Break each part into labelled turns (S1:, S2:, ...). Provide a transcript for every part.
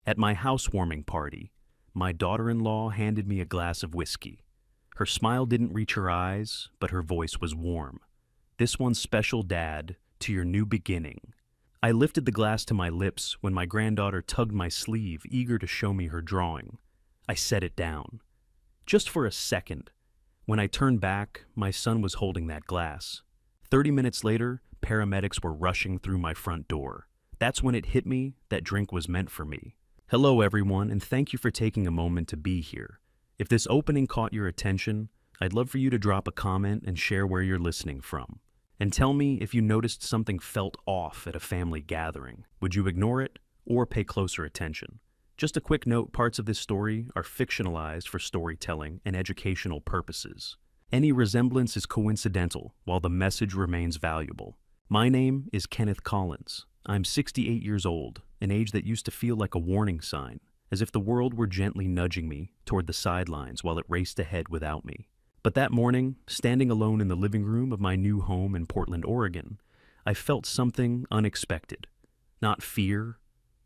S1: At my housewarming party, my daughter-in-law handed me a glass of whiskey. Her smile didn't reach her eyes, but her voice was warm. "This one's special, Dad, to your new beginning." I lifted the glass to my lips when my granddaughter tugged my sleeve, eager to show me her drawing. I set it down. Just for a second. When I turned back, my son was holding that glass. 30 minutes later, paramedics were rushing through my front door. That's when it hit me that drink was meant for me. Hello, everyone, and thank you for taking a moment to be here. If this opening caught your attention, I'd love for you to drop a comment and share where you're listening from. And tell me if you noticed something felt off at a family gathering. Would you ignore it or pay closer attention? Just a quick note, parts of this story are fictionalized for storytelling and educational purposes. Any resemblance is coincidental, while the message remains valuable. My name is Kenneth Collins. I'm 68 years old, an age that used to feel like a warning sign, as if the world were gently nudging me toward the sidelines while it raced ahead without me. But that morning, standing alone in the living room of my new home in Portland, Oregon, I felt something unexpected. Not fear,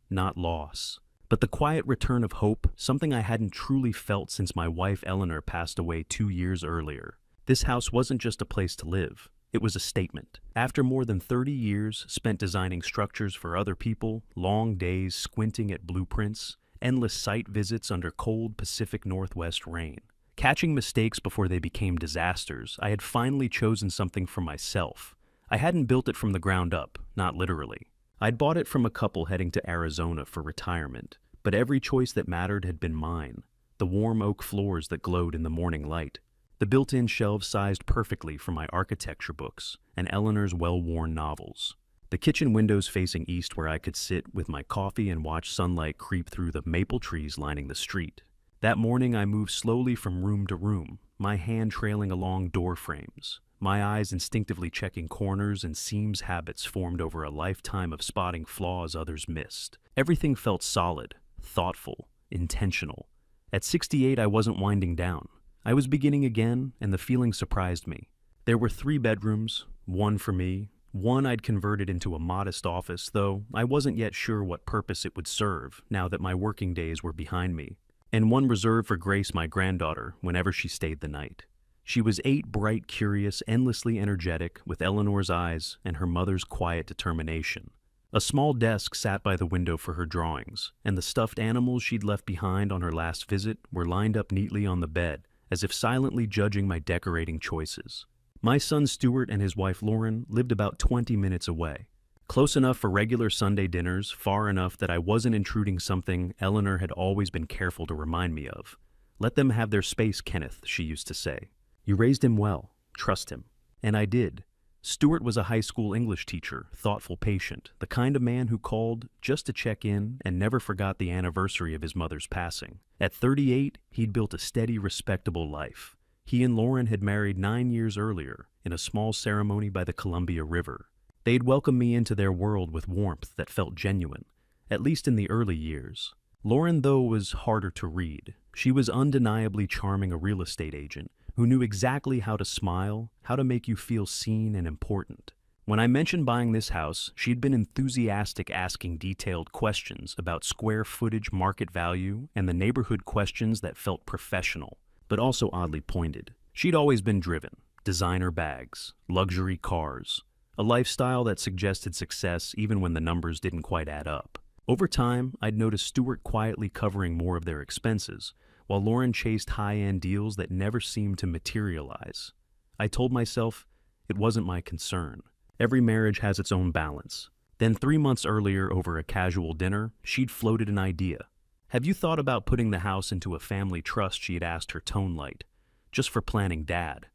S1: not loss, but the quiet return of hope, something I hadn't truly felt since my wife Eleanor passed away 2 years earlier. This house wasn't just a place to live. It was a statement. After more than 30 years spent designing structures for other people, long days squinting at blueprints, endless site visits under cold Pacific Northwest rain, catching mistakes before they became disasters, I had finally chosen something for myself. I hadn't built it from the ground up, not literally. I'd bought it from a couple heading to Arizona for retirement, but every choice that mattered had been mine. The warm oak floors that glowed in the morning light, the built-in shelves sized perfectly for my architecture books and Eleanor's well-worn novels. The kitchen windows facing east where I could sit with my coffee and watch sunlight creep through the maple trees lining the street. That morning I moved slowly from room to room, my hand trailing along door frames, my eyes instinctively checking corners and seams habits formed over a lifetime of spotting flaws others missed. Everything felt solid, thoughtful, intentional. At 68 I wasn't winding down. I was beginning again, and the feeling surprised me. There were 3 bedrooms, one for me, one I'd converted into a modest office, though I wasn't yet sure what purpose it would serve now that my working days were behind me, and one reserved for Grace, my granddaughter, whenever she stayed the night. She was 8, bright, curious, endlessly energetic, with Eleanor's eyes and her mother's quiet determination. A small desk sat by the window for her drawings, and the stuffed animals she'd left behind on her last visit were lined up neatly on the bed, as if silently judging my decorating choices. My son Stuart and his wife Lauren lived about 20 minutes away. Close enough for regular Sunday dinners, far enough that I wasn't intruding something Eleanor had always been careful to remind me of. "Let them have their space, Kenneth," she used to say. "You raised him well. Trust him." And I did. Stuart was a high school English teacher, thoughtful, patient, the kind of man who called just to check in and never forgot the anniversary of his mother's passing. At 38, he'd built a steady, respectable life. He and Lauren had married 9 years earlier in a small ceremony by the Columbia River. They'd welcomed me into their world with warmth that felt genuine, at least in the early years. Lauren, though, was harder to read. She was undeniably charming, a real estate agent who knew exactly how to smile, how to make you feel seen and important. When I mentioned buying this house, she'd been enthusiastic, asking detailed questions about square footage, market value, and the neighborhood questions that felt professional, but also oddly pointed. She'd always been driven. Designer bags, luxury cars, a lifestyle that suggested success even when the numbers didn't quite add up. Over time, I'd noticed Stuart quietly covering more of their expenses, while Lauren chased high-end deals that never seemed to materialize. I told myself it wasn't my concern. Every marriage has its own balance. Then 3 months earlier, over a casual dinner, she'd floated an idea. "Have you thought about putting the house into a family trust?" she had asked, her tone light. "Just for planning Dad.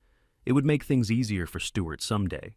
S1: It would make things easier for Stuart someday.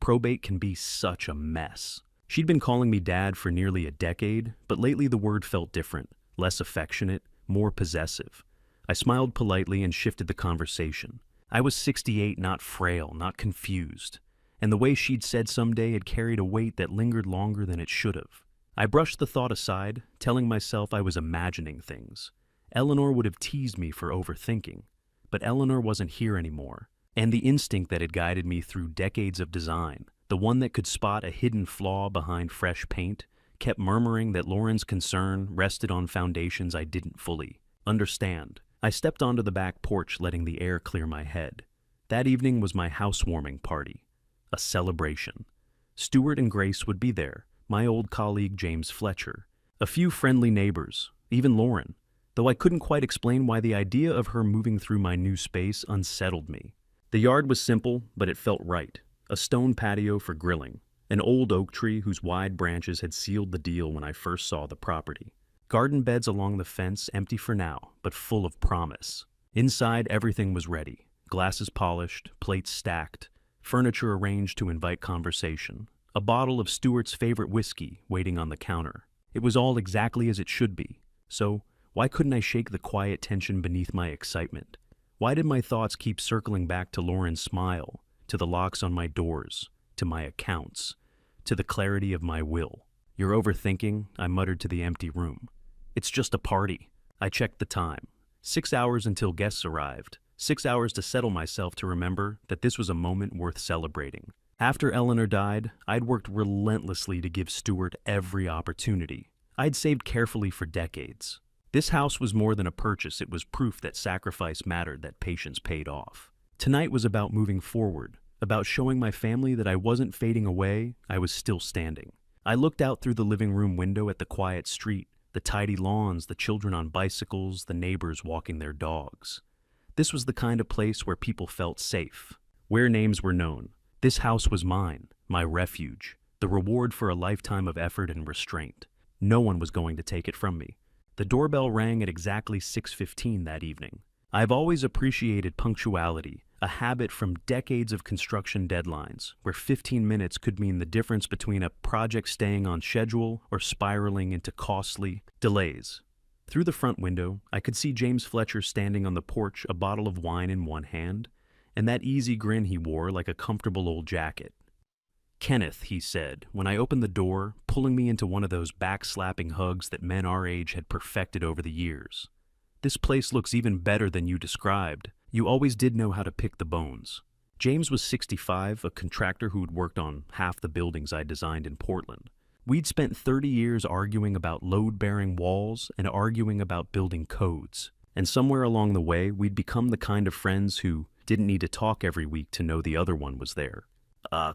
S1: Probate can be such a mess." She'd been calling me Dad for nearly a decade, but lately the word felt different, less affectionate, more possessive. I smiled politely and shifted the conversation. I was 68, not frail, not confused. And the way she'd said someday had carried a weight that lingered longer than it should have. I brushed the thought aside, telling myself I was imagining things. Eleanor would have teased me for overthinking. But Eleanor wasn't here anymore. And the instinct that had guided me through decades of design, the one that could spot a hidden flaw behind fresh paint, kept murmuring that Lauren's concern rested on foundations I didn't fully understand. I stepped onto the back porch, letting the air clear my head. That evening was my housewarming party, a celebration. Stuart and Grace would be there, my old colleague James Fletcher, a few friendly neighbors, even Lauren, though I couldn't quite explain why the idea of her moving through my new space unsettled me. The yard was simple, but it felt right. A stone patio for grilling, an old oak tree whose wide branches had sealed the deal when I first saw the property. Garden beds along the fence, empty for now, but full of promise. Inside, everything was ready. Glasses polished, plates stacked, furniture arranged to invite conversation. A bottle of Stuart's favorite whiskey waiting on the counter. It was all exactly as it should be. So, why couldn't I shake the quiet tension beneath my excitement? Why did my thoughts keep circling back to Lauren's smile, to the locks on my doors, to my accounts, to the clarity of my will? "You're overthinking," I muttered to the empty room. "It's just a party." I checked the time. 6 hours until guests arrived. 6 hours to settle myself to remember that this was a moment worth celebrating. After Eleanor died, I'd worked relentlessly to give Stuart every opportunity. I'd saved carefully for decades. This house was more than a purchase. It was proof that sacrifice mattered, that patience paid off. Tonight was about moving forward, about showing my family that I wasn't fading away, I was still standing. I looked out through the living room window at the quiet street, the tidy lawns, the children on bicycles, the neighbors walking their dogs. This was the kind of place where people felt safe, where names were known. This house was mine, my refuge, the reward for a lifetime of effort and restraint. No one was going to take it from me. The doorbell rang at exactly 6:15 that evening. I've always appreciated punctuality, a habit from decades of construction deadlines, where 15 minutes could mean the difference between a project staying on schedule or spiraling into costly delays. Through the front window, I could see James Fletcher standing on the porch, a bottle of wine in one hand, and that easy grin he wore like a comfortable old jacket. "Kenneth," he said, when I opened the door, pulling me into one of those back-slapping hugs that men our age had perfected over the years. "This place looks even better than you described. You always did know how to pick the bones." James was 65, a contractor who had worked on half the buildings I designed in Portland. We'd spent 30 years arguing about load-bearing walls and arguing about building codes. And somewhere along the way, we'd become the kind of friends who didn't need to talk every week to know the other one was there.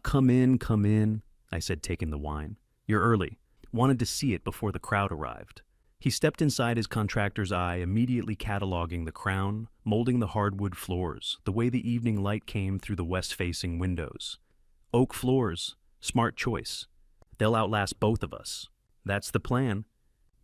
S1: Come in," I said, taking the wine. "You're early. Wanted to see it before the crowd arrived." He stepped inside his contractor's eye, immediately cataloging the crown, molding the hardwood floors, the way the evening light came through the west-facing windows. "Oak floors. Smart choice. They'll outlast both of us." "That's the plan."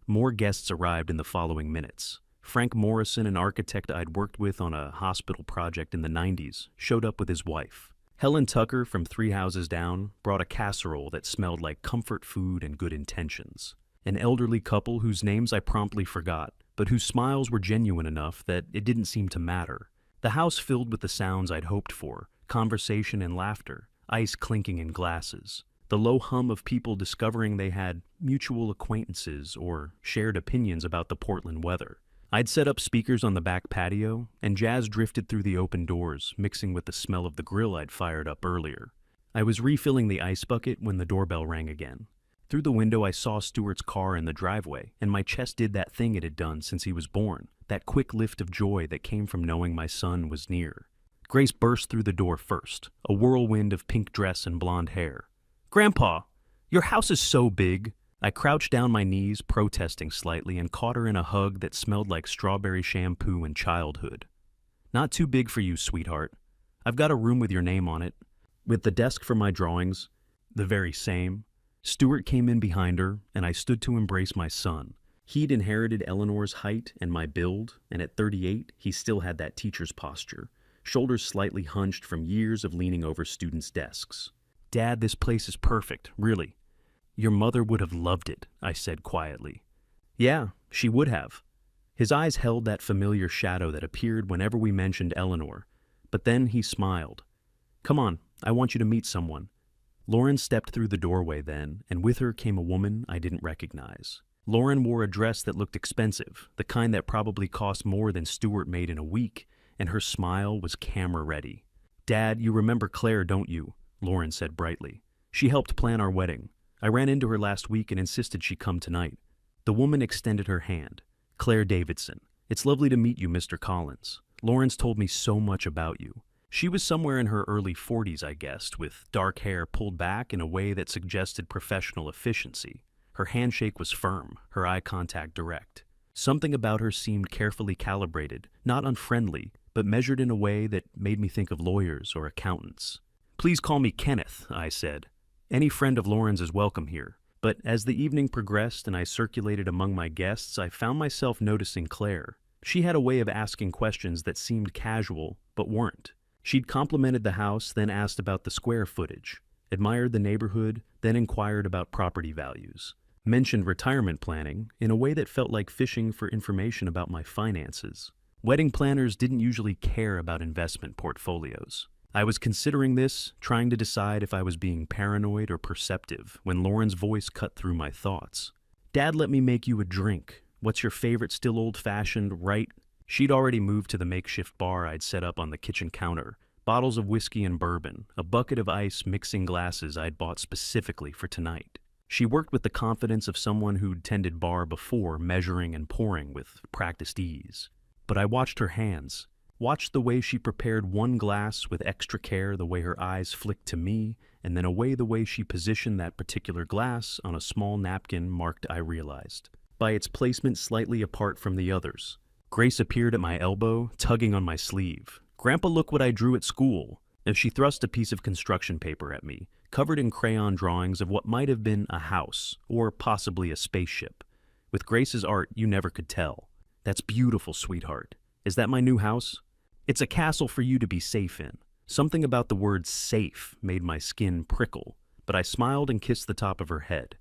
S1: More guests arrived in the following minutes. Frank Morrison, an architect I'd worked with on a hospital project in the 90s, showed up with his wife. Helen Tucker, from 3 houses down, brought a casserole that smelled like comfort food and good intentions. An elderly couple whose names I promptly forgot, but whose smiles were genuine enough that it didn't seem to matter. The house filled with the sounds I'd hoped for, conversation and laughter, ice clinking in glasses, the low hum of people discovering they had mutual acquaintances or shared opinions about the Portland weather. I'd set up speakers on the back patio, and jazz drifted through the open doors, mixing with the smell of the grill I'd fired up earlier. I was refilling the ice bucket when the doorbell rang again. Through the window I saw Stuart's car in the driveway, and my chest did that thing it had done since he was born, that quick lift of joy that came from knowing my son was near. Grace burst through the door first, a whirlwind of pink dress and blonde hair. "Grandpa, your house is so big." I crouched down my knees, protesting slightly, and caught her in a hug that smelled like strawberry shampoo and childhood. "Not too big for you, sweetheart. I've got a room with your name on it, with the desk for my drawings, the very same." Stuart came in behind her, and I stood to embrace my son. He'd inherited Eleanor's height and my build, and at 38, he still had that teacher's posture, shoulders slightly hunched from years of leaning over students' desks. "Dad, this place is perfect, really. Your mother would have loved it," I said quietly. "Yeah, she would have." His eyes held that familiar shadow that appeared whenever we mentioned Eleanor, but then he smiled. "Come on, I want you to meet someone." Lauren stepped through the doorway then, and with her came a woman I didn't recognize. Lauren wore a dress that looked expensive, the kind that probably cost more than Stuart made in a week, and her smile was camera-ready. "Dad, you remember Claire, don't you?" Lauren said brightly. "She helped plan our wedding. I ran into her last week and insisted she come tonight." The woman extended her hand. "Claire Davidson. It's lovely to meet you, Mr. Collins. Lawrence told me so much about you." She was somewhere in her early 40s, I guessed, with dark hair pulled back in a way that suggested professional efficiency. Her handshake was firm, her eye contact direct. Something about her seemed carefully calibrated, not unfriendly, but measured in a way that made me think of lawyers or accountants. "Please call me Kenneth," I said. "Any friend of Lauren's is welcome here." But as the evening progressed and I circulated among my guests, I found myself noticing Claire. She had a way of asking questions that seemed casual, but weren't. She'd complimented the house, then asked about the square footage, admired the neighborhood, then inquired about property values, mentioned retirement planning in a way that felt like fishing for information about my finances. Wedding planners didn't usually care about investment portfolios. I was considering this, trying to decide if I was being paranoid or perceptive, when Lauren's voice cut through my thoughts. "Dad let me make you a drink. What's your favorite still old-fashioned, right?" She'd already moved to the makeshift bar I'd set up on the kitchen counter. Bottles of whiskey and bourbon, a bucket of ice mixing glasses I'd bought specifically for tonight. She worked with the confidence of someone who'd tended bar before, measuring and pouring with practiced ease. But I watched her hands. Watched the way she prepared one glass with extra care, the way her eyes flicked to me, and then away the way she positioned that particular glass on a small napkin marked I realized, by its placement slightly apart from the others. Grace appeared at my elbow, tugging on my sleeve. "Grandpa, look what I drew at school." As she thrust a piece of construction paper at me, covered in crayon drawings of what might have been a house, or possibly a spaceship. With Grace's art, you never could tell. "That's beautiful, sweetheart. Is that my new house?" "It's a castle for you to be safe in." Something about the word safe made my skin prickle, but I smiled and kissed the top of her head.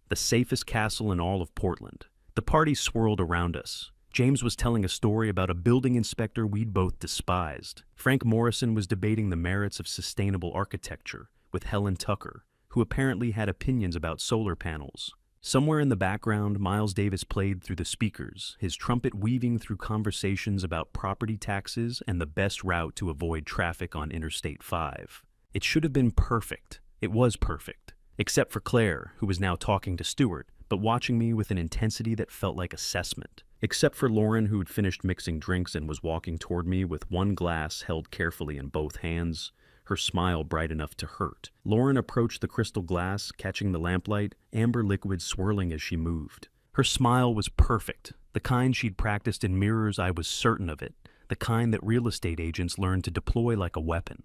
S1: The safest castle in all of Portland. The party swirled around us. James was telling a story about a building inspector we'd both despised. Frank Morrison was debating the merits of sustainable architecture with Helen Tucker, who apparently had opinions about solar panels. Somewhere in the background, Miles Davis played through the speakers, his trumpet weaving through conversations about property taxes and the best route to avoid traffic on Interstate 5. It should have been perfect. It was perfect. Except for Claire, who was now talking to Stuart, but watching me with an intensity that felt like assessment. Except for Lauren, who had finished mixing drinks and was walking toward me with one glass held carefully in both hands, her smile bright enough to hurt. Lauren approached the crystal glass, catching the lamplight, amber liquid swirling as she moved. Her smile was perfect, the kind she'd practiced in mirrors. I was certain of it, the kind that real estate agents learn to deploy like a weapon.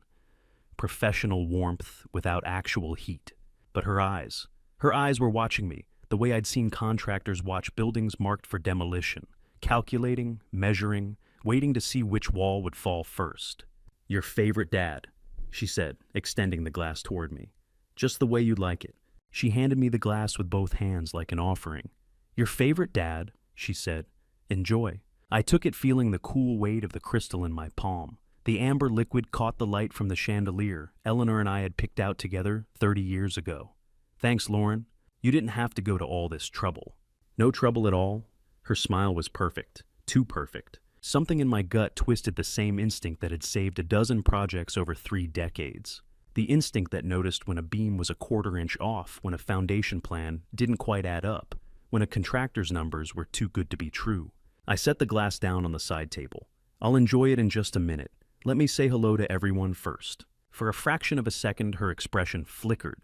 S1: Professional warmth without actual heat. But her eyes were watching me, the way I'd seen contractors watch buildings marked for demolition, calculating, measuring, waiting to see which wall would fall first. "Your favorite dad," she said, extending the glass toward me. "Just the way you'd like it." She handed me the glass with both hands like an offering. "Your favorite dad," she said. "Enjoy." I took it, feeling the cool weight of the crystal in my palm. The amber liquid caught the light from the chandelier Eleanor and I had picked out together 30 years ago. "Thanks, Lauren. You didn't have to go to all this trouble." "No trouble at all." Her smile was perfect. Too perfect. Something in my gut twisted the same instinct that had saved a dozen projects over 3 decades. The instinct that noticed when a beam was a quarter-inch off, when a foundation plan didn't quite add up, when a contractor's numbers were too good to be true. I set the glass down on the side table. "I'll enjoy it in just a minute. Let me say hello to everyone first." For a fraction of a second, her expression flickered.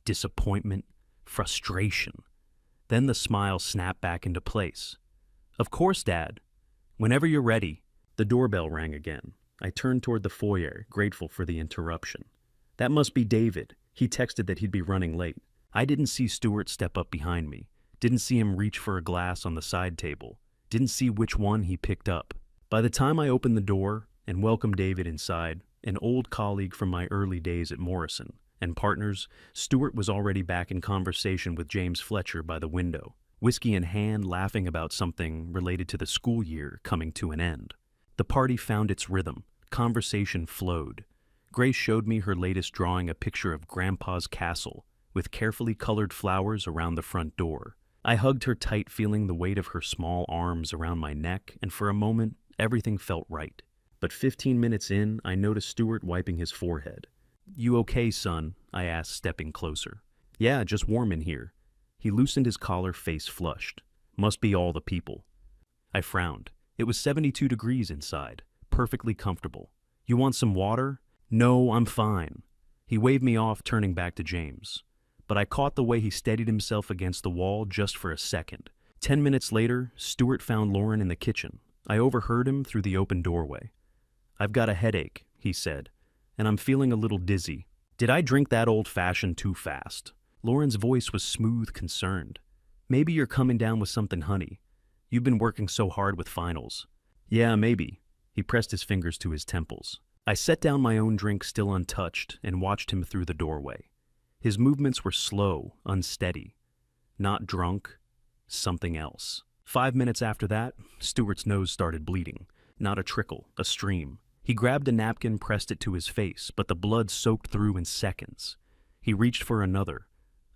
S1: Disappointment, frustration. Then the smile snapped back into place. "Of course, Dad. Whenever you're ready." The doorbell rang again. I turned toward the foyer, grateful for the interruption. That must be David. He texted that he'd be running late. I didn't see Stuart step up behind me. Didn't see him reach for a glass on the side table. Didn't see which one he picked up. By the time I opened the door and welcomed David inside, an old colleague from my early days at Morrison and partners, Stuart was already back in conversation with James Fletcher by the window, whiskey in hand, laughing about something related to the school year coming to an end. The party found its rhythm. Conversation flowed. Grace showed me her latest drawing, a picture of Grandpa's castle, with carefully colored flowers around the front door. I hugged her tight, feeling the weight of her small arms around my neck, and for a moment, everything felt right. But 15 minutes in, I noticed Stuart wiping his forehead. "You okay, son?" I asked, stepping closer. Yeah, just warm in here. He loosened his collar, face flushed. Must be all the people. I frowned. It was 72 degrees inside, perfectly comfortable. You want some water? No, I'm fine. He waved me off, turning back to James. But I caught the way he steadied himself against the wall just for a second. 10 minutes later, Stuart found Lauren in the kitchen. I overheard him through the open doorway. I've got a headache, he said, and I'm feeling a little dizzy. Did I drink that old-fashioned too fast? Lauren's voice was smooth, concerned. Maybe you're coming down with something, honey. You've been working so hard with finals. Yeah, maybe. He pressed his fingers to his temples. I set down my own drink still untouched and watched him through the doorway. His movements were slow, unsteady. Not drunk, something else. 5 minutes after that, Stuart's nose started bleeding. Not a trickle, a stream. He grabbed a napkin, pressed it to his face, but the blood soaked through in seconds. He reached for another.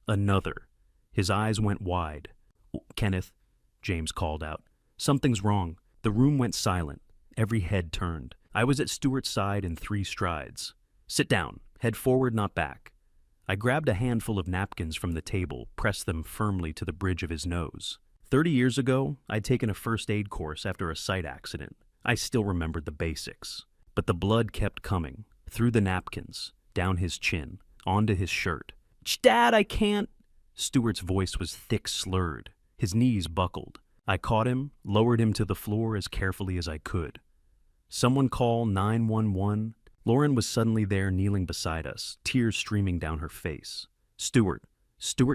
S1: Another. His eyes went wide. Kenneth, James called out. Something's wrong. The room went silent. Every head turned. I was at Stuart's side in 3 strides. Sit down. Head forward, not back. I grabbed a handful of napkins from the table, pressed them firmly to the bridge of his nose. 30 years ago, I'd taken a first aid course after a site accident. I still remembered the basics. But the blood kept coming, through the napkins, down his chin, onto his shirt. Dad, I can't. Stuart's voice was thick, slurred. His knees buckled. I caught him, lowered him to the floor as carefully as I could. Someone call 911. Lauren was suddenly there, kneeling beside us, tears streaming down her face. Stuart,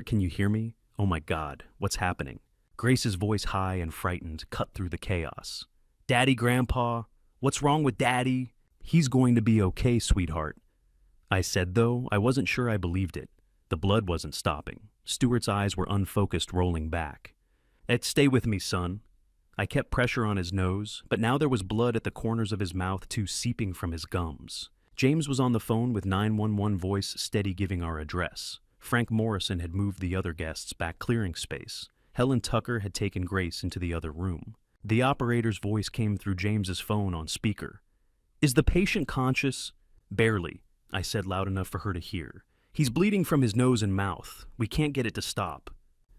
S1: can you hear me? Oh my God, what's happening? Grace's voice, high and frightened, cut through the chaos. Daddy, Grandpa, what's wrong with Daddy? He's going to be okay, sweetheart. I said, though I wasn't sure I believed it. The blood wasn't stopping. Stuart's eyes were unfocused, rolling back. Stay with me, son. I kept pressure on his nose, but now there was blood at the corners of his mouth too, seeping from his gums. James was on the phone with 911, voice steady, giving our address. Frank Morrison had moved the other guests back, clearing space. Helen Tucker had taken Grace into the other room. The operator's voice came through James's phone on speaker. Is the patient conscious? Barely, I said loud enough for her to hear. He's bleeding from his nose and mouth. We can't get it to stop.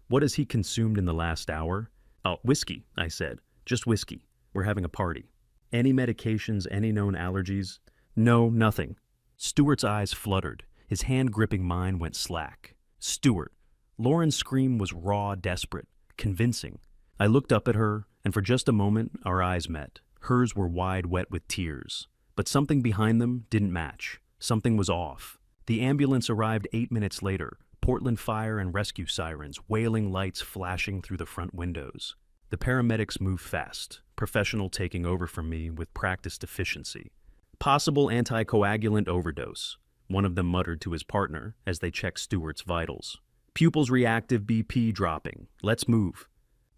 S1: What has he consumed in the last hour? Oh, whiskey, I said. Just whiskey. We're having a party. Any medications, any known allergies? No, nothing. Stuart's eyes fluttered. His hand gripping mine went slack. Stuart. Lauren's scream was raw, desperate, convincing. I looked up at her, and for just a moment, our eyes met. Hers were wide, wet with tears. But something behind them didn't match. Something was off. The ambulance arrived 8 minutes later. Portland fire and rescue sirens, wailing lights flashing through the front windows. The paramedics moved fast, professional taking over from me with practiced efficiency. Possible anticoagulant overdose, one of them muttered to his partner as they checked Stuart's vitals. Pupils reactive, BP dropping. Let's move.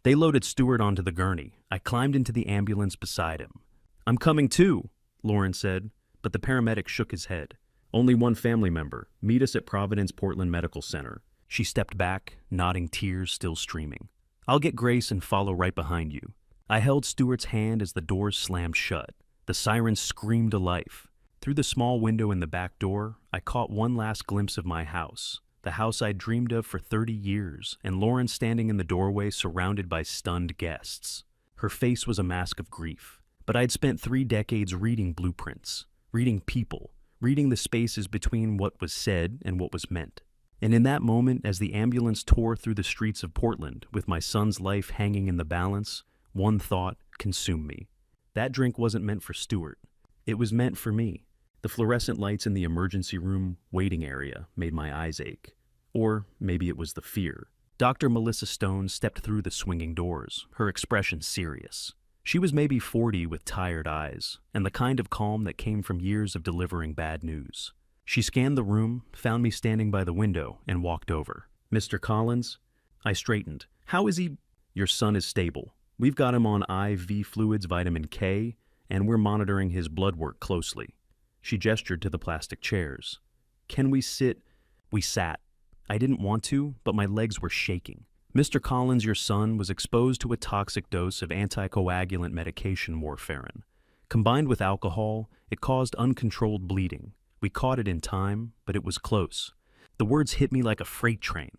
S1: They loaded Stuart onto the gurney. I climbed into the ambulance beside him. I'm coming too, Lauren said, but the paramedic shook his head. Only one family member. Meet us at Providence Portland Medical Center. She stepped back, nodding, tears still streaming. I'll get Grace and follow right behind you. I held Stuart's hand as the doors slammed shut. The sirens screamed to life. Through the small window in the back door, I caught one last glimpse of my house, the house I'd dreamed of for 30 years, and Lauren standing in the doorway surrounded by stunned guests. Her face was a mask of grief, but I'd spent 3 decades reading blueprints, reading people, reading the spaces between what was said and what was meant. And in that moment, as the ambulance tore through the streets of Portland, with my son's life hanging in the balance, one thought consumed me. That drink wasn't meant for Stuart. It was meant for me. The fluorescent lights in the emergency room waiting area made my eyes ache. Or maybe it was the fear. Dr. Melissa Stone stepped through the swinging doors, her expression serious. She was maybe 40 with tired eyes, and the kind of calm that came from years of delivering bad news. She scanned the room, found me standing by the window, and walked over. Mr. Collins? I straightened. How is he? Your son is stable. We've got him on IV fluids, vitamin K, and we're monitoring his blood work closely. She gestured to the plastic chairs. Can we sit? We sat. I didn't want to, but my legs were shaking. Mr. Collins, your son, was exposed to a toxic dose of anticoagulant medication warfarin. Combined with alcohol, it caused uncontrolled bleeding. We caught it in time, but it was close. The words hit me like a freight train.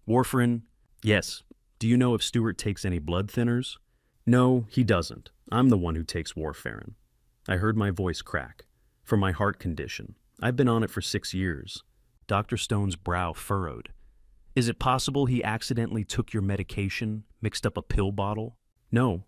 S1: Warfarin? Yes. Do you know if Stuart takes any blood thinners? No, he doesn't. I'm the one who takes warfarin. I heard my voice crack. For my heart condition. I've been on it for 6 years. Dr. Stone's brow furrowed. Is it possible he accidentally took your medication, mixed up a pill bottle? No.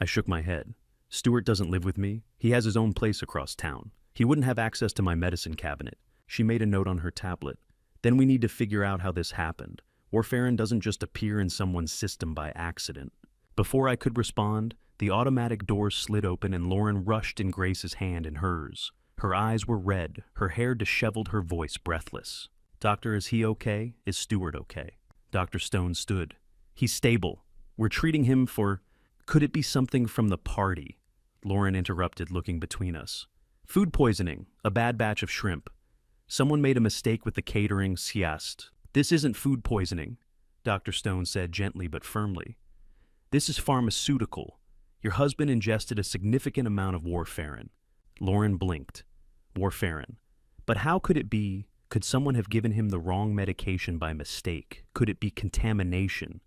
S1: I shook my head. Stuart doesn't live with me. He has his own place across town. He wouldn't have access to my medicine cabinet. She made a note on her tablet. Then we need to figure out how this happened. Warfarin doesn't just appear in someone's system by accident. Before I could respond, the automatic door slid open and Lauren rushed in Grace's hand in hers. Her eyes were red, her hair disheveled, her voice breathless. Doctor, is he okay? Is Stuart okay? Dr. Stone stood. He's stable. We're treating him for... Could it be something from the party? Lauren interrupted, looking between us. Food poisoning, a bad batch of shrimp. Someone made a mistake with the catering sieste. This isn't food poisoning, Dr. Stone said gently but firmly. This is pharmaceutical. Your husband ingested a significant amount of warfarin. Lauren blinked. Warfarin. But how could it be? Could someone have given him the wrong medication by mistake? Could it be contamination?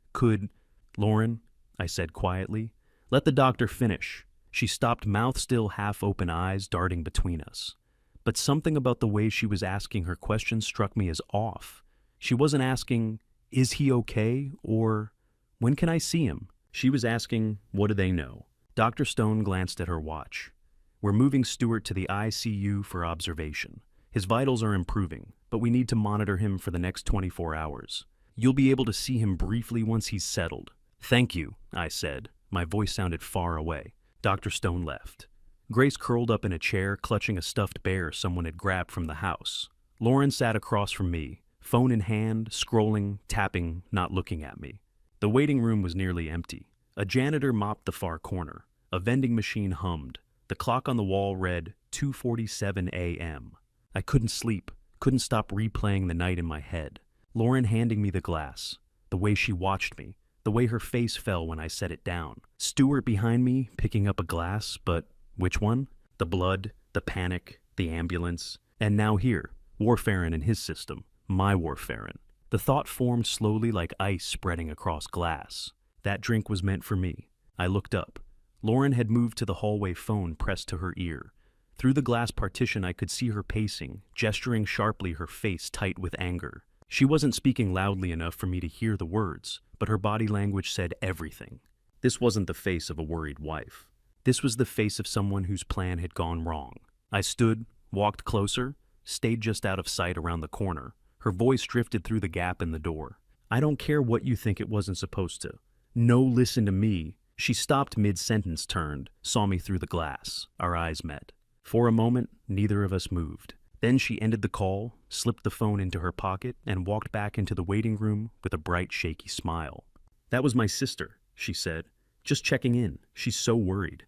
S1: Lauren, I said quietly, let the doctor finish. She stopped, mouth still, half-open, eyes darting between us. But something about the way she was asking her question struck me as off. She wasn't asking, is he okay? Or, when can I see him? She was asking, what do they know? Dr. Stone glanced at her watch. We're moving Stuart to the ICU for observation. His vitals are improving, but we need to monitor him for the next 24 hours. You'll be able to see him briefly once he's settled. Thank you, I said. My voice sounded far away. Dr. Stone left. Grace curled up in a chair, clutching a stuffed bear someone had grabbed from the house. Lauren sat across from me, phone in hand, scrolling, tapping, not looking at me. The waiting room was nearly empty. A janitor mopped the far corner. A vending machine hummed. The clock on the wall read 2:47 a.m. I couldn't sleep, couldn't stop replaying the night in my head. Lauren handing me the glass, the way she watched me, the way her face fell when I set it down. Stuart behind me, picking up a glass, but which one? The blood, the panic, the ambulance, and now here, warfarin in his system, my warfarin. The thought formed slowly like ice spreading across glass. That drink was meant for me. I looked up. Lauren had moved to the hallway, phone pressed to her ear. Through the glass partition I could see her pacing, gesturing sharply, her face tight with anger. She wasn't speaking loudly enough for me to hear the words, but her body language said everything. This wasn't the face of a worried wife. This was the face of someone whose plan had gone wrong. I stood, walked closer, stayed just out of sight around the corner. Her voice drifted through the gap in the door. I don't care what you think it wasn't supposed to. No, listen to me. She stopped mid-sentence, turned, saw me through the glass. Our eyes met. For a moment, neither of us moved. Then she ended the call, slipped the phone into her pocket, and walked back into the waiting room with a bright, shaky smile. That was my sister, she said. Just checking in. She's so worried.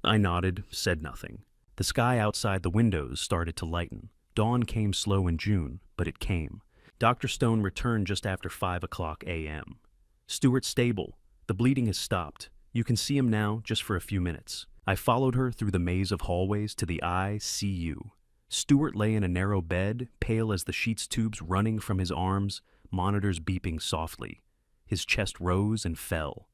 S1: I nodded, said nothing. The sky outside the windows started to lighten. Dawn came slow in June, but it came. Dr. Stone returned just after 5 o'clock a.m. Stuart's stable. The bleeding has stopped. You can see him now, just for a few minutes. I followed her through the maze of hallways to the ICU. Stuart lay in a narrow bed, pale as the sheets tubes running from his arms, monitors beeping softly. His chest rose and fell.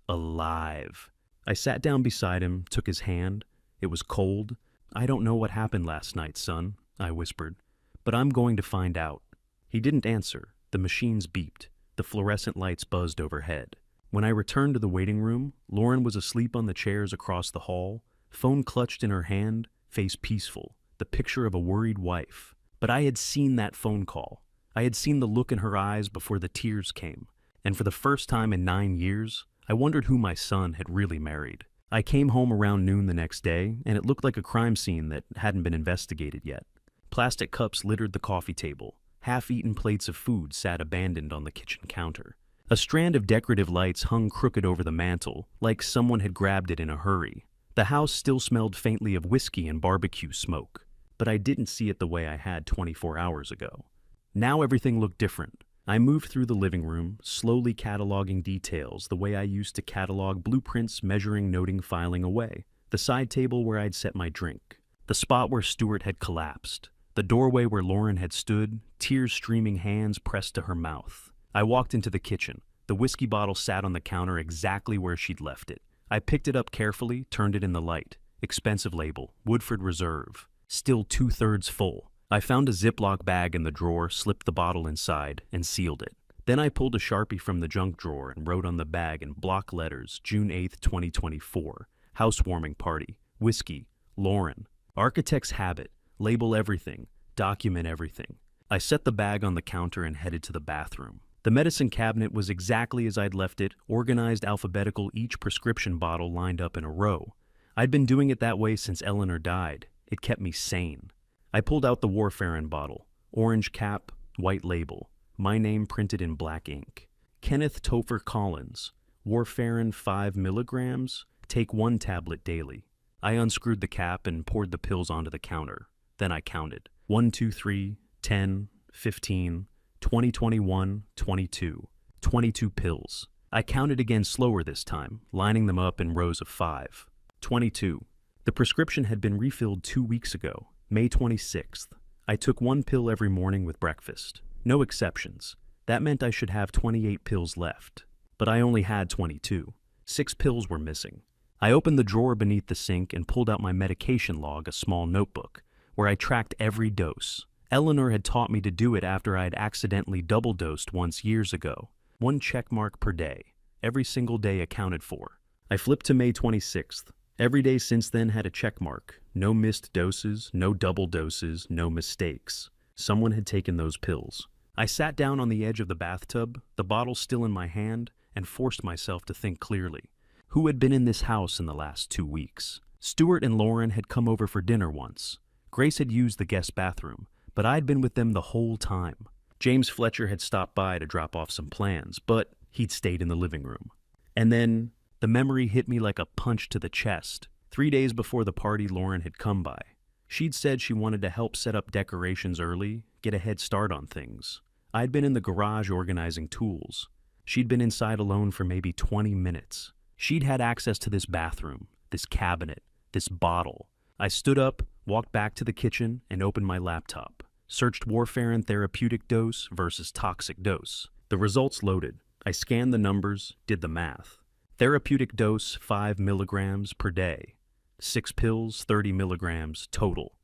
S1: Alive. I sat down beside him, took his hand. It was cold. I don't know what happened last night, son, I whispered, but I'm going to find out. He didn't answer. The machines beeped. The fluorescent lights buzzed overhead. When I returned to the waiting room, Lauren was asleep on the chairs across the hall, phone clutched in her hand, face peaceful, the picture of a worried wife. But I had seen that phone call. I had seen the look in her eyes before the tears came, and for the first time in 9 years, I wondered who my son had really married. I came home around noon the next day, and it looked like a crime scene that hadn't been investigated yet. Plastic cups littered the coffee table. Half-eaten plates of food sat abandoned on the kitchen counter. A strand of decorative lights hung crooked over the mantel, like someone had grabbed it in a hurry. The house still smelled faintly of whiskey and barbecue smoke, but I didn't see it the way I had 24 hours ago. Now everything looked different. I moved through the living room, slowly cataloging details the way I used to catalog blueprints, measuring, noting, filing away. The side table where I'd set my drink. The spot where Stuart had collapsed. The The doorway where Lauren had stood, tears streaming, hands pressed to her mouth. I walked into the kitchen. The whiskey bottle sat on the counter exactly where she'd left it. I picked it up carefully, turned it in the light. Expensive label, Woodford Reserve. Still 2/3 full. I found a Ziploc bag in the drawer, slipped the bottle inside, and sealed it. Then I pulled a Sharpie from the junk drawer and wrote on the bag in block letters, June 8, 2024. Housewarming party. Whiskey. Lauren. Architect's habit. Label everything. Document everything. I set the bag on the counter and headed to the bathroom. The medicine cabinet was exactly as I'd left it, organized alphabetical, each prescription bottle lined up in a row. I'd been doing it that way since Eleanor died. It kept me sane. I pulled out the Warfarin bottle. Orange cap, white label. My name printed in black ink. Kenneth Topher Collins. Warfarin 5 milligrams. Take 1 tablet daily. I unscrewed the cap and poured the pills onto the counter. Then I counted. 1, 2, 3, 10, 15, 20, 21, 22. 22 pills. I counted again slower this time, lining them up in rows of 5. 22. The prescription had been refilled 2 weeks ago, May 26th. I took 1 pill every morning with breakfast. No exceptions. That meant I should have 28 pills left. But I only had 22. 6 pills were missing. I opened the drawer beneath the sink and pulled out my medication log, a small notebook, where I tracked every dose. Eleanor had taught me to do it after I had accidentally double-dosed once years ago. 1 check mark per day. Every single day accounted for. I flipped to May 26th. Every day since then had a check mark. No missed doses, no double doses, no mistakes. Someone had taken those pills. I sat down on the edge of the bathtub, the bottle still in my hand, and forced myself to think clearly. Who had been in this house in the last 2 weeks? Stuart and Lauren had come over for dinner once. Grace had used the guest bathroom, but I'd been with them the whole time. James Fletcher had stopped by to drop off some plans, but he'd stayed in the living room. And then the memory hit me like a punch to the chest. 3 days before the party, Lauren had come by. She'd said she wanted to help set up decorations early, get a head start on things. I'd been in the garage organizing tools. She'd been inside alone for maybe 20 minutes. She'd had access to this bathroom, this cabinet, this bottle. I stood up, walked back to the kitchen, and opened my laptop. Searched Warfarin therapeutic dose versus toxic dose. The results loaded. I scanned the numbers, did the math. Therapeutic dose 5 milligrams per day. 6 pills, 30 milligrams total.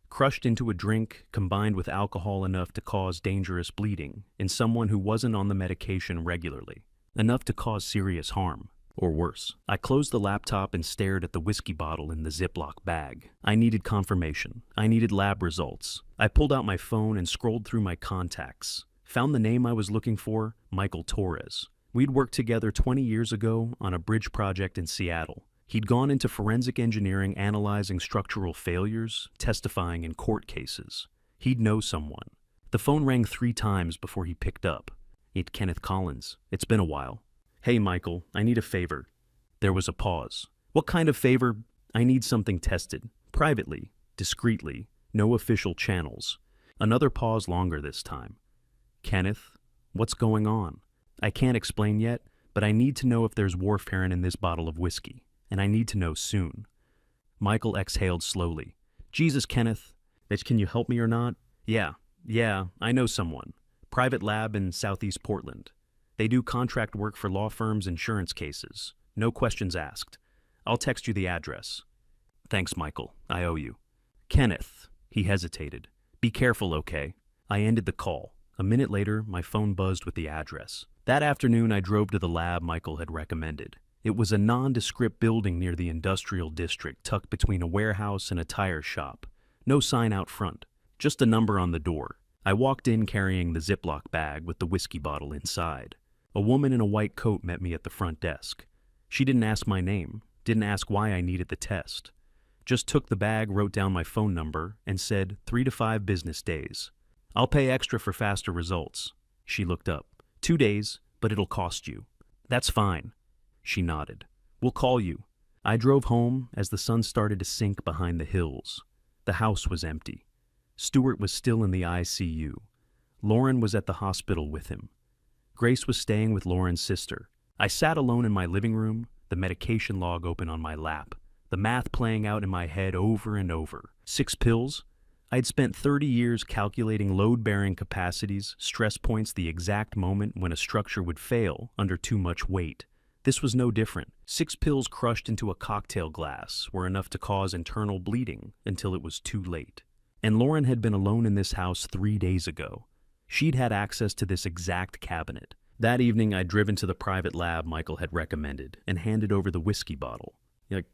S1: Crushed into a drink, combined with alcohol enough to cause dangerous bleeding in someone who wasn't on the medication regularly. Enough to cause serious harm. Or worse. I closed the laptop and stared at the whiskey bottle in the Ziploc bag. I needed confirmation. I needed lab results. I pulled out my phone and scrolled through my contacts. Found the name I was looking for, Michael Torres. We'd worked together 20 years ago on a bridge project in Seattle. He'd gone into forensic engineering, analyzing structural failures, testifying in court cases. He'd know someone. The phone rang 3 times before he picked up. It's Kenneth Collins. It's been a while. Hey, Michael, I need a favor. There was a pause. What kind of favor? I need something tested. Privately. Discreetly. No official channels. Another pause, longer this time. Kenneth, what's going on? I can't explain yet, but I need to know if there's warfarin in this bottle of whiskey. And I need to know soon. Michael exhaled slowly. Jesus, Kenneth. Can you help me or not? Yeah, I know someone. Private lab in Southeast Portland. They do contract work for law firms, insurance cases. No questions asked. I'll text you the address. Thanks, Michael. I owe you. Kenneth. He hesitated. Be careful, okay? I ended the call. A minute later, my phone buzzed with the address. That afternoon, I drove to the lab Michael had recommended. It was a nondescript building near the industrial district, tucked between a warehouse and a tire shop. No sign out front, just a number on the door. I walked in carrying the Ziploc bag with the whiskey bottle inside. A woman in a white coat met me at the front desk. She didn't ask my name, didn't ask why I needed the test. Just took the bag, wrote down my phone number, and said 3 to 5 business days. I'll pay extra for faster results. She looked up. 2 days, but it'll cost you. That's fine. She nodded. We'll call you. I drove home as the sun started to sink behind the hills. The house was empty. Stuart was still in the ICU. Lauren was at the hospital with him. Grace was staying with Lauren's sister. I sat alone in my living room, the medication log open on my lap, the math playing out in my head over and over. 6 pills? I'd spent 30 years calculating load-bearing capacities, stress points, the exact moment when a structure would fail under too much weight. This was no different. 6 pills crushed into a cocktail glass were enough to cause internal bleeding until it was too late. And Lauren had been alone in this house 3 days ago. She'd had access to this exact cabinet. That evening, I'd driven to the private lab Michael had recommended and handed over the whiskey bottle.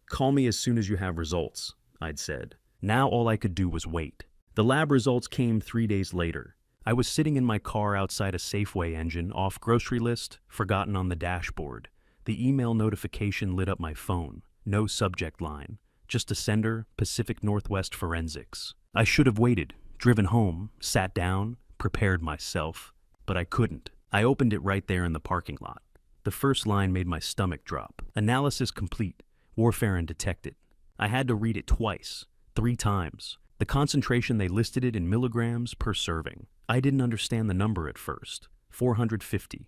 S1: Call me as soon as you have results, I'd said. Now all I could do was wait. The lab results came 3 days later. I was sitting in my car outside a Safeway engine, off grocery list, forgotten on the dashboard. The email notification lit up my phone. No subject line. Just a sender, Pacific Northwest Forensics. I should have waited, driven home, sat down, prepared myself. But I couldn't. I opened it right there in the parking lot. The first line made my stomach drop. Analysis complete. Warfarin detected. I had to read it twice, 3 times. The concentration they listed it in milligrams per serving. I didn't understand the number at first. 450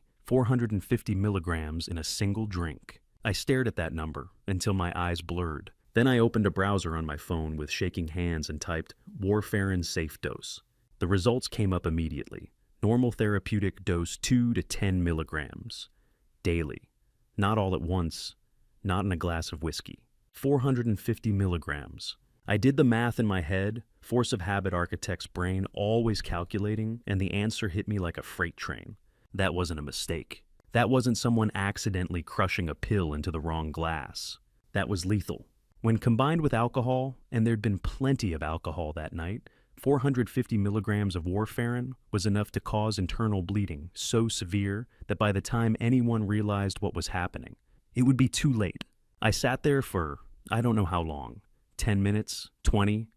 S1: milligrams in a single drink. I stared at that number until my eyes blurred. Then I opened a browser on my phone with shaking hands and typed Warfarin safe dose. The results came up immediately. Normal therapeutic dose 2 to 10 milligrams. Daily. Not all at once. Not in a glass of whiskey. 450 milligrams. I did the math in my head, force of habit architect's brain, always calculating, and the answer hit me like a freight train. That wasn't a mistake. That wasn't someone accidentally crushing a pill into the wrong glass. That was lethal. When combined with alcohol, and there'd been plenty of alcohol that night, 450 milligrams of warfarin was enough to cause internal bleeding so severe that by the time anyone realized what was happening, it would be too late. I sat there for, I don't know how long. 10 minutes, 20.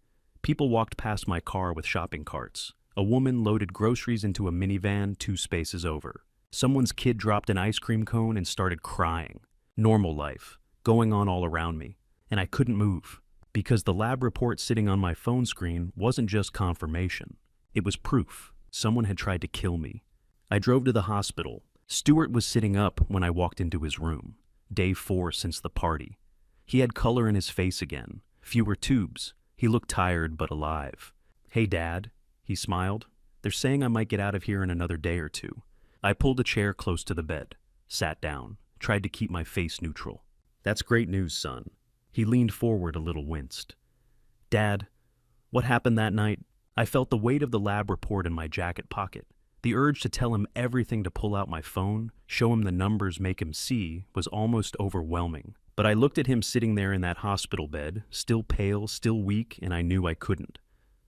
S1: People walked past my car with shopping carts. A woman loaded groceries into a minivan 2 spaces over. Someone's kid dropped an ice cream cone and started crying. Normal life, going on all around me. And I couldn't move, because the lab report sitting on my phone screen wasn't just confirmation. It was proof. Someone had tried to kill me. I drove to the hospital. Stuart was sitting up when I walked into his room. Day 4 since the party. He had color in his face again. Fewer tubes. He looked tired but alive. "Hey, Dad," he smiled. "They're saying I might get out of here in another day or 2. I pulled a chair close to the bed, sat down, tried to keep my face neutral. "That's great news, son." He leaned forward a little, winced. "Dad, what happened that night?" I felt the weight of the lab report in my jacket pocket. The urge to tell him everything, to pull out my phone, show him the numbers, make him see, was almost overwhelming. But I looked at him sitting there in that hospital bed, still pale, still weak, and I knew I couldn't.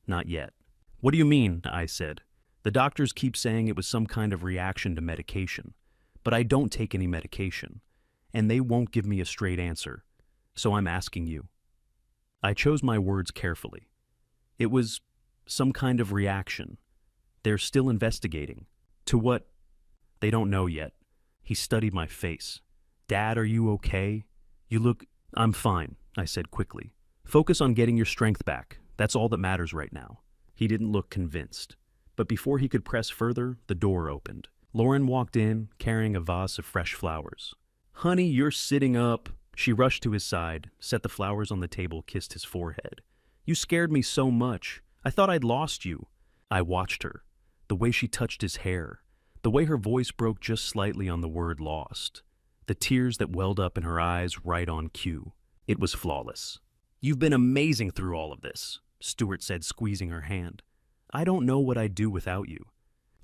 S1: Not yet. "What do you mean?" I said. "The doctors keep saying it was some kind of reaction to medication. But I don't take any medication, and they won't give me a straight answer. So I'm asking you." I chose my words carefully. It was some kind of reaction. They're still investigating. To what? They don't know yet. He studied my face. "Dad, are you okay? You look..." "I'm fine," I said quickly. "Focus on getting your strength back. That's all that matters right now." He didn't look convinced. But before he could press further, the door opened. Lauren walked in, carrying a vase of fresh flowers. "Honey, you're sitting up." She rushed to his side, set the flowers on the table, kissed his forehead. "You scared me so much. I thought I'd lost you." I watched her. The way she touched his hair. The way her voice broke just slightly on the word lost. The tears that welled up in her eyes right on cue. It was flawless. "You've been amazing through all of this," Stuart said, squeezing her hand. "I don't know what I'd do without you."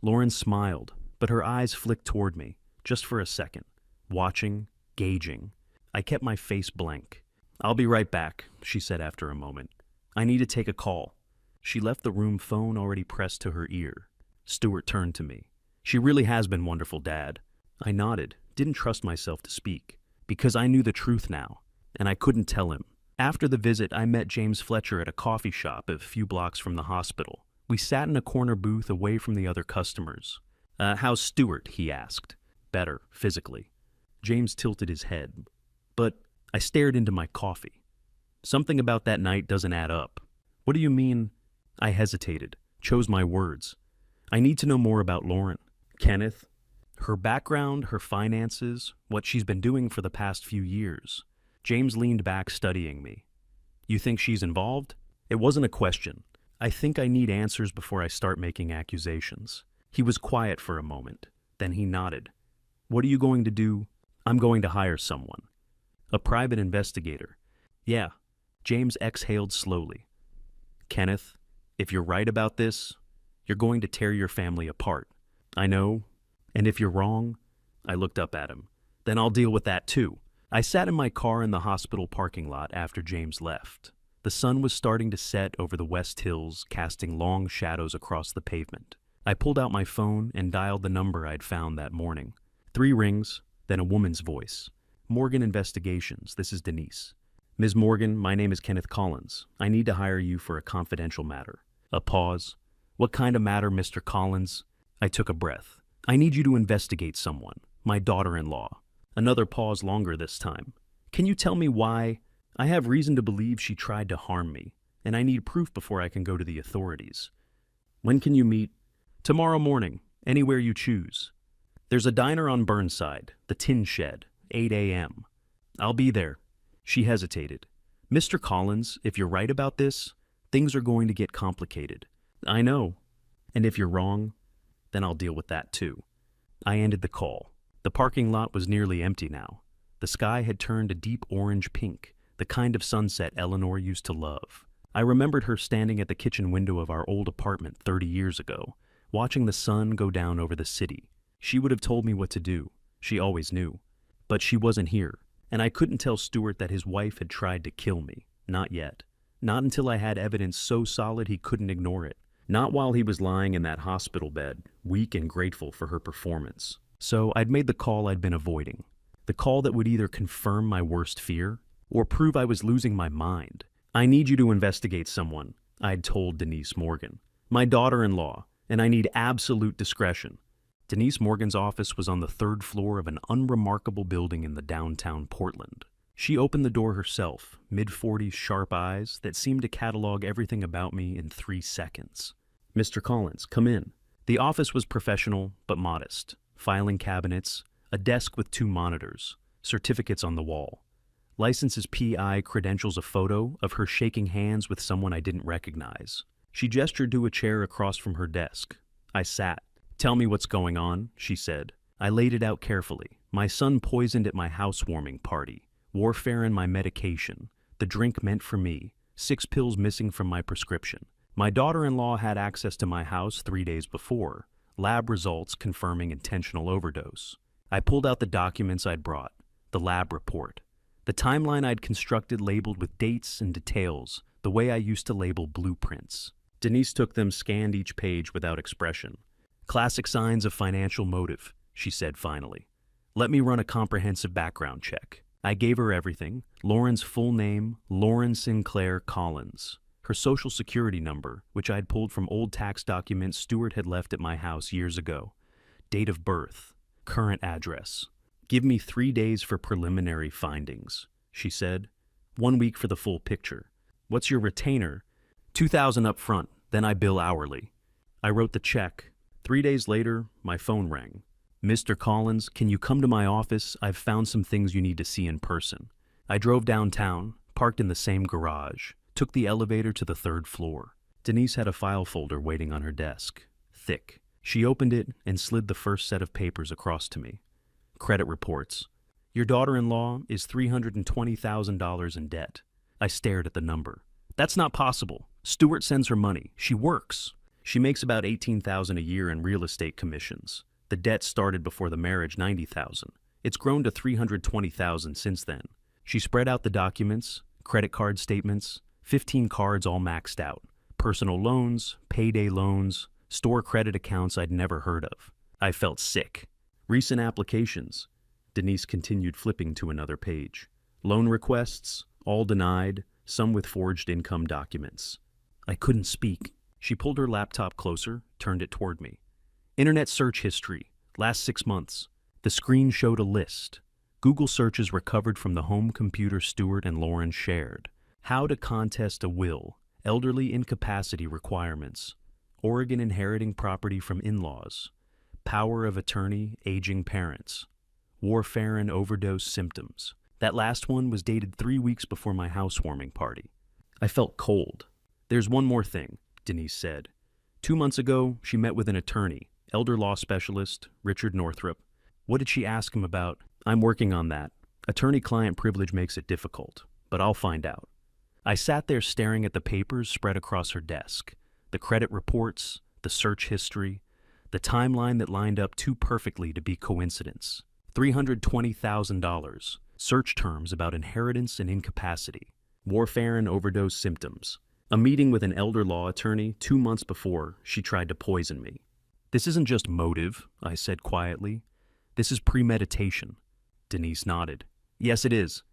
S1: Lauren smiled, but her eyes flicked toward me, just for a second. Watching, gauging. I kept my face blank. "I'll be right back," she said after a moment. "I need to take a call." She left the room, phone already pressed to her ear. Stuart turned to me. "She really has been wonderful, Dad." I nodded, didn't trust myself to speak, because I knew the truth now, and I couldn't tell him. After the visit, I met James Fletcher at a coffee shop a few blocks from the hospital. We sat in a corner booth away from the other customers. "How's Stuart?" he asked. "Better, physically." James tilted his head. But I stared into my coffee. "Something about that night doesn't add up." "What do you mean?" I hesitated, chose my words. "I need to know more about Lauren. Kenneth. Her background, her finances, what she's been doing for the past few years." James leaned back, studying me. "You think she's involved?" It wasn't a question. I think I need answers before I start making accusations. He was quiet for a moment. Then he nodded. What are you going to do? I'm going to hire someone. A private investigator. Yeah. James exhaled slowly. Kenneth, if you're right about this, you're going to tear your family apart. I know. And if you're wrong, I looked up at him. Then I'll deal with that too. I sat in my car in the hospital parking lot after James left. The sun was starting to set over the West Hills, casting long shadows across the pavement. I pulled out my phone and dialed the number I'd found that morning. 3 rings, then a woman's voice. Morgan Investigations, this is Denise. Ms. Morgan, my name is Kenneth Collins. I need to hire you for a confidential matter. A pause. What kind of matter, Mr. Collins? I took a breath. I need you to investigate someone, my daughter-in-law. Another pause longer this time. Can you tell me why? I have reason to believe she tried to harm me, and I need proof before I can go to the authorities. When can you meet? Tomorrow morning, anywhere you choose. There's a diner on Burnside, the Tin Shed, 8 a.m. I'll be there. She hesitated. Mr. Collins, if you're right about this, things are going to get complicated. I know. And if you're wrong, then I'll deal with that too. I ended the call. The parking lot was nearly empty now. The sky had turned a deep orange pink, the kind of sunset Eleanor used to love. I remembered her standing at the kitchen window of our old apartment 30 years ago, watching the sun go down over the city. She would have told me what to do. She always knew. But she wasn't here, and I couldn't tell Stuart that his wife had tried to kill me. Not yet. Not until I had evidence so solid he couldn't ignore it. Not while he was lying in that hospital bed, weak and grateful for her performance. So I'd made the call I'd been avoiding. The call that would either confirm my worst fear or prove I was losing my mind. I need you to investigate someone, I'd told Denise Morgan. My daughter-in-law, and I need absolute discretion. Denise Morgan's office was on the 3rd floor of an unremarkable building in the downtown Portland. She opened the door herself, mid-40s sharp eyes that seemed to catalog everything about me in 3 seconds. Mr. Collins, come in. The office was professional but modest. Filing cabinets, a desk with 2 monitors, certificates on the wall. Licenses PI credentials a photo of her shaking hands with someone I didn't recognize. She gestured to a chair across from her desk. I sat. Tell me what's going on, she said. I laid it out carefully. My son poisoned at my housewarming party. Warfare and my medication. The drink meant for me. 6 pills missing from my prescription. My daughter-in-law had access to my house 3 days before. Lab results confirming intentional overdose. I pulled out the documents I'd brought. The lab report. The timeline I'd constructed labeled with dates and details, the way I used to label blueprints. Denise took them, scanned each page without expression. Classic signs of financial motive, she said finally. Let me run a comprehensive background check. I gave her everything. Lauren's full name, Lauren Sinclair Collins. Her social security number, which I'd pulled from old tax documents Stuart had left at my house years ago. Date of birth. Current address. Give me 3 days for preliminary findings, she said. 1 week for the full picture. What's your retainer? $2,000 up front, then I bill hourly. I wrote the check. 3 days later, my phone rang. Mr. Collins, can you come to my office? I've found some things you need to see in person. I drove downtown, parked in the same garage, took the elevator to the 3rd floor. Denise had a file folder waiting on her desk. Thick. She opened it and slid the first set of papers across to me. Credit reports. Your daughter-in-law is $320,000 in debt. I stared at the number. That's not possible. Stuart sends her money. She works. She makes about $18,000 a year in real estate commissions. The debt started before the marriage, $90,000. It's grown to $320,000 since then. She spread out the documents, credit card statements, 15 cards all maxed out. Personal loans, payday loans, store credit accounts I'd never heard of. I felt sick. Recent applications. Denise continued flipping to another page. Loan requests, all denied, some with forged income documents. I couldn't speak. She pulled her laptop closer, turned it toward me. Internet search history, last 6 months. The screen showed a list. Google searches recovered from the home computer Stuart and Lauren shared. How to contest a will, elderly incapacity requirements, Oregon inheriting property from in-laws, power of attorney, aging parents, warfarin overdose symptoms. That last one was dated 3 weeks before my housewarming party. I felt cold. There's one more thing. Denise said. 2 months ago, she met with an attorney, elder law specialist, Richard Northrup. What did she ask him about? I'm working on that. Attorney-client privilege makes it difficult, but I'll find out. I sat there staring at the papers spread across her desk, the credit reports, the search history, the timeline that lined up too perfectly to be coincidence. $320,000, search terms about inheritance and incapacity, warfarin overdose symptoms, a meeting with an elder law attorney 2 months before she tried to poison me. This isn't just motive, I said quietly. This is premeditation. Denise nodded. Yes, it is.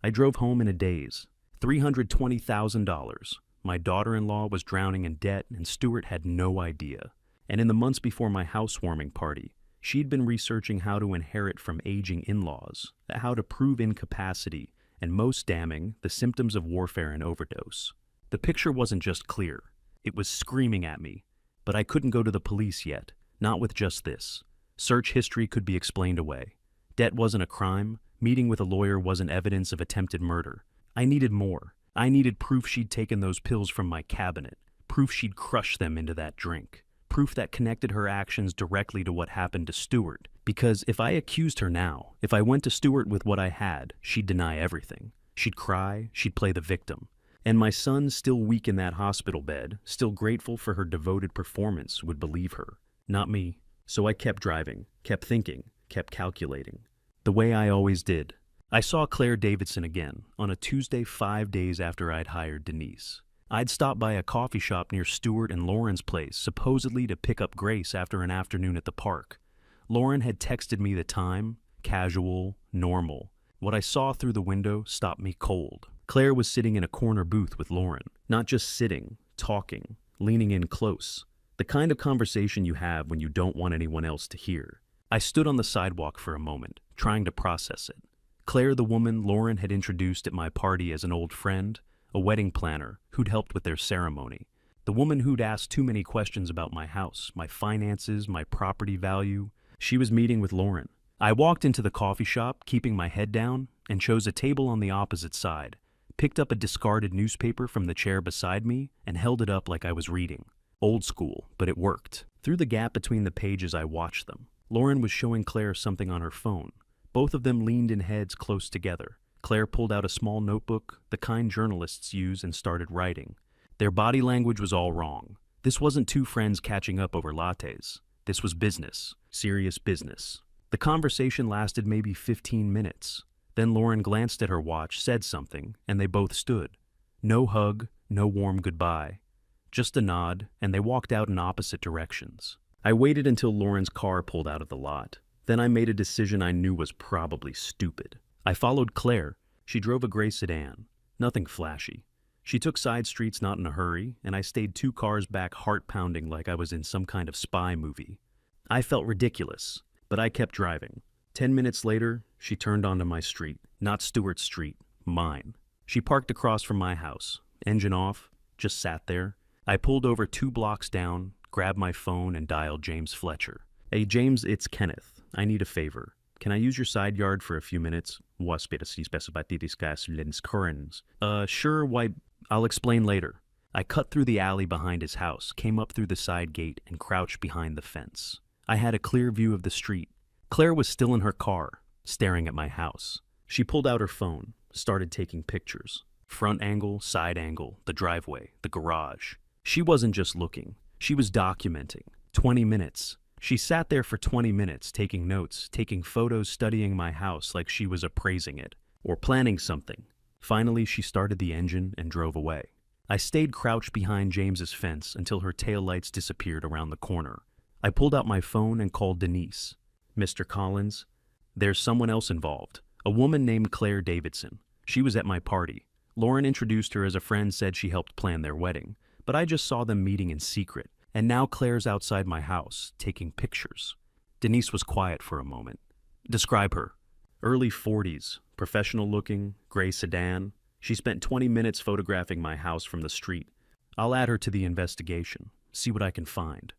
S1: I drove home in a daze. $320,000. My daughter-in-law was drowning in debt and Stuart had no idea. And in the months before my housewarming party, she'd been researching how to inherit from aging in-laws, how to prove incapacity, and most damning, the symptoms of warfarin overdose. The picture wasn't just clear. It was screaming at me. But I couldn't go to the police yet, not with just this. Search history could be explained away. Debt wasn't a crime. Meeting with a lawyer wasn't evidence of attempted murder. I needed more. I needed proof she'd taken those pills from my cabinet. Proof she'd crushed them into that drink. Proof that connected her actions directly to what happened to Stuart. Because if I accused her now, if I went to Stuart with what I had, she'd deny everything. She'd cry, she'd play the victim. And my son, still weak in that hospital bed, still grateful for her devoted performance, would believe her. Not me. So I kept driving, kept thinking, kept calculating. The way I always did. I saw Claire Davidson again, on a Tuesday 5 days after I'd hired Denise. I'd stopped by a coffee shop near Stuart and Lauren's place, supposedly to pick up Grace after an afternoon at the park. Lauren had texted me the time, casual, normal. What I saw through the window stopped me cold. Claire was sitting in a corner booth with Lauren, not just sitting, talking, leaning in close. The kind of conversation you have when you don't want anyone else to hear. I stood on the sidewalk for a moment, trying to process it. Claire, the woman Lauren had introduced at my party as an old friend, a wedding planner who'd helped with their ceremony. The woman who'd asked too many questions about my house, my finances, my property value. She was meeting with Lauren. I walked into the coffee shop, keeping my head down, and chose a table on the opposite side, picked up a discarded newspaper from the chair beside me, and held it up like I was reading. Old school, but it worked. Through the gap between the pages, I watched them. Lauren was showing Claire something on her phone. Both of them leaned in heads close together. Claire pulled out a small notebook, the kind journalists use, and started writing. Their body language was all wrong. This wasn't two friends catching up over lattes. This was business. Serious business. The conversation lasted maybe 15 minutes. Then Lauren glanced at her watch, said something, and they both stood. No hug, no warm goodbye. Just a nod, and they walked out in opposite directions. I waited until Lauren's car pulled out of the lot. Then I made a decision I knew was probably stupid. I followed Claire. She drove a gray sedan. Nothing flashy. She took side streets not in a hurry, and I stayed 2 cars back, heart-pounding like I was in some kind of spy movie. I felt ridiculous, but I kept driving. 10 minutes later, she turned onto my street. Not Stewart's street, mine. She parked across from my house. Engine off, just sat there. I pulled over 2 blocks down, grabbed my phone, and dialed James Fletcher. Hey, James, it's Kenneth. I need a favor. Can I use your side yard for a few minutes? Sure, why, I'll explain later. I cut through the alley behind his house, came up through the side gate, and crouched behind the fence. I had a clear view of the street. Claire was still in her car, staring at my house. She pulled out her phone, started taking pictures. Front angle, side angle, the driveway, the garage. She wasn't just looking. She was documenting. 20 minutes. She sat there for 20 minutes, taking notes, taking photos, studying my house like she was appraising it, or planning something. Finally, she started the engine and drove away. I stayed crouched behind James's fence until her taillights disappeared around the corner. I pulled out my phone and called Denise. Mr. Collins, there's someone else involved. A woman named Claire Davidson. She was at my party. Lauren introduced her as a friend, said she helped plan their wedding. But I just saw them meeting in secret. And now Claire's outside my house, taking pictures. Denise was quiet for a moment. Describe her. Early 40s, professional looking, gray sedan. She spent 20 minutes photographing my house from the street. I'll add her to the investigation, see what I can find.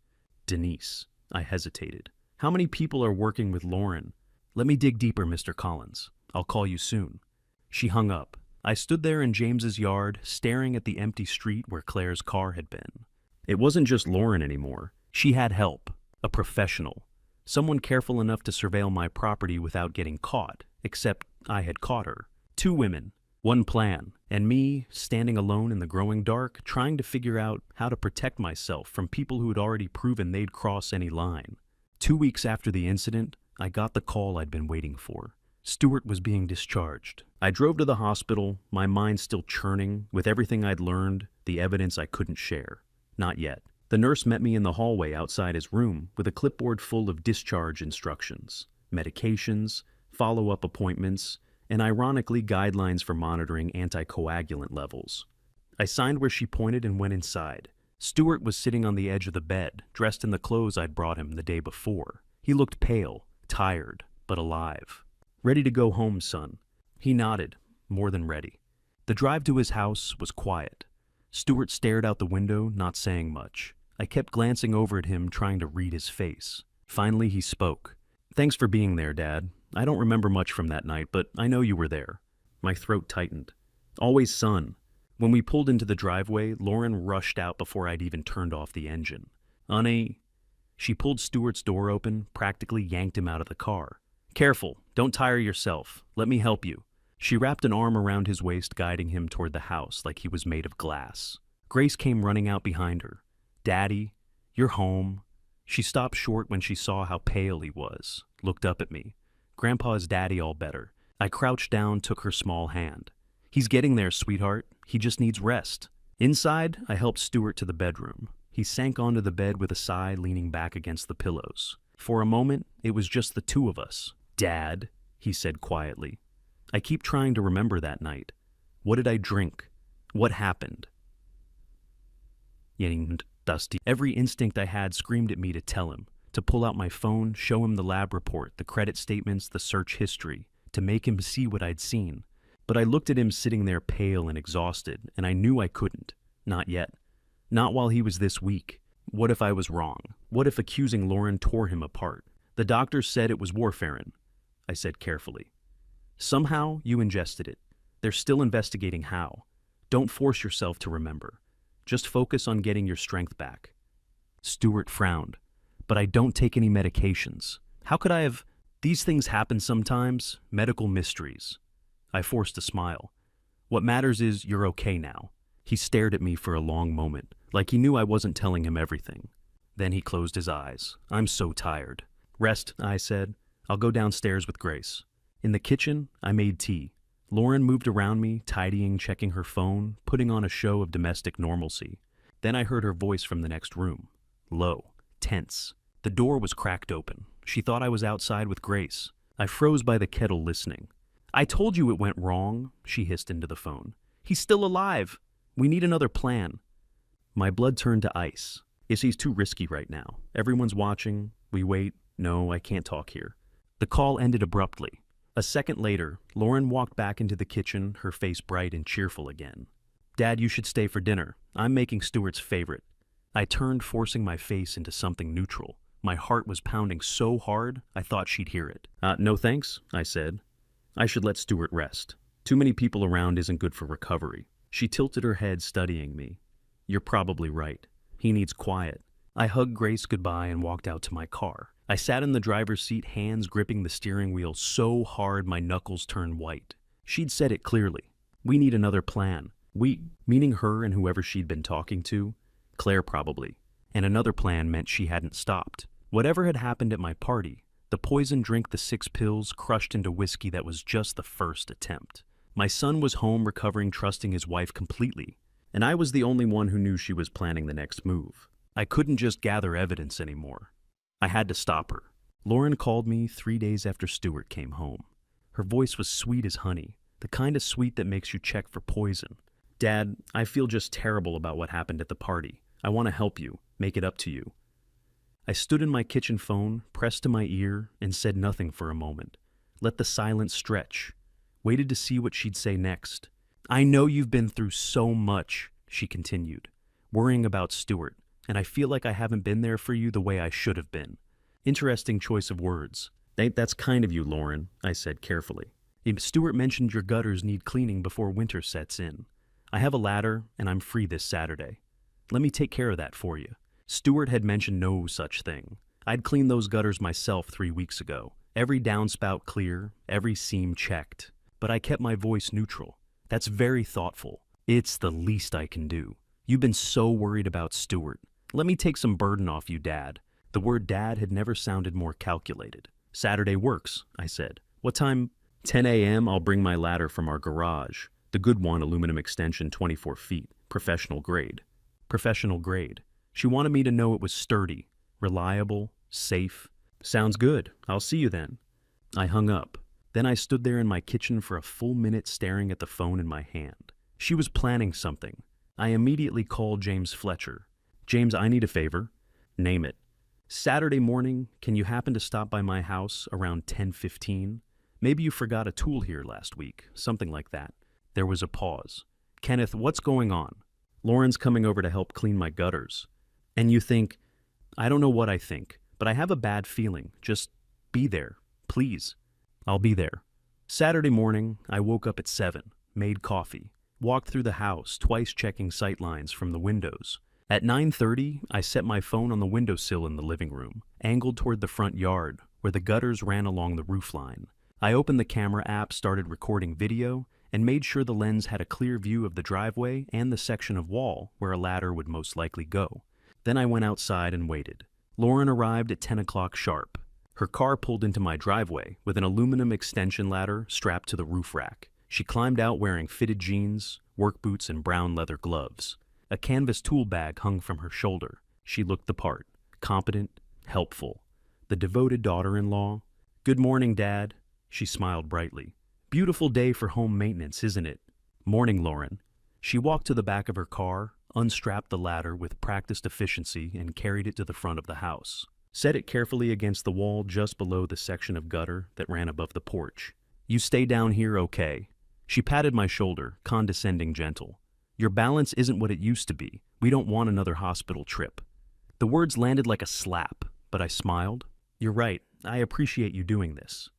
S1: Denise. I hesitated. How many people are working with Lauren? Let me dig deeper, Mr. Collins. I'll call you soon. She hung up. I stood there in James's yard, staring at the empty street where Claire's car had been. It wasn't just Lauren anymore. She had help, a professional, someone careful enough to surveil my property without getting caught, except I had caught her. Two women, one plan, and me standing alone in the growing dark, trying to figure out how to protect myself from people who had already proven they'd cross any line. 2 weeks after the incident, I got the call I'd been waiting for. Stuart was being discharged. I drove to the hospital, my mind still churning with everything I'd learned, the evidence I couldn't share. Not yet. The nurse met me in the hallway outside his room with a clipboard full of discharge instructions, medications, follow-up appointments, and ironically guidelines for monitoring anticoagulant levels. I signed where she pointed and went inside. Stuart was sitting on the edge of the bed, dressed in the clothes I'd brought him the day before. He looked pale, tired, but alive. "Ready to go home, son." He nodded, more than ready. The drive to his house was quiet. Stuart stared out the window, not saying much. I kept glancing over at him, trying to read his face. Finally, he spoke. "Thanks for being there, Dad. I don't remember much from that night, but I know you were there." My throat tightened. "Always, son." When we pulled into the driveway, Lauren rushed out before I'd even turned off the engine. "Honey." She pulled Stuart's door open, practically yanked him out of the car. "Careful, don't tire yourself. Let me help you." She wrapped an arm around his waist, guiding him toward the house like he was made of glass. Grace came running out behind her. "Daddy, you're home." She stopped short when she saw how pale he was, looked up at me. "Grandpa's daddy all better." I crouched down, took her small hand. "He's getting there, sweetheart. He just needs rest." Inside, I helped Stuart to the bedroom. He sank onto the bed with a sigh, leaning back against the pillows. For a moment, it was just the two of us. "Dad," he said quietly. I keep trying to remember that night. What did I drink? What happened? Dusty. Every instinct I had screamed at me to tell him, to pull out my phone, show him the lab report, the credit statements, the search history, to make him see what I'd seen. But I looked at him sitting there pale and exhausted, and I knew I couldn't. Not yet. Not while he was this weak. What if I was wrong? What if accusing Lauren tore him apart? "The doctors said it was warfarin," I said carefully. "Somehow you ingested it. They're still investigating how. Don't force yourself to remember. Just focus on getting your strength back." Stuart frowned. "But I don't take any medications. How could I have? These things happen sometimes, medical mysteries." I forced a smile. "What matters is you're okay now." He stared at me for a long moment, like he knew I wasn't telling him everything. Then he closed his eyes. "I'm so tired." "Rest," I said. "I'll go downstairs with Grace." In the kitchen, I made tea. Lauren moved around me, tidying, checking her phone, putting on a show of domestic normalcy. Then I heard her voice from the next room. Low, tense. The door was cracked open. She thought I was outside with Grace. I froze by the kettle listening. "I told you it went wrong," she hissed into the phone. "He's still alive. We need another plan." My blood turned to ice. He's too risky right now. Everyone's watching. We wait. No, I can't talk here. The call ended abruptly. A second later, Lauren walked back into the kitchen, her face bright and cheerful again. "Dad, you should stay for dinner. I'm making Stuart's favorite." I turned, forcing my face into something neutral. My heart was pounding so hard, I thought she'd hear it. "No thanks," I said. "I should let Stuart rest. Too many people around isn't good for recovery." She tilted her head, studying me. "You're probably right. He needs quiet." I hugged Grace goodbye and walked out to my car. I sat in the driver's seat, hands gripping the steering wheel so hard my knuckles turned white. She'd said it clearly. We need another plan. We, meaning her and whoever she'd been talking to, Claire probably. And another plan meant she hadn't stopped. Whatever had happened at my party, the poison drink, the 6 pills, crushed into whiskey, that was just the first attempt. My son was home recovering, trusting his wife completely, and I was the only one who knew she was planning the next move. I couldn't just gather evidence anymore. I had to stop her. Lauren called me 3 days after Stuart came home. Her voice was sweet as honey, the kind of sweet that makes you check for poison. "Dad, I feel just terrible about what happened at the party. I want to help you, make it up to you." I stood in my kitchen phone, pressed to my ear, and said nothing for a moment. Let the silence stretch. Waited to see what she'd say next. "I know you've been through so much," she continued, "worrying about Stuart. And I feel like I haven't been there for you the way I should have been." Interesting choice of words. "That's kind of you, Lauren," I said carefully. "Stuart mentioned your gutters need cleaning before winter sets in. I have a ladder, and I'm free this Saturday." Let me take care of that for you. Stuart had mentioned no such thing. I'd cleaned those gutters myself 3 weeks ago. Every downspout clear, every seam checked. But I kept my voice neutral. That's very thoughtful. It's the least I can do. You've been so worried about Stuart. Let me take some burden off you, Dad. The word dad had never sounded more calculated. Saturday works, I said. What time? 10 a.m. I'll bring my ladder from our garage. The good one, aluminum extension, 24 feet. Professional grade. Professional grade. She wanted me to know it was sturdy, reliable, safe. Sounds good. I'll see you then. I hung up. Then I stood there in my kitchen for a full minute staring at the phone in my hand. She was planning something. I immediately called James Fletcher. James, I need a favor. Name it. Saturday morning, can you happen to stop by my house around 10:15? Maybe you forgot a tool here last week, something like that. There was a pause. Kenneth, what's going on? Lauren's coming over to help clean my gutters. And you think, I don't know what I think, but I have a bad feeling. Just be there, please. I'll be there. Saturday morning, I woke up at 7, made coffee, walked through the house, twice checking sight lines from the windows. At 9:30, I set my phone on the windowsill in the living room, angled toward the front yard, where the gutters ran along the roofline. I opened the camera app, started recording video, and made sure the lens had a clear view of the driveway and the section of wall where a ladder would most likely go. Then I went outside and waited. Lauren arrived at 10 o'clock sharp. Her car pulled into my driveway with an aluminum extension ladder strapped to the roof rack. She climbed out wearing fitted jeans, work boots, and brown leather gloves. A canvas tool bag hung from her shoulder. She looked the part, competent, helpful. The devoted daughter-in-law. Good morning, Dad. She smiled brightly. Beautiful day for home maintenance, isn't it? Morning, Lauren. She walked to the back of her car, unstrapped the ladder with practiced efficiency, and carried it to the front of the house. Set it carefully against the wall just below the section of gutter that ran above the porch. You stay down here, okay? She patted my shoulder, condescending, gentle. Your balance isn't what it used to be. We don't want another hospital trip. The words landed like a slap, but I smiled. You're right. I appreciate you doing this.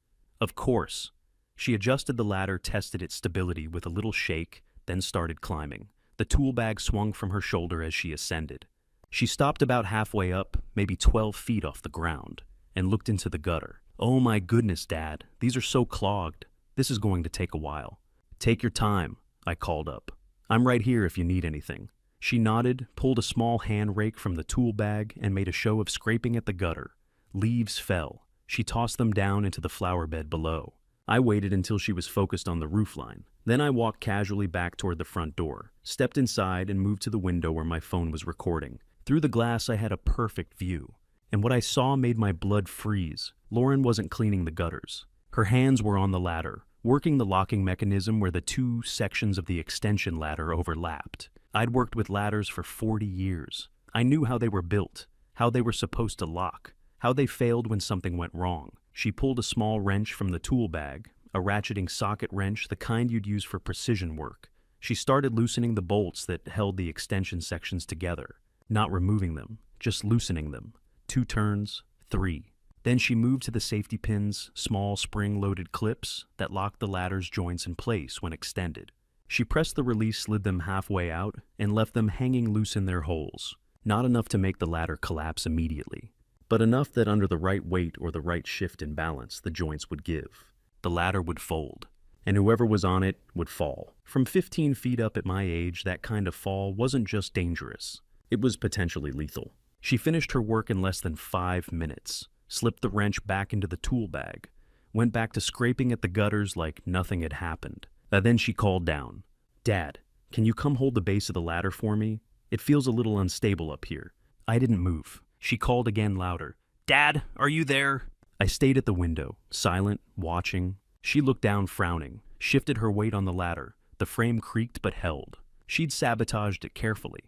S1: Of course. She adjusted the ladder, tested its stability with a little shake, then started climbing. The tool bag swung from her shoulder as she ascended. She stopped about halfway up, maybe 12 feet off the ground, and looked into the gutter. Oh my goodness, Dad. These are so clogged. This is going to take a while. Take your time, I called up. I'm right here if you need anything. She nodded, pulled a small hand rake from the tool bag, and made a show of scraping at the gutter. Leaves fell. She tossed them down into the flower bed below. I waited until she was focused on the roofline. Then I walked casually back toward the front door, stepped inside, and moved to the window where my phone was recording. Through the glass, I had a perfect view. And what I saw made my blood freeze. Lauren wasn't cleaning the gutters. Her hands were on the ladder, working the locking mechanism where the two sections of the extension ladder overlapped. I'd worked with ladders for 40 years. I knew how they were built, how they were supposed to lock, how they failed when something went wrong. She pulled a small wrench from the tool bag, a ratcheting socket wrench, the kind you'd use for precision work. She started loosening the bolts that held the extension sections together, not removing them, just loosening them. 2 turns, 3. Then she moved to the safety pins, small spring-loaded clips that locked the ladder's joints in place when extended. She pressed the release, slid them halfway out, and left them hanging loose in their holes. Not enough to make the ladder collapse immediately, but enough that under the right weight or the right shift in balance, the joints would give. The ladder would fold, and whoever was on it would fall. From 15 feet up at my age, that kind of fall wasn't just dangerous. It was potentially lethal. She finished her work in less than 5 minutes. Slipped the wrench back into the tool bag, went back to scraping at the gutters like nothing had happened. Then she called down. Dad, can you come hold the base of the ladder for me? It feels a little unstable up here. I didn't move. She called again louder. Dad, are you there? I stayed at the window, silent, watching. She looked down, frowning, shifted her weight on the ladder. The frame creaked but held. She'd sabotaged it carefully.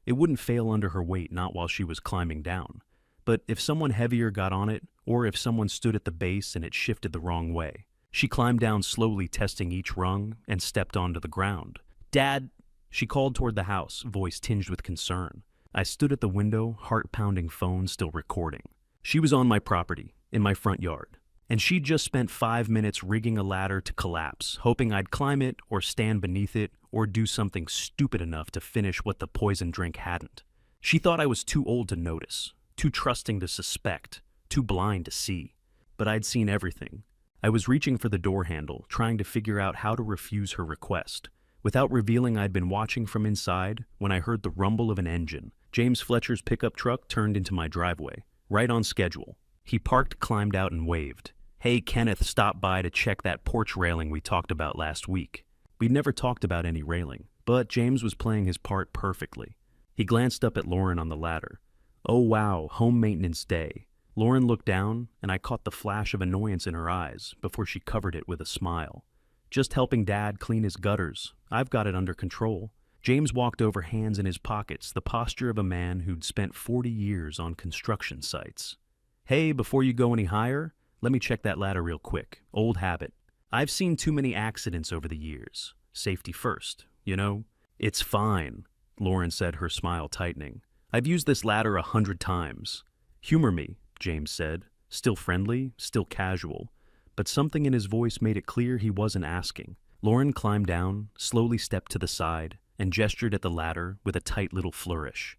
S1: It wouldn't fail under her weight, not while she was climbing down. But if someone heavier got on it, or if someone stood at the base and it shifted the wrong way. She climbed down slowly, testing each rung, and stepped onto the ground. Dad, she called toward the house, voice tinged with concern. I stood at the window, heart-pounding phone still recording. She was on my property, in my front yard, and she'd just spent 5 minutes rigging a ladder to collapse, hoping I'd climb it or stand beneath it or do something stupid enough to finish what the poison drink hadn't. She thought I was too old to notice, too trusting to suspect, too blind to see. But I'd seen everything. I was reaching for the door handle, trying to figure out how to refuse her request. Without revealing I'd been watching from inside, when I heard the rumble of an engine, James Fletcher's pickup truck turned into my driveway, right on schedule. He parked, climbed out, and waved. "Hey, Kenneth stopped by to check that porch railing we talked about last week." We'd never talked about any railing, but James was playing his part perfectly. He glanced up at Lauren on the ladder. "Oh wow, home maintenance day." Lauren looked down, and I caught the flash of annoyance in her eyes before she covered it with a smile. "Just helping Dad clean his gutters. I've got it under control." James walked over, hands in his pockets, the posture of a man who'd spent 40 years on construction sites. "Hey, before you go any higher, let me check that ladder real quick. Old habit. I've seen too many accidents over the years. Safety first, you know?" "It's fine," Lauren said, her smile tightening. "I've used this ladder 100 times. "Humor me," James said, still friendly, still casual, but something in his voice made it clear he wasn't asking. Lauren climbed down, slowly stepped to the side, and gestured at the ladder with a tight little flourish.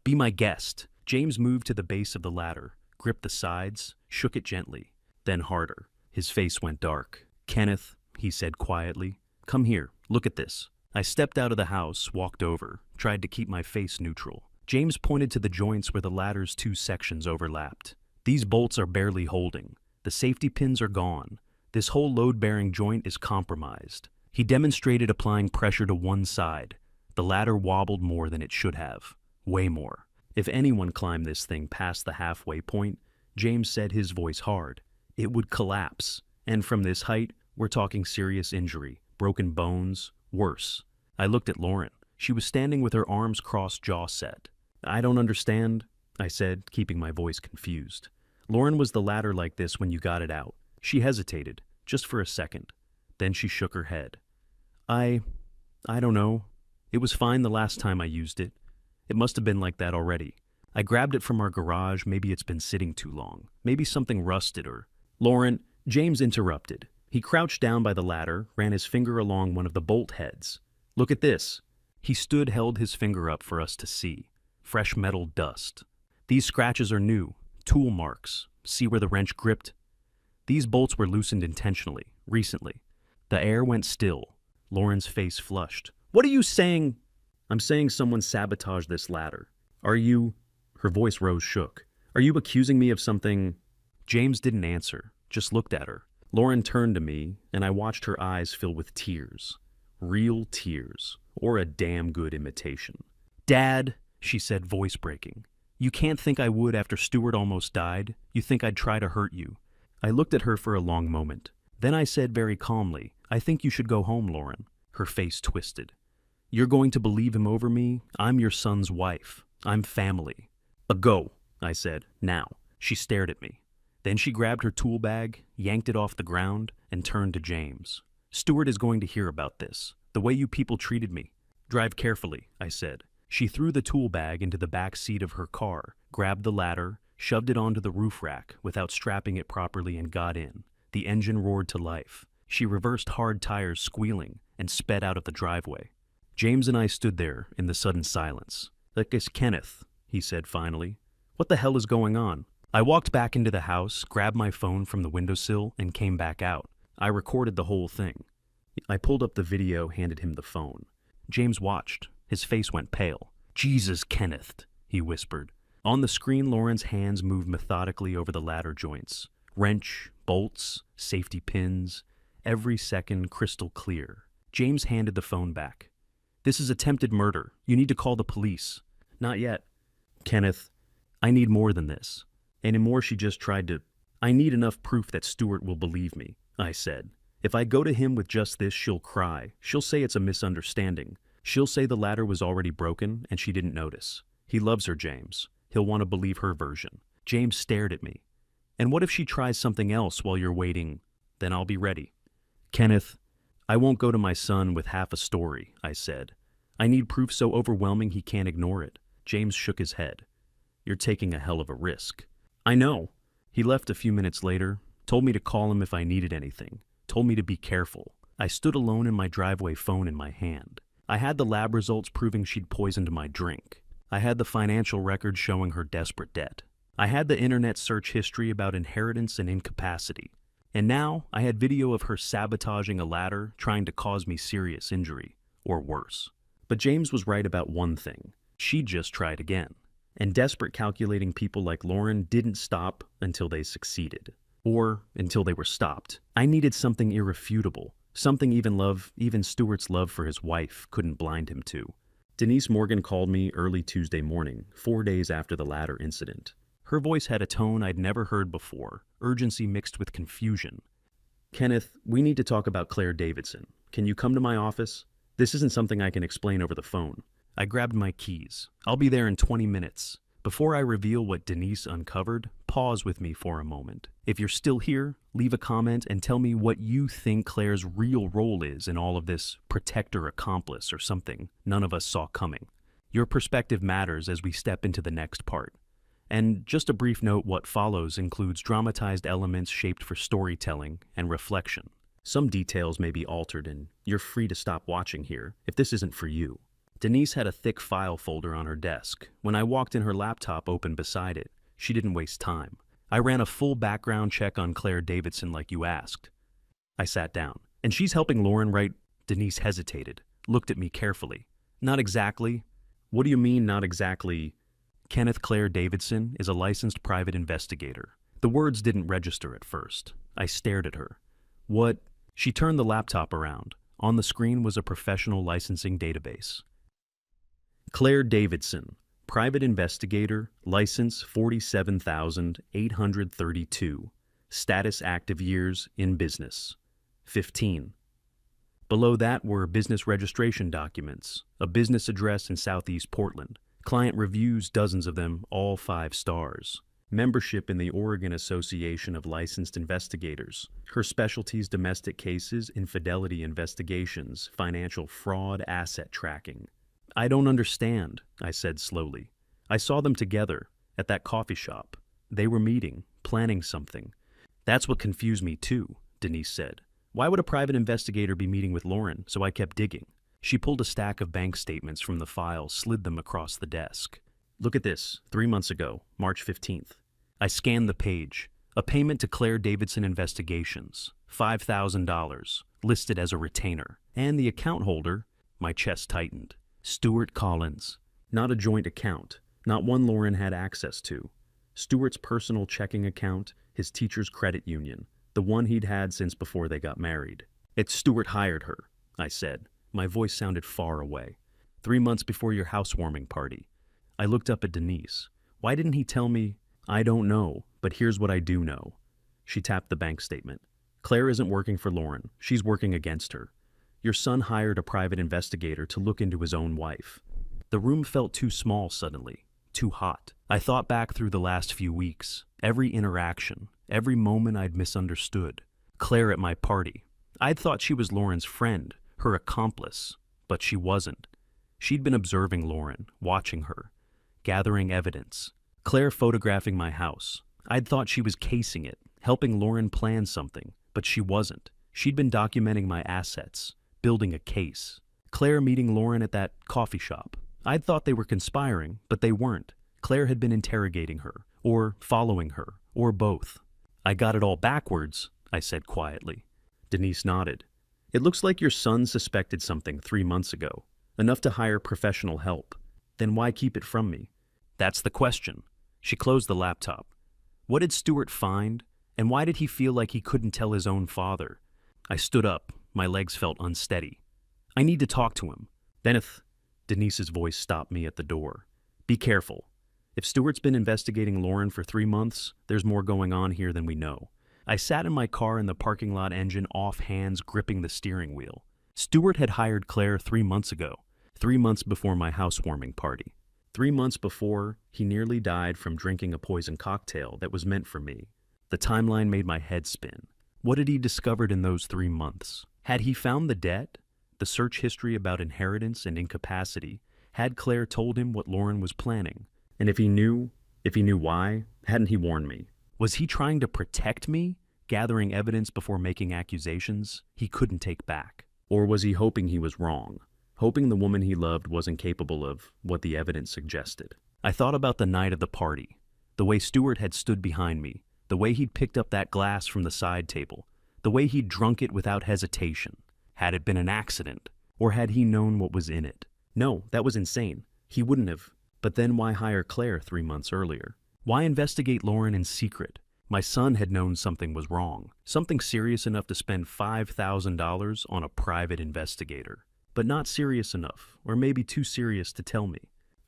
S1: "Be my guest." James moved to the base of the ladder, gripped the sides, shook it gently, then harder. His face went dark. "Kenneth," he said quietly, "come here, look at this." I stepped out of the house, walked over, tried to keep my face neutral. James pointed to the joints where the ladder's two sections overlapped. "These bolts are barely holding. The safety pins are gone. This whole load-bearing joint is compromised." He demonstrated applying pressure to one side. The ladder wobbled more than it should have. Way more. If anyone climbed this thing past the halfway point, James said, his voice hard, it would collapse. And from this height, we're talking serious injury, broken bones, worse. I looked at Lauren. She was standing with her arms crossed, jaw set. "I don't understand," I said, keeping my voice confused. "Lauren, was the ladder like this when you got it out?" She hesitated, just for a second. Then she shook her head. I don't know. It was fine the last time I used it. It must have been like that already. I grabbed it from our garage. Maybe it's been sitting too long. Maybe something rusted or..." "Lauren," James interrupted. He crouched down by the ladder, ran his finger along one of the bolt heads. "Look at this." He stood, held his finger up for us to see. Fresh metal dust. "These scratches are new. Tool marks. See where the wrench gripped?" These bolts were loosened intentionally, recently. The air went still. Lauren's face flushed. "What are you saying?" "I'm saying someone sabotaged this ladder. Are you..." Her voice rose, shook. "Are you accusing me of something?" James didn't answer, just looked at her. Lauren turned to me, and I watched her eyes fill with tears. Real tears, or a damn good imitation. "Dad," she said, voice breaking, "you can't think I would after Stuart almost died. You think I'd try to hurt you." I looked at her for a long moment. Then I said very calmly, "I think you should go home, Lauren." Her face twisted. "You're going to believe him over me? I'm your son's wife. I'm family." "Go," I said, "now." She stared at me. Then she grabbed her tool bag, yanked it off the ground, and turned to James. "Stuart is going to hear about this, the way you people treated me." "Drive carefully," I said. She threw the tool bag into the back seat of her car, grabbed the ladder, shoved it onto the roof rack without strapping it properly, and got in. The engine roared to life. She reversed, hard tires squealing, and sped out of the driveway. James and I stood there in the sudden silence. "Look, it's Kenneth," he said finally. "What the hell is going on?" I walked back into the house, grabbed my phone from the windowsill, and came back out. I recorded the whole thing. I pulled up the video, handed him the phone. James watched. His face went pale. "Jesus, Kenneth," he whispered. On the screen, Lauren's hands moved methodically over the ladder joints. Wrench, bolts, safety pins, every second crystal clear. James handed the phone back. "This is attempted murder. You need to call the police." "Not yet." "Kenneth, I need more than this." Anymore, she just tried to... "I need enough proof that Stuart will believe me," I said. "If I go to him with just this, she'll cry. She'll say it's a misunderstanding. She'll say the ladder was already broken and she didn't notice. He loves her, James. He'll want to believe her version." James stared at me. "And what if she tries something else while you're waiting? Then I'll be ready." "Kenneth, I won't go to my son with half a story," I said. "I need proof so overwhelming he can't ignore it." James shook his head. "You're taking a hell of a risk." "I know." He left a few minutes later, told me to call him if I needed anything, told me to be careful. I stood alone in my driveway, phone in my hand. I had the lab results proving she'd poisoned my drink. I had the financial records showing her desperate debt. I had the internet search history about inheritance and incapacity. And now I had video of her sabotaging a ladder, trying to cause me serious injury, or worse. But James was right about one thing. She'd just tried again. And desperate calculating people like Lauren didn't stop until they succeeded. Or until they were stopped. I needed something irrefutable. Something even Stuart's love for his wife couldn't blind him to. Denise Morgan called me early Tuesday morning, 4 days after the ladder incident. Her voice had a tone I'd never heard before, urgency mixed with confusion. "Kenneth, we need to talk about Claire Davidson. Can you come to my office? This isn't something I can explain over the phone." I grabbed my keys. "I'll be there in 20 minutes. Before I reveal what Denise uncovered, pause with me for a moment. If you're still here, leave a comment and tell me what you think Claire's real role is in all of this, protector, accomplice, or something none of us saw coming. Your perspective matters as we step into the next part. And just a brief note, what follows includes dramatized elements shaped for storytelling and reflection. Some details may be altered, and you're free to stop watching here if this isn't for you." Denise had a thick file folder on her desk. When I walked in, her laptop open beside it. She didn't waste time. I ran a full background check on Claire Davidson like you asked. I sat down. "And she's helping Lauren, right?" Denise hesitated, looked at me carefully. "Not exactly." "What do you mean, not exactly?" "Kenneth, Claire Davidson is a licensed private investigator." The words didn't register at first. I stared at her. "What?" She turned the laptop around. On the screen was a professional licensing database. Claire Davidson, private investigator, license 47,832. Status active years in business, 15. Below that were business registration documents, a business address in Southeast Portland, client reviews, dozens of them, all 5 stars. Membership in the Oregon Association of Licensed Investigators. Her specialties: domestic cases, infidelity investigations, financial fraud, asset tracking. "I don't understand," I said slowly. "I saw them together at that coffee shop. They were meeting, planning something." "That's what confused me too," Denise said. "Why would a private investigator be meeting with Lauren?" So I kept digging. She pulled a stack of bank statements from the file, slid them across the desk. "Look at this, 3 months ago, March 15th. I scanned the page. A payment to Claire Davidson Investigations, $5,000, listed as a retainer. And the account holder," my chest tightened, "Stuart Collins. Not a joint account, not one Lauren had access to. Stuart's personal checking account, his teacher's credit union, the one he'd had since before they got married. It's Stuart hired her," I said. My voice sounded far away. 3 months before your housewarming party." I looked up at Denise. "Why didn't he tell me?" "I don't know, but here's what I do know." She tapped the bank statement. "Claire isn't working for Lauren. She's working against her. Your son hired a private investigator to look into his own wife." The room felt too small suddenly, too hot. I thought back through the last few weeks, every interaction, every moment I'd misunderstood. Claire at my party. I'd thought she was Lauren's friend, her accomplice, but she wasn't. She'd been observing Lauren, watching her, gathering evidence. Claire photographing my house. I'd thought she was casing it, helping Lauren plan something, but she wasn't. She'd been documenting my assets, building a case. Claire meeting Lauren at that coffee shop. I'd thought they were conspiring, but they weren't. Claire had been interrogating her, or following her, or both. "I got it all backwards," I said quietly. Denise nodded. "It looks like your son suspected something 3 months ago, enough to hire professional help. Then why keep it from me?" "That's the question." She closed the laptop. "What did Stuart find, and why did he feel like he couldn't tell his own father?" I stood up. My legs felt unsteady. "I need to talk to him." Denise's voice stopped me at the door. "Be careful. If Stuart's been investigating Lauren for 3 months, there's more going on here than we know." I sat in my car in the parking lot, engine off, hands gripping the steering wheel. Stuart had hired Claire 3 months ago, 3 months before my housewarming party. 3 months before, he nearly died from drinking a poison cocktail that was meant for me. The timeline made my head spin. What had he discovered in those 3 months? Had he found the debt? The search history about inheritance and incapacity? Had Claire told him what Lauren was planning? And if he knew why, hadn't he warned me? Was he trying to protect me? gathering evidence before making accusations he couldn't take back. Or was he hoping he was wrong? Hoping the woman he loved wasn't capable of what the evidence suggested. I thought about the night of the party, the way Stuart had stood behind me, the way he'd picked up that glass from the side table, the way he'd drunk it without hesitation. Had it been an accident? Or had he known what was in it? No, that was insane. He wouldn't have. But then why hire Claire 3 months earlier? Why investigate Lauren in secret? My son had known something was wrong, something serious enough to spend $5,000 on a private investigator, but not serious enough, or maybe too serious to tell me.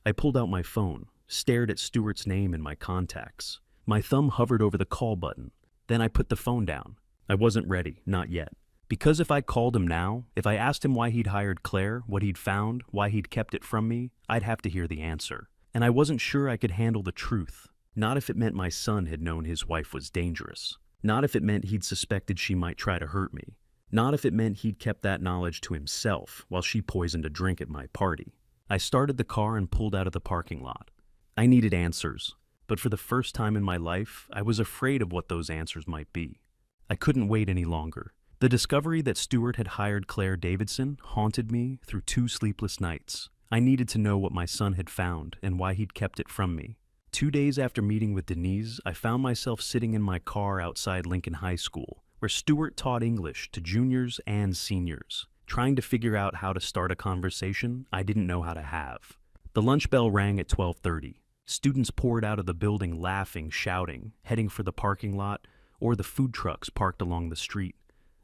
S1: I pulled out my phone, stared at Stuart's name in my contacts. My thumb hovered over the call button. Then I put the phone down. I wasn't ready, not yet. Because if I called him now, if I asked him why he'd hired Claire, what he'd found, why he'd kept it from me, I'd have to hear the answer. And I wasn't sure I could handle the truth. Not if it meant my son had known his wife was dangerous. Not if it meant he'd suspected she might try to hurt me. Not if it meant he'd kept that knowledge to himself while she poisoned a drink at my party. I started the car and pulled out of the parking lot. I needed answers, but for the first time in my life, I was afraid of what those answers might be. I couldn't wait any longer. The discovery that Stuart had hired Claire Davidson haunted me through 2 sleepless nights. I needed to know what my son had found and why he'd kept it from me. 2 days after meeting with Denise, I found myself sitting in my car outside Lincoln High School, where Stuart taught English to juniors and seniors, trying to figure out how to start a conversation I didn't know how to have. The lunch bell rang at 12:30. Students poured out of the building laughing, shouting, heading for the parking lot or the food trucks parked along the street.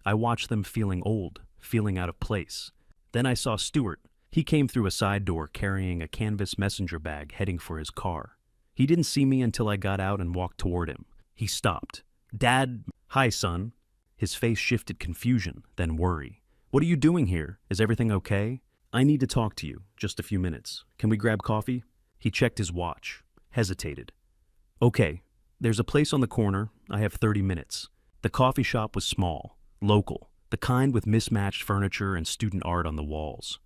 S1: I watched them feeling old, feeling out of place. Then I saw Stuart. He came through a side door carrying a canvas messenger bag heading for his car. He didn't see me until I got out and walked toward him. He stopped. "Dad, hi, son." His face shifted confusion, then worry. "What are you doing here? Is everything okay? I need to talk to you. Just a few minutes. Can we grab coffee?" He checked his watch, hesitated. "Okay, there's a place on the corner. I have 30 minutes. The coffee shop was small, local, the kind with mismatched furniture and student art on the walls.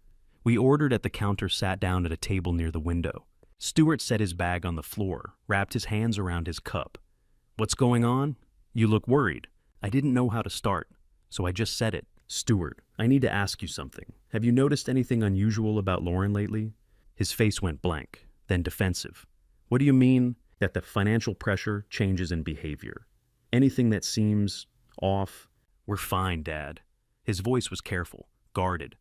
S1: We ordered at the counter, sat down at a table near the window. Stuart set his bag on the floor, wrapped his hands around his cup. "What's going on? You look worried." I didn't know how to start, so I just said it. "Stuart, I need to ask you something. Have you noticed anything unusual about Lauren lately?" His face went blank, then defensive. "What do you mean?" "That the financial pressure changes in behavior. Anything that seems off." "We're fine, Dad." His voice was careful, guarded.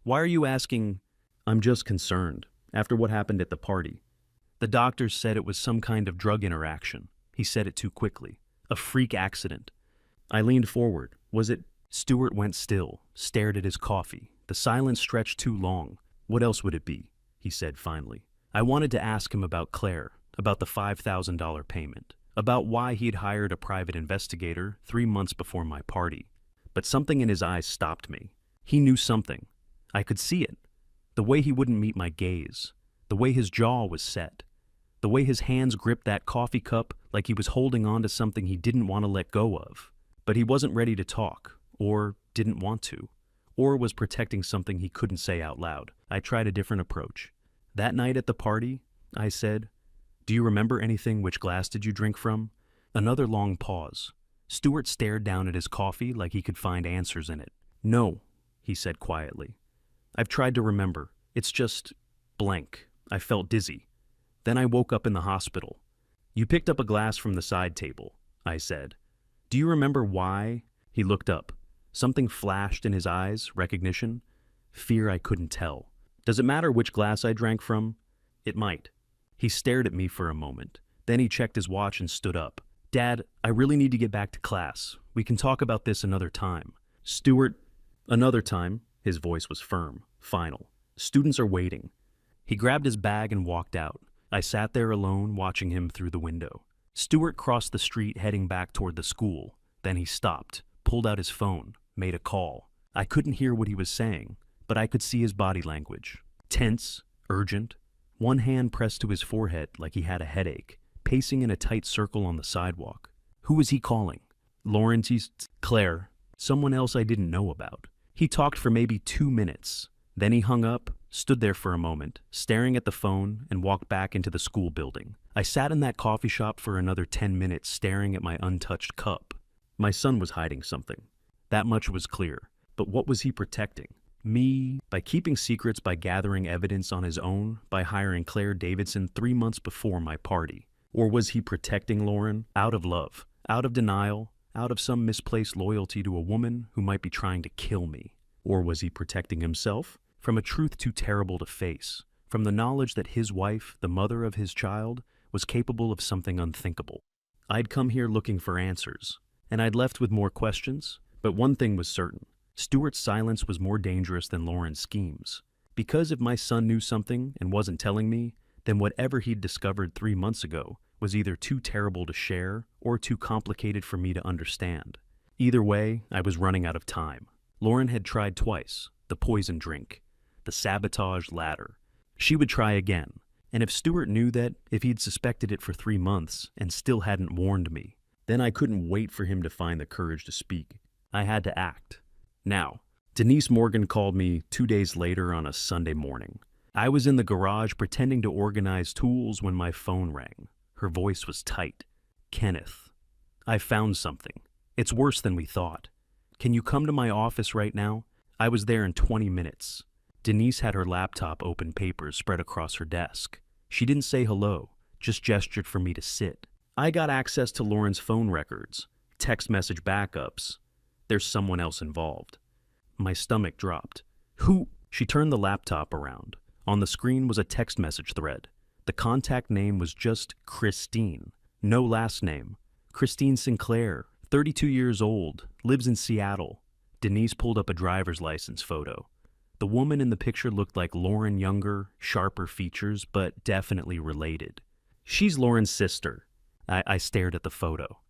S1: "Why are you asking?" "I'm just concerned, after what happened at the party." "The doctors said it was some kind of drug interaction." He said it too quickly. "A freak accident." I leaned forward. "Was it?" Stuart went still, stared at his coffee. The silence stretched too long. "What else would it be?" he said finally. I wanted to ask him about Claire, about the $5,000 payment, about why he had hired a private investigator 3 months before my party. But something in his eyes stopped me. He knew something. I could see it. The way he wouldn't meet my gaze. The way his jaw was set. The way his hands gripped that coffee cup like he was holding on to something he didn't want to let go of. But he wasn't ready to talk, or didn't want to, or was protecting something he couldn't say out loud. I tried a different approach. "That night at the party," I said, "do you remember anything? Which glass did you drink from?" Another long pause. Stuart stared down at his coffee like he could find answers in it. "No," he said quietly. "I've tried to remember. It's just blank. I felt dizzy. Then I woke up in the hospital." "You picked up a glass from the side table," I said. "Do you remember why?" He looked up. Something flashed in his eyes, recognition. Fear I couldn't tell. "Does it matter which glass I drank from?" "It might." He stared at me for a moment. Then he checked his watch and stood up. "Dad, I really need to get back to class. We can talk about this another time." "Stuart." "Another time." His voice was firm, final. "Students are waiting." He grabbed his bag and walked out. I sat there alone, watching him through the window. Stuart crossed the street heading back toward the school. Then he stopped, pulled out his phone, made a call. I couldn't hear what he was saying, but I could see his body language. Tense, urgent, one hand pressed to his forehead like he had a headache, pacing in a tight circle on the sidewalk. Who was he calling? Lauren, Claire, someone else I didn't know about. He talked for maybe 2 minutes. Then he hung up, stood there for a moment, staring at the phone, and walked back into the school building. I sat in that coffee shop for another 10 minutes staring at my untouched cup. My son was hiding something. That much was clear. But what was he protecting? Me, by keeping secrets, by gathering evidence on his own, by hiring Claire Davidson 3 months before my party? Or was he protecting Lauren out of love, out of denial, out of some misplaced loyalty to a woman who might be trying to kill me? Or was he protecting himself from a truth too terrible to face, from the knowledge that his wife, the mother of his child, was capable of something unthinkable? I'd come here looking for answers, and I'd left with more questions, but one thing was certain. Stuart's silence was more dangerous than Lauren's schemes. Because if my son knew something and wasn't telling me, then whatever he'd discovered 3 months ago was either too terrible to share or too complicated for me to understand. Either way, I was running out of time. Lauren had tried twice, the poison drink, the sabotage ladder. She would try again, and if Stuart knew that, if he'd suspected it for 3 months and still hadn't warned me, then I couldn't wait for him to find the courage to speak. I had to act. Now, Denise Morgan called me 2 days later on a Sunday morning. I was in the garage pretending to organize tools when my phone rang. Her voice was tight. "Kenneth, I found something. It's worse than we thought. Can you come to my office right now?" I was there in 20 minutes. Denise had her laptop open, papers spread across her desk. She didn't say hello, just gestured for me to sit. I got access to Lauren's phone records, text message backups. There's someone else involved. My stomach dropped. Who? She turned the laptop around. On the screen was a text message thread. The contact name was just Christine. No last name. Christine Sinclair, 32 years old, lives in Seattle. Denise pulled up a driver's license photo. The woman in the picture looked like Lauren younger, sharper features, but definitely related. "She's Lauren's sister." I stared at the photo.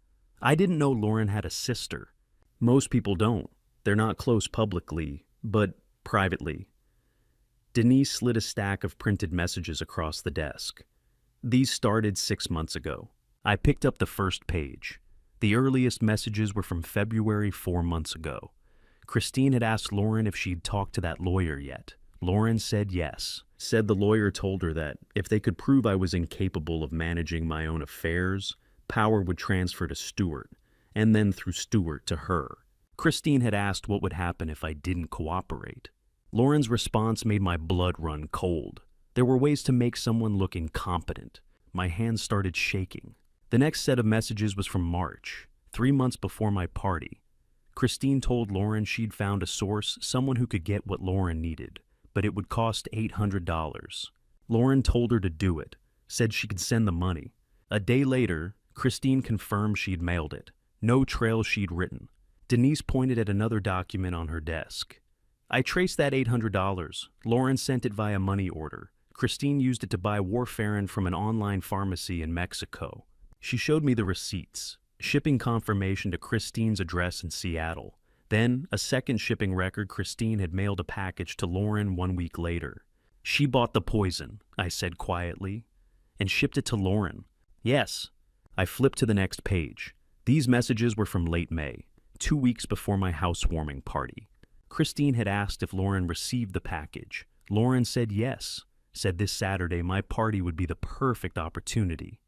S1: I didn't know Lauren had a sister. Most people don't. They're not close publicly, but privately. Denise slid a stack of printed messages across the desk. These started 6 months ago. I picked up the first page. The earliest messages were from February 4 months ago. Christine had asked Lauren if she'd talked to that lawyer yet. Lauren said yes. Said the lawyer told her that if they could prove I was incapable of managing my own affairs, power would transfer to Stuart, and then through Stuart to her. Christine had asked what would happen if I didn't cooperate. Lauren's response made my blood run cold. There were ways to make someone look incompetent. My hands started shaking. The next set of messages was from March, 3 months before my party. Christine told Lauren she'd found a source, someone who could get what Lauren needed, but it would cost $800. Lauren told her to do it, said she could send the money. A day later, Christine confirmed she'd mailed it. No trail she'd written. Denise pointed at another document on her desk. "I traced that $800. Lauren sent it via money order. Christine used it to buy warfarin from an online pharmacy in Mexico." She showed me the receipts, shipping confirmation to Christine's address in Seattle. Then, a second shipping record. Christine had mailed a package to Lauren 1 week later. "She bought the poison," I said quietly, "and shipped it to Lauren." "Yes." I flipped to the next page. These messages were from late May, 2 weeks before my housewarming party. Christine had asked if Lauren received the package. Lauren said yes, said this Saturday my party would be the perfect opportunity.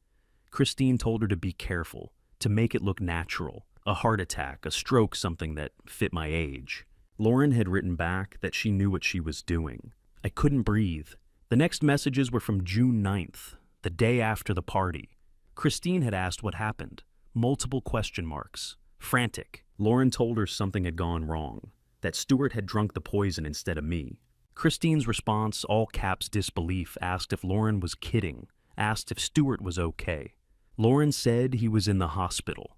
S1: Christine told her to be careful, to make it look natural, a heart attack, a stroke, something that fit my age. Lauren had written back that she knew what she was doing. I couldn't breathe. The next messages were from June 9th, the day after the party. Christine had asked what happened. Multiple question marks. Frantic. Lauren told her something had gone wrong, that Stuart had drunk the poison instead of me. Christine's response, all caps disbelief, asked if Lauren was kidding, asked if Stuart was okay. Lauren said he was in the hospital,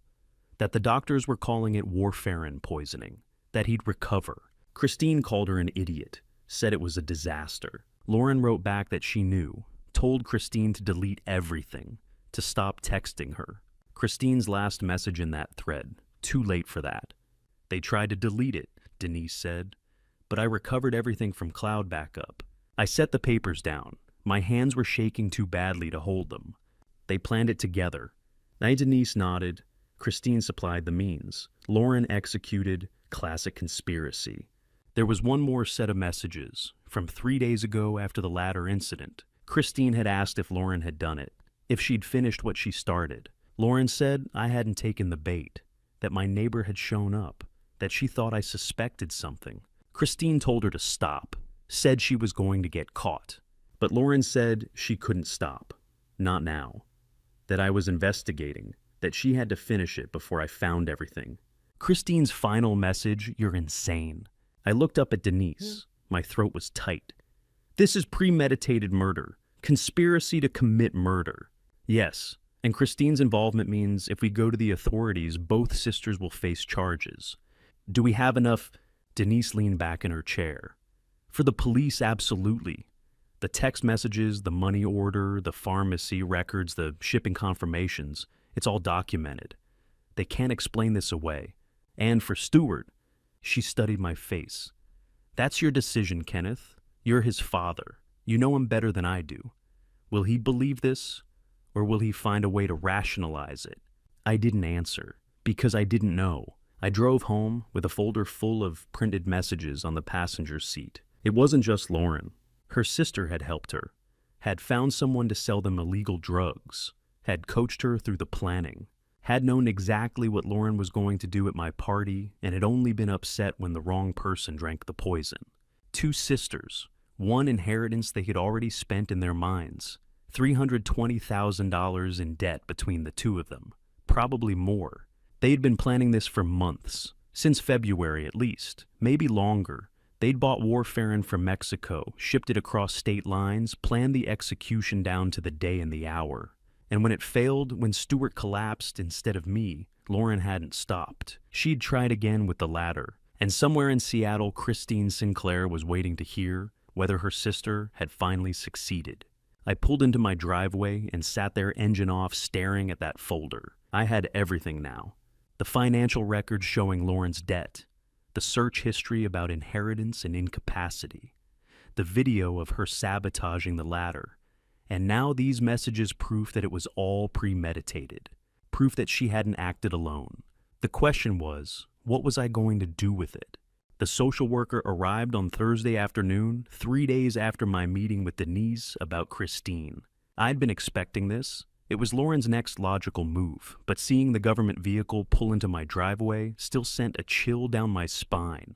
S1: that the doctors were calling it warfarin poisoning, that he'd recover. Christine called her an idiot, said it was a disaster. Lauren wrote back that she knew, told Christine to delete everything, to stop texting her. Christine's last message in that thread, too late for that. "They tried to delete it," Denise said, "but I recovered everything from cloud backup." I set the papers down. My hands were shaking too badly to hold them. They planned it together. Denise nodded. Christine supplied the means. Lauren executed. Classic conspiracy. There was one more set of messages, from 3 days ago after the latter incident. Christine had asked if Lauren had done it, if she'd finished what she started. Lauren said I hadn't taken the bait. that my neighbor had shown up, that she thought I suspected something. Christine told her to stop, said she was going to get caught. But Lauren said she couldn't stop. Not now. That I was investigating, that she had to finish it before I found everything. Christine's final message, "You're insane." I looked up at Denise. My throat was tight. This is premeditated murder. Conspiracy to commit murder. Yes, and Christine's involvement means if we go to the authorities, both sisters will face charges. Do we have enough? Denise leaned back in her chair. For the police, absolutely. The text messages, the money order, the pharmacy records, the shipping confirmations, it's all documented. They can't explain this away. And for Stuart, she studied my face. That's your decision, Kenneth. You're his father. You know him better than I do. Will he believe this, or will he find a way to rationalize it? I didn't answer, because I didn't know. I drove home with a folder full of printed messages on the passenger seat. It wasn't just Lauren. Her sister had helped her, had found someone to sell them illegal drugs, had coached her through the planning, had known exactly what Lauren was going to do at my party, and had only been upset when the wrong person drank the poison. 2 sisters, one inheritance they had already spent in their minds, $320,000 in debt between the 2 of them, probably more. They had been planning this for months, since February at least, maybe longer. They'd bought warfarin from Mexico, shipped it across state lines, planned the execution down to the day and the hour. And when it failed, when Stuart collapsed instead of me, Lauren hadn't stopped. She'd tried again with the latter. And somewhere in Seattle, Christine Sinclair was waiting to hear whether her sister had finally succeeded. I pulled into my driveway and sat there engine off staring at that folder. I had everything now. The financial records showing Lauren's debt, the search history about inheritance and incapacity, the video of her sabotaging the latter, and now these messages proof that it was all premeditated, proof that she hadn't acted alone. The question was, what was I going to do with it? The social worker arrived on Thursday afternoon, 3 days after my meeting with Denise about Christine. I'd been expecting this. It was Lauren's next logical move, but seeing the government vehicle pull into my driveway still sent a chill down my spine.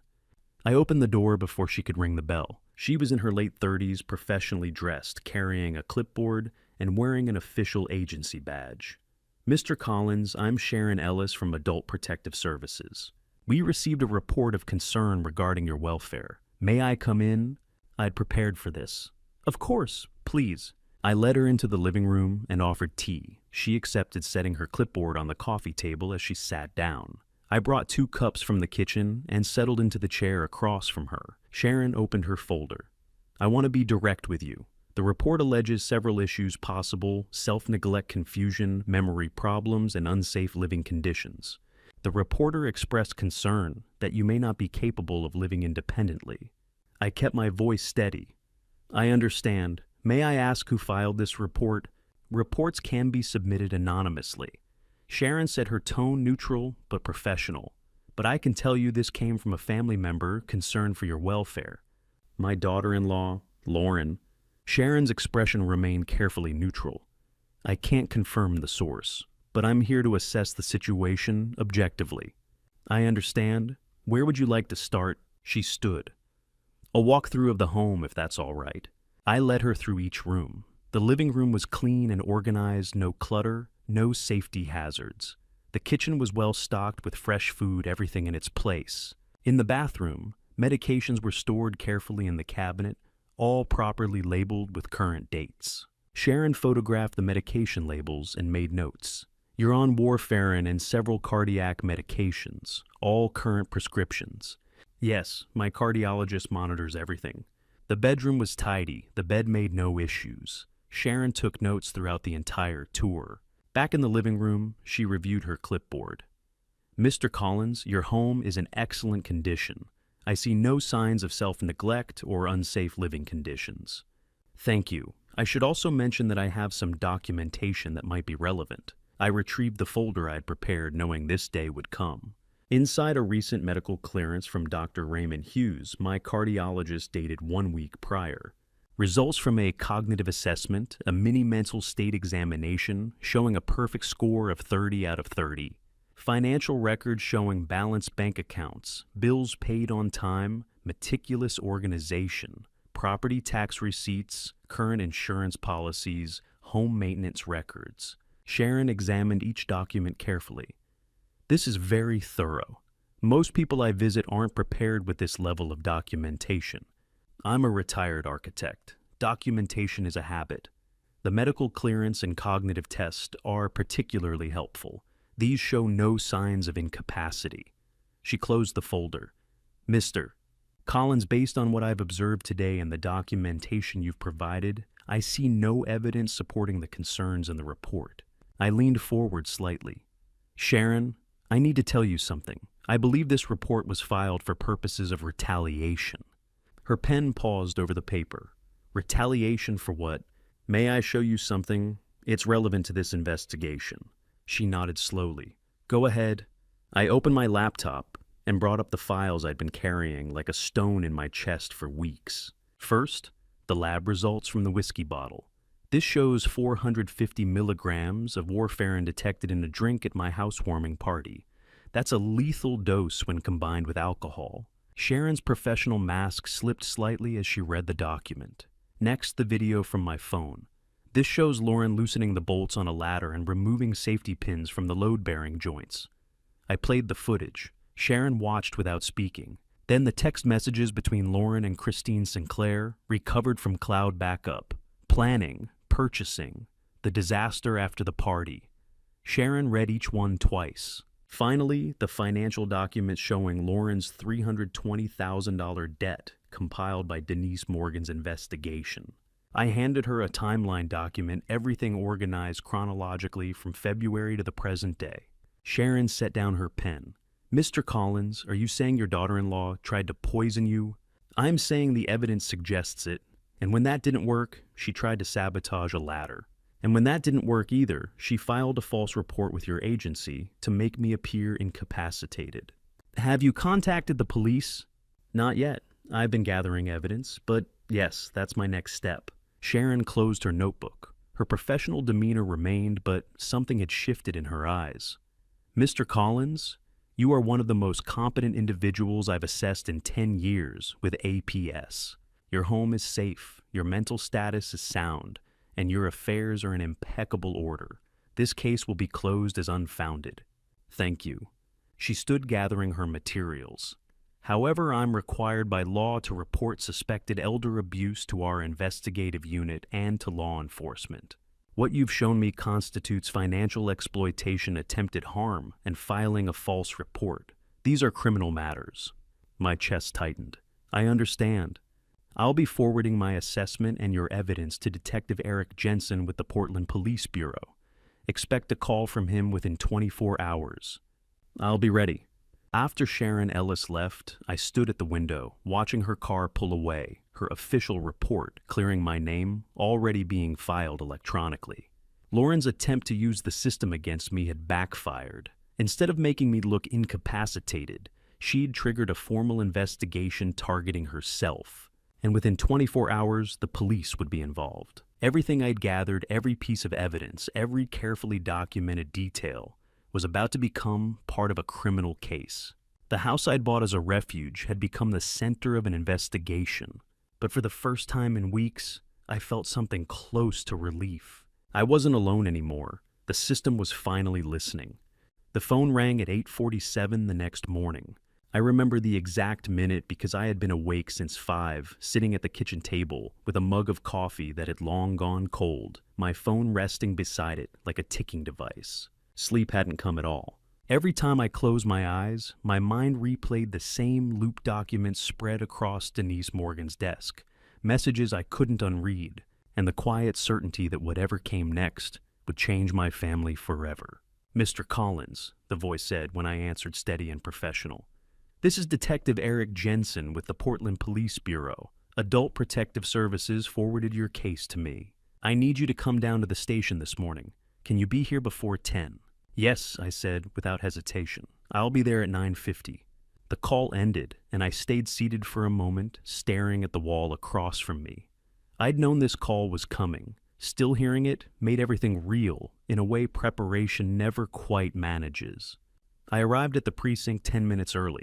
S1: I opened the door before she could ring the bell. She was in her late 30s, professionally dressed, carrying a clipboard and wearing an official agency badge. "Mr. Collins, I'm Sharon Ellis from Adult Protective Services. We received a report of concern regarding your welfare. May I come in?" I'd prepared for this. "Of course, please." I led her into the living room and offered tea. She accepted, setting her clipboard on the coffee table as she sat down. I brought 2 cups from the kitchen and settled into the chair across from her. Sharon opened her folder. "I want to be direct with you. The report alleges several issues possible: self-neglect, confusion, memory problems, and unsafe living conditions. The reporter expressed concern that you may not be capable of living independently." I kept my voice steady. "I understand. May I ask who filed this report?" Reports can be submitted anonymously. Sharon said, her tone neutral but professional. "But I can tell you this came from a family member concerned for your welfare. My daughter-in-law, Lauren." Sharon's expression remained carefully neutral. "I can't confirm the source, but I'm here to assess the situation objectively." "I understand. Where would you like to start?" She stood. "A walkthrough of the home, if that's all right." I led her through each room. The living room was clean and organized, no clutter, no safety hazards. The kitchen was well stocked with fresh food, everything in its place. In the bathroom, medications were stored carefully in the cabinet, all properly labeled with current dates. Sharon photographed the medication labels and made notes. "You're on warfarin and several cardiac medications, all current prescriptions." "Yes, my cardiologist monitors everything." The bedroom was tidy. The bed made no issues. Sharon took notes throughout the entire tour. Back in the living room, she reviewed her clipboard. "Mr. Collins, your home is in excellent condition. I see no signs of self-neglect or unsafe living conditions." "Thank you. I should also mention that I have some documentation that might be relevant." I retrieved the folder I had prepared, knowing this day would come. Inside a recent medical clearance from Dr. Raymond Hughes, my cardiologist, dated 1 week prior. Results from a cognitive assessment, a mini mental state examination showing a perfect score of 30 out of 30. Financial records showing balanced bank accounts, bills paid on time, meticulous organization, property tax receipts, current insurance policies, home maintenance records. Sharon examined each document carefully. This is very thorough. Most people I visit aren't prepared with this level of documentation. I'm a retired architect. Documentation is a habit. The medical clearance and cognitive tests are particularly helpful. These show no signs of incapacity. She closed the folder. Mr. Collins, based on what I've observed today and the documentation you've provided, I see no evidence supporting the concerns in the report. I leaned forward slightly. Sharon, I need to tell you something. I believe this report was filed for purposes of retaliation. Her pen paused over the paper. Retaliation for what? May I show you something? It's relevant to this investigation. She nodded slowly. Go ahead. I opened my laptop and brought up the files I'd been carrying like a stone in my chest for weeks. First, the lab results from the whiskey bottle. This shows 450 milligrams of warfarin detected in a drink at my housewarming party. That's a lethal dose when combined with alcohol. Sharon's professional mask slipped slightly as she read the document. Next, the video from my phone. This shows Lauren loosening the bolts on a ladder and removing safety pins from the load-bearing joints. I played the footage. Sharon watched without speaking. Then the text messages between Lauren and Christine Sinclair, recovered from cloud backup. Planning, purchasing, the disaster after the party. Sharon read each one twice. Finally, the financial documents showing Lauren's $320,000 debt compiled by Denise Morgan's investigation. I handed her a timeline document, everything organized chronologically from February to the present day. Sharon set down her pen. Mr. Collins, are you saying your daughter-in-law tried to poison you? I'm saying the evidence suggests it. And when that didn't work, she tried to sabotage a ladder. And when that didn't work either, she filed a false report with your agency to make me appear incapacitated. Have you contacted the police? Not yet. I've been gathering evidence, but yes, that's my next step. Sharon closed her notebook. Her professional demeanor remained, but something had shifted in her eyes. Mr. Collins, you are one of the most competent individuals I've assessed in 10 years with APS. Your home is safe, your mental status is sound, and your affairs are in impeccable order. This case will be closed as unfounded. Thank you. She stood gathering her materials. However, I'm required by law to report suspected elder abuse to our investigative unit and to law enforcement. What you've shown me constitutes financial exploitation, attempted harm, and filing a false report. These are criminal matters. My chest tightened. I understand. I'll be forwarding my assessment and your evidence to Detective Eric Jensen with the Portland Police Bureau. Expect a call from him within 24 hours. I'll be ready. After Sharon Ellis left, I stood at the window, watching her car pull away, her official report clearing my name, already being filed electronically. Lauren's attempt to use the system against me had backfired. Instead of making me look incapacitated, she'd triggered a formal investigation targeting herself. And within 24 hours, the police would be involved. Everything I'd gathered, every piece of evidence, every carefully documented detail, was about to become part of a criminal case. The house I'd bought as a refuge had become the center of an investigation. But for the first time in weeks, I felt something close to relief. I wasn't alone anymore. The system was finally listening. The phone rang at 8:47 the next morning. I remember the exact minute because I had been awake since 5, sitting at the kitchen table with a mug of coffee that had long gone cold, my phone resting beside it like a ticking device. Sleep hadn't come at all. Every time I closed my eyes, my mind replayed the same loop documents spread across Denise Morgan's desk, messages I couldn't unread, and the quiet certainty that whatever came next would change my family forever. Mr. Collins, the voice said when I answered steady and professional. This is Detective Eric Jensen with the Portland Police Bureau. Adult Protective Services forwarded your case to me. I need you to come down to the station this morning. Can you be here before 10? Yes, I said without hesitation. I'll be there at 9:50. The call ended, and I stayed seated for a moment, staring at the wall across from me. I'd known this call was coming. Still hearing it made everything real in a way preparation never quite manages. I arrived at the precinct 10 minutes early.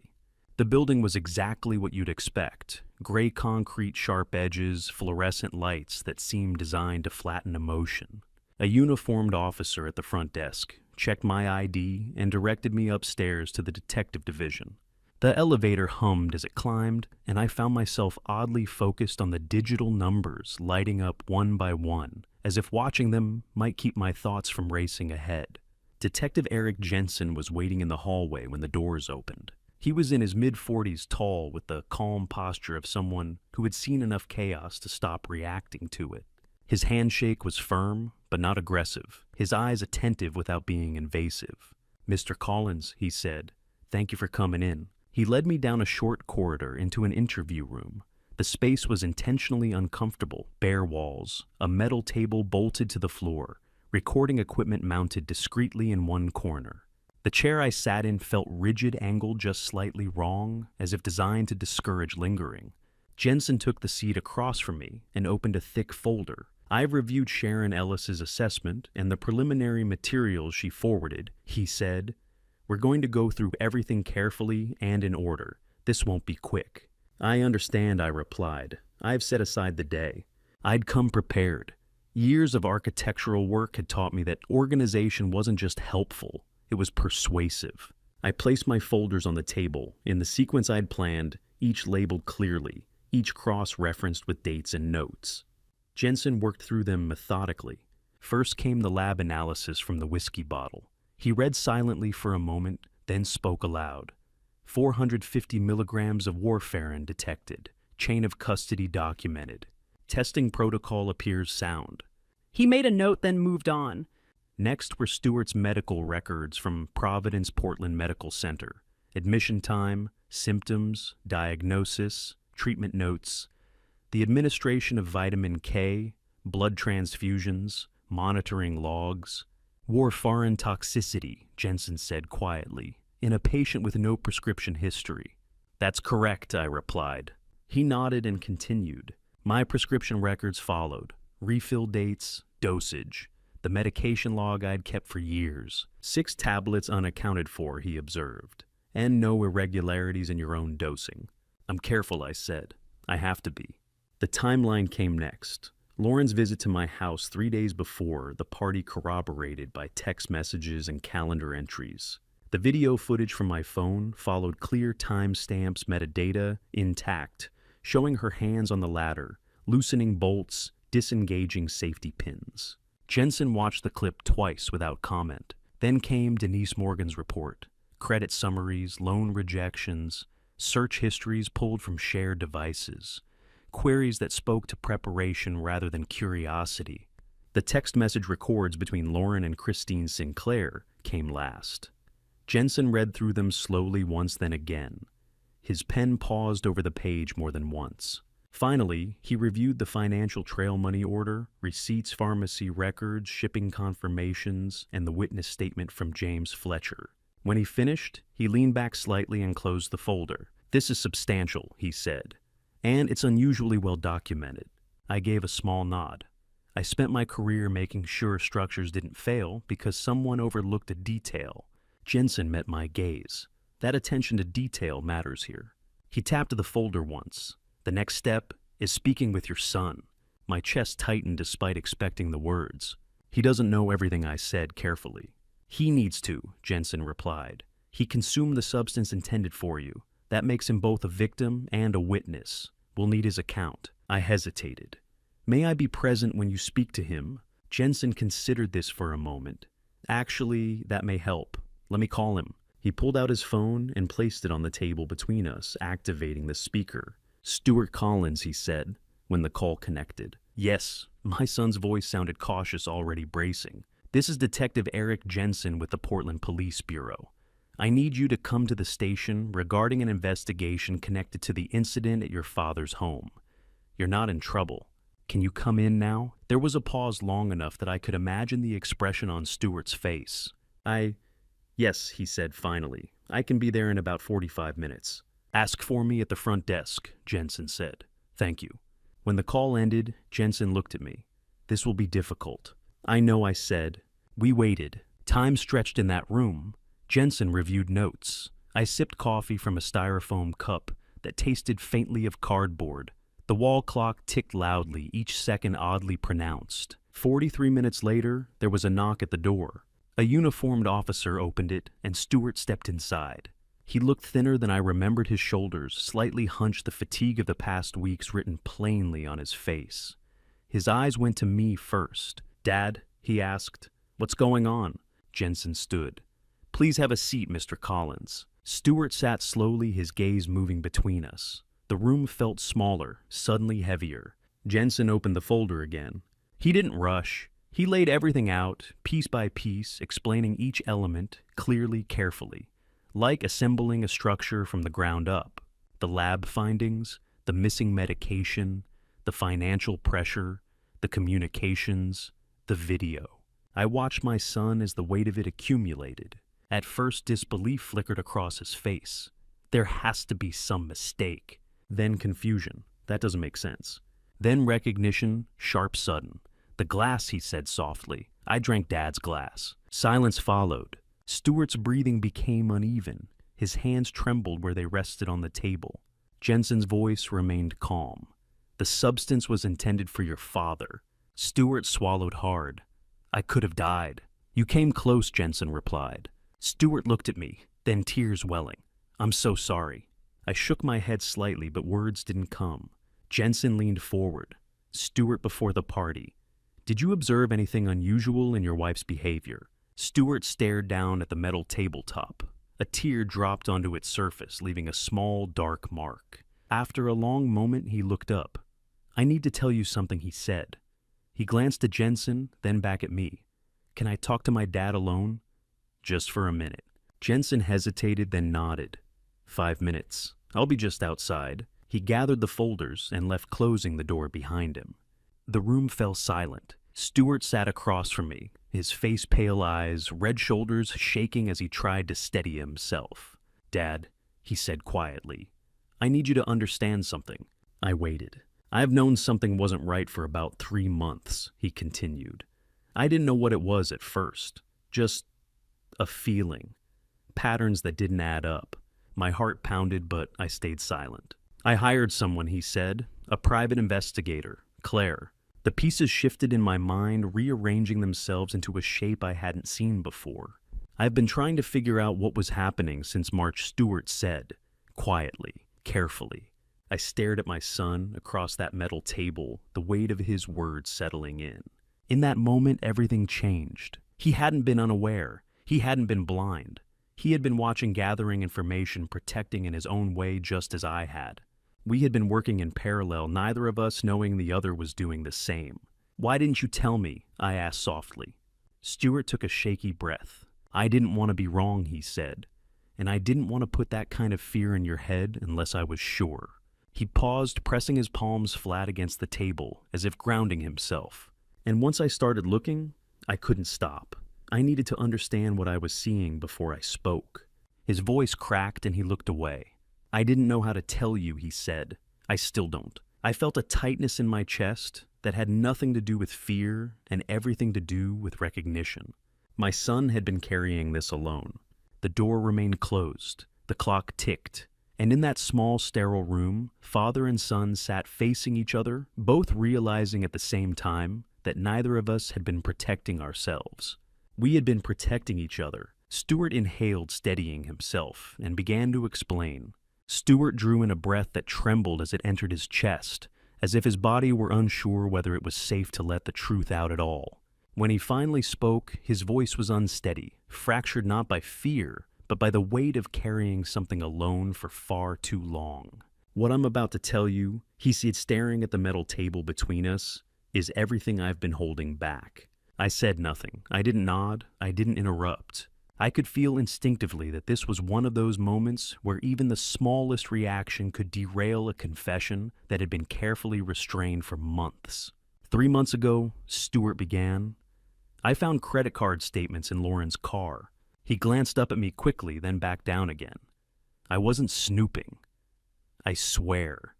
S1: The building was exactly what you'd expect. Gray concrete, sharp edges, fluorescent lights that seemed designed to flatten emotion. A uniformed officer at the front desk checked my ID and directed me upstairs to the detective division. The elevator hummed as it climbed, and I found myself oddly focused on the digital numbers lighting up one by one, as if watching them might keep my thoughts from racing ahead. Detective Eric Jensen was waiting in the hallway when the doors opened. He was in his mid-40s, tall, with the calm posture of someone who had seen enough chaos to stop reacting to it. His handshake was firm, but not aggressive, his eyes attentive without being invasive. "Mr. Collins," he said, "thank you for coming in." He led me down a short corridor into an interview room. The space was intentionally uncomfortable, bare walls, a metal table bolted to the floor, recording equipment mounted discreetly in one corner. The chair I sat in felt rigid, angled just slightly wrong, as if designed to discourage lingering. Jensen took the seat across from me and opened a thick folder. "I've reviewed Sharon Ellis's assessment and the preliminary materials she forwarded," he said. "We're going to go through everything carefully and in order. This won't be quick." "I understand," I replied. "I've set aside the day." I'd come prepared. Years of architectural work had taught me that organization wasn't just helpful, it was persuasive. I placed my folders on the table, in the sequence I'd planned, each labeled clearly, each cross-referenced with dates and notes. Jensen worked through them methodically. First came the lab analysis from the whiskey bottle. He read silently for a moment, then spoke aloud. 450 milligrams of warfarin detected. Chain of custody documented. Testing protocol appears sound.
S2: He made a note, then moved on.
S1: Next were Stewart's medical records from Providence Portland Medical Center. Admission time, symptoms, diagnosis, treatment notes, the administration of vitamin K, blood transfusions, monitoring logs. "Warfarin toxicity," Jensen said quietly, "in a patient with no prescription history." "That's correct," I replied. He nodded and continued. My prescription records followed. Refill dates, dosage. The medication log I'd kept for years. 6 tablets unaccounted for, he observed. "And no irregularities in your own dosing." "I'm careful," I said. "I have to be." The timeline came next. Lauren's visit to my house 3 days before, the party corroborated by text messages and calendar entries. The video footage from my phone followed clear timestamps, metadata, intact, showing her hands on the ladder, loosening bolts, disengaging safety pins. Jensen watched the clip twice without comment. Then came Denise Morgan's report. Credit summaries, loan rejections, search histories pulled from shared devices, queries that spoke to preparation rather than curiosity. The text message records between Lauren and Christine Sinclair came last. Jensen read through them slowly once, then again. His pen paused over the page more than once. Finally, he reviewed the financial trail money order, receipts, pharmacy records, shipping confirmations, and the witness statement from James Fletcher. When he finished, he leaned back slightly and closed the folder. "This is substantial," he said, "and it's unusually well documented." I gave a small nod. I spent my career making sure structures didn't fail because someone overlooked a detail. Jensen met my gaze. That attention to detail matters here. He tapped the folder once. "The next step is speaking with your son." My chest tightened despite expecting the words. "He doesn't know everything," I said carefully. "He needs to," Jensen replied. "He consumed the substance intended for you. That makes him both a victim and a witness. We'll need his account." I hesitated. "May I be present when you speak to him?" Jensen considered this for a moment. "Actually, that may help. Let me call him." He pulled out his phone and placed it on the table between us, activating the speaker. "Stuart Collins," he said, when the call connected. "Yes." My son's voice sounded cautious, already bracing. "This is Detective Eric Jensen with the Portland Police Bureau. I need you to come to the station regarding an investigation connected to the incident at your father's home. You're not in trouble. Can you come in now?" There was a pause long enough that I could imagine the expression on Stuart's face. Yes, he said finally. "I can be there in about 45 minutes. "Ask for me at the front desk," Jensen said. "Thank you." When the call ended, Jensen looked at me. "This will be difficult." "I know," I said. We waited. Time stretched in that room. Jensen reviewed notes. I sipped coffee from a styrofoam cup that tasted faintly of cardboard. The wall clock ticked loudly, each second oddly pronounced. 43 minutes later, there was a knock at the door. A uniformed officer opened it, and Stewart stepped inside. He looked thinner than I remembered his shoulders, slightly hunched, the fatigue of the past weeks written plainly on his face. His eyes went to me first. "Dad?" he asked. "What's going on?" Jensen stood. "Please have a seat, Mr. Collins." Stewart sat slowly, his gaze moving between us. The room felt smaller, suddenly heavier. Jensen opened the folder again. He didn't rush. He laid everything out, piece by piece, explaining each element, clearly, carefully, like assembling a structure from the ground up. The lab findings, the missing medication, the financial pressure, the communications, the video. I watched my son as the weight of it accumulated. At first, disbelief flickered across his face. There has to be some mistake. Then confusion. That doesn't make sense. Then recognition, sharp, sudden. "The glass," he said softly. I drank Dad's glass. Silence followed. Stewart's breathing became uneven. His hands trembled where they rested on the table. Jensen's voice remained calm. "The substance was intended for your father." Stewart swallowed hard. "I could have died." "You came close," Jensen replied. Stewart looked at me, then tears welling. "I'm so sorry." I shook my head slightly, but words didn't come. Jensen leaned forward. "Stewart, before the party, did you observe anything unusual in your wife's behavior?" Stewart stared down at the metal tabletop. A tear dropped onto its surface, leaving a small, dark mark. After a long moment, he looked up. "I need to tell you something," he said. He glanced at Jensen, then back at me. "Can I talk to my dad alone?" "Just for a minute." Jensen hesitated, then nodded. 5 minutes. I'll be just outside." He gathered the folders and left, closing the door behind him. The room fell silent. Stewart sat across from me, his face pale eyes, red shoulders shaking as he tried to steady himself. "Dad," he said quietly, "I need you to understand something." I waited. "I've known something wasn't right for about 3 months, he continued. "I didn't know what it was at first. Just a feeling. Patterns that didn't add up." My heart pounded, but I stayed silent. "I hired someone," he said, "a private investigator, Claire." The pieces shifted in my mind, rearranging themselves into a shape I hadn't seen before. "I've been trying to figure out what was happening since March," Stewart said, quietly, carefully. I stared at my son across that metal table, the weight of his words settling in. In that moment, everything changed. He hadn't been unaware. He hadn't been blind. He had been watching, gathering information, protecting in his own way, just as I had. We had been working in parallel, neither of us knowing the other was doing the same. "Why didn't you tell me?" I asked softly. Stewart took a shaky breath. "I didn't want to be wrong," he said, "and I didn't want to put that kind of fear in your head unless I was sure." He paused, pressing his palms flat against the table, as if grounding himself. "And once I started looking, I couldn't stop. I needed to understand what I was seeing before I spoke." His voice cracked and he looked away. "I didn't know how to tell you," he said. "I still don't." I felt a tightness in my chest that had nothing to do with fear and everything to do with recognition. My son had been carrying this alone. The door remained closed. The clock ticked. And in that small, sterile room, father and son sat facing each other, both realizing at the same time that neither of us had been protecting ourselves. We had been protecting each other. Stewart inhaled, steadying himself, and began to explain. Stewart drew in a breath that trembled as it entered his chest, as if his body were unsure whether it was safe to let the truth out at all. When he finally spoke, his voice was unsteady, fractured not by fear, but by the weight of carrying something alone for far too long. "What I'm about to tell you," he said, staring at the metal table between us, "is everything I've been holding back." I said nothing. I didn't nod. I didn't interrupt. I could feel instinctively that this was one of those moments where even the smallest reaction could derail a confession that had been carefully restrained for months. 3 months ago, Stewart began, I found credit card statements in Lauren's car. He glanced up at me quickly, then back down again. I wasn't snooping. I swear.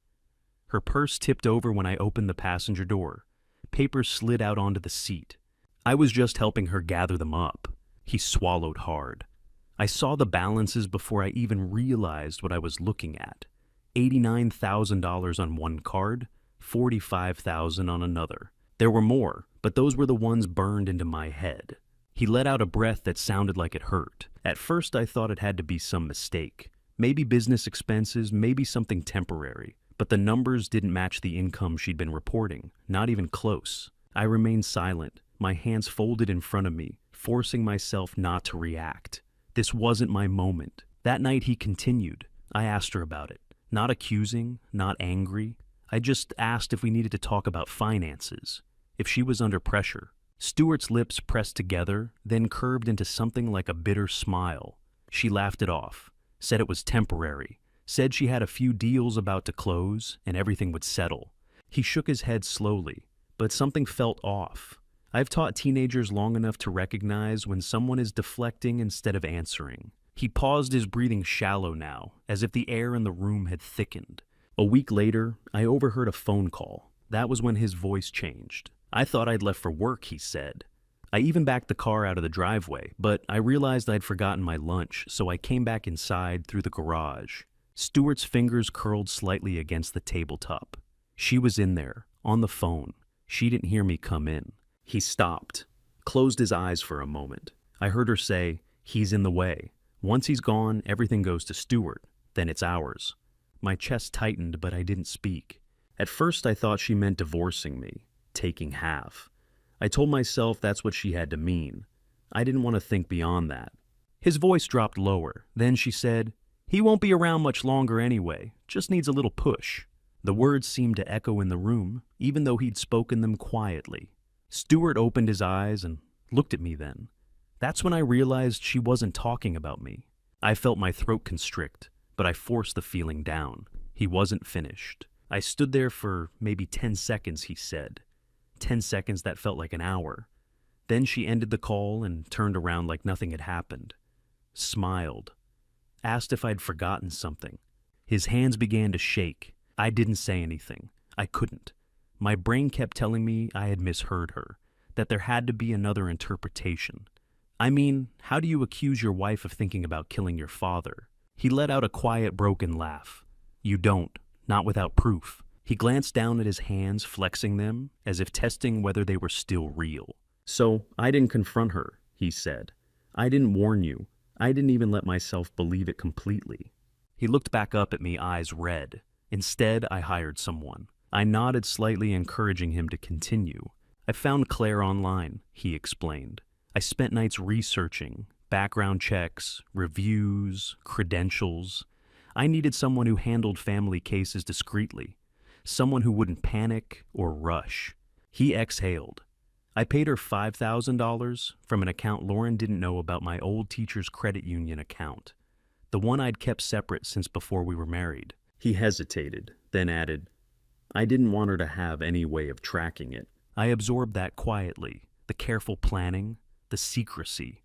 S1: Her purse tipped over when I opened the passenger door. Papers slid out onto the seat. I was just helping her gather them up. He swallowed hard. I saw the balances before I even realized what I was looking at. $89,000 on one card, $45,000 on another. There were more, but those were the ones burned into my head. He let out a breath that sounded like it hurt. At first I thought it had to be some mistake. Maybe business expenses, maybe something temporary. But the numbers didn't match the income she'd been reporting, not even close. I remained silent, my hands folded in front of me, forcing myself not to react. This wasn't my moment. That night he continued. I asked her about it. Not accusing, not angry. I just asked if we needed to talk about finances, if she was under pressure. Stuart's lips pressed together, then curved into something like a bitter smile. She laughed it off, said it was temporary, said she had a few deals about to close and everything would settle. He shook his head slowly, but something felt off. I've taught teenagers long enough to recognize when someone is deflecting instead of answering. He paused, his breathing shallow now, as if the air in the room had thickened. A week later, I overheard a phone call. That was when his voice changed. I thought I'd left for work, he said. I even backed the car out of the driveway, but I realized I'd forgotten my lunch, so I came back inside through the garage. Stuart's fingers curled slightly against the tabletop. She was in there, on the phone. She didn't hear me come in. He stopped, closed his eyes for a moment. I heard her say, "He's in the way. Once he's gone, everything goes to Stuart. Then it's ours." My chest tightened, but I didn't speak. At first I thought she meant divorcing me, taking half. I told myself that's what she had to mean. I didn't want to think beyond that. His voice dropped lower. Then she said, "He won't be around much longer anyway. Just needs a little push." The words seemed to echo in the room, even though he'd spoken them quietly. Stuart opened his eyes and looked at me then. That's when I realized she wasn't talking about me. I felt my throat constrict, but I forced the feeling down. He wasn't finished. I stood there for maybe 10 seconds, he said. 10 seconds that felt like an hour. Then she ended the call and turned around like nothing had happened. Smiled. Asked if I'd forgotten something. His hands began to shake. I didn't say anything. I couldn't. My brain kept telling me I had misheard her, that there had to be another interpretation. I mean, how do you accuse your wife of thinking about killing your father? He let out a quiet, broken laugh. You don't, not without proof. He glanced down at his hands, flexing them, as if testing whether they were still real. So, I didn't confront her, he said. I didn't warn you. I didn't even let myself believe it completely. He looked back up at me, eyes red. Instead, I hired someone. I nodded slightly, encouraging him to continue. I found Claire online, he explained. I spent nights researching, background checks, reviews, credentials. I needed someone who handled family cases discreetly, someone who wouldn't panic or rush. He exhaled. I paid her $5,000 from an account Lauren didn't know about, my old teacher's credit union account, the one I'd kept separate since before we were married. He hesitated, then added, I didn't want her to have any way of tracking it. I absorbed that quietly, the careful planning, the secrecy.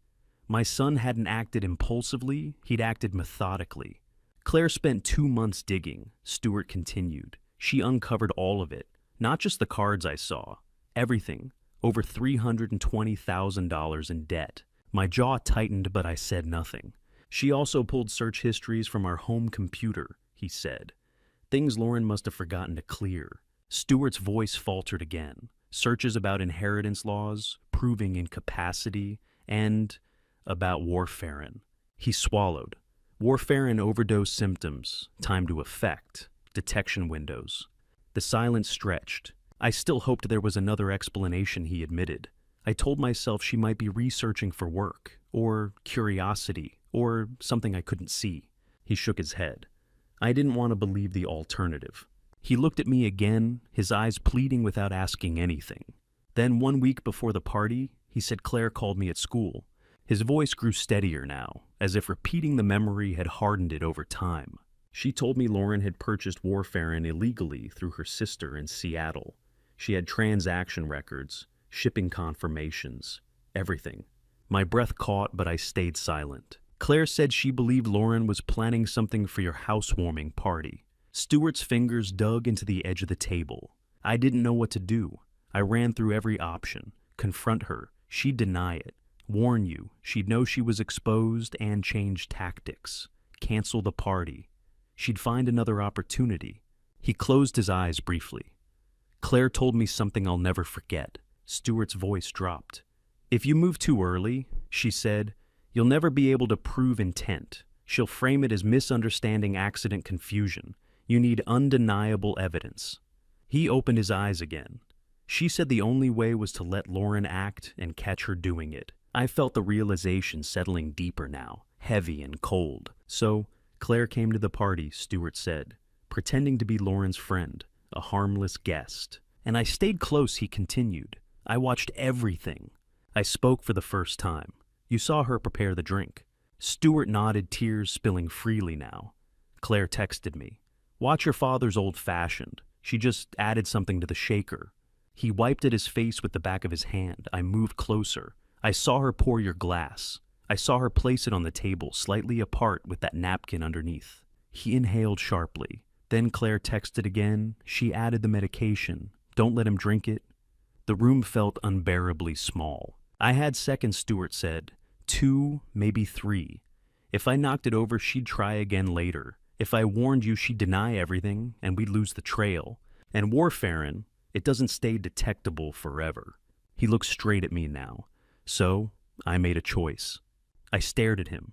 S1: My son hadn't acted impulsively, he'd acted methodically. Claire spent 2 months digging, Stuart continued. She uncovered all of it, not just the cards I saw, everything, over $320,000 in debt. My jaw tightened, but I said nothing. She also pulled search histories from our home computer, he said. Things Lauren must have forgotten to clear. Stuart's voice faltered again. Searches about inheritance laws, proving incapacity, and about warfarin. He swallowed. Warfarin overdose symptoms, time to effect, detection windows. The silence stretched. I still hoped there was another explanation, he admitted. I told myself she might be researching for work, or curiosity, or something I couldn't see. He shook his head. I didn't want to believe the alternative. He looked at me again, his eyes pleading without asking anything. Then 1 week before the party, he said Claire called me at school. His voice grew steadier now, as if repeating the memory had hardened it over time. She told me Lauren had purchased warfarin illegally through her sister in Seattle. She had transaction records, shipping confirmations, everything. My breath caught, but I stayed silent. Claire said she believed Lauren was planning something for your housewarming party. Stuart's fingers dug into the edge of the table. I didn't know what to do. I ran through every option. Confront her. She'd deny it. Warn you, she'd know she was exposed and change tactics. Cancel the party. She'd find another opportunity. He closed his eyes briefly. Claire told me something I'll never forget. Stuart's voice dropped. If you move too early, she said, you'll never be able to prove intent. She'll frame it as misunderstanding, accident, confusion. You need undeniable evidence. He opened his eyes again. She said the only way was to let Lauren act and catch her doing it. I felt the realization settling deeper now, heavy and cold. So, Claire came to the party, Stuart said, pretending to be Lauren's friend, a harmless guest. And I stayed close, he continued. I watched everything. I spoke for the first time. You saw her prepare the drink. Stuart nodded, tears spilling freely now. Claire texted me. Watch your father's old-fashioned. She just added something to the shaker. He wiped at his face with the back of his hand. I moved closer. I saw her pour your glass. I saw her place it on the table, slightly apart with that napkin underneath. He inhaled sharply. Then Claire texted again. She added the medication. Don't let him drink it. The room felt unbearably small. I had seconds, Stuart said. 2, maybe 3. If I knocked it over, she'd try again later. If I warned you, she'd deny everything, and we'd lose the trail. And warfarin, it doesn't stay detectable forever. He looked straight at me now. So, I made a choice. I stared at him.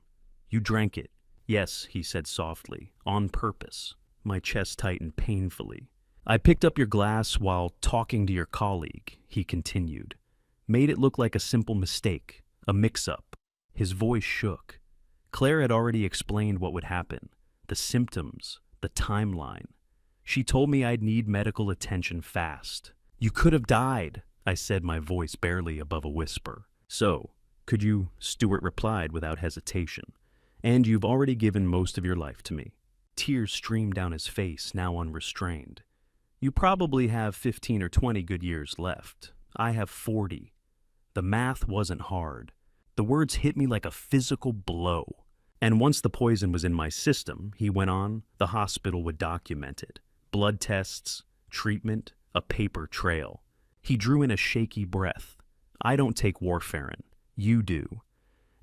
S1: You drank it. Yes, he said softly, on purpose. My chest tightened painfully. I picked up your glass while talking to your colleague, he continued. Made it look like a simple mistake, a mix-up. His voice shook. Claire had already explained what would happen, the symptoms, the timeline. She told me I'd need medical attention fast. You could have died, I said, my voice barely above a whisper. So, could you? Stuart replied without hesitation. And you've already given most of your life to me. Tears streamed down his face, now unrestrained. You probably have 15 or 20 good years left. I have 40. The math wasn't hard. The words hit me like a physical blow. And once the poison was in my system, he went on, the hospital would document it. Blood tests, treatment, a paper trail. He drew in a shaky breath. I don't take warfarin. You do.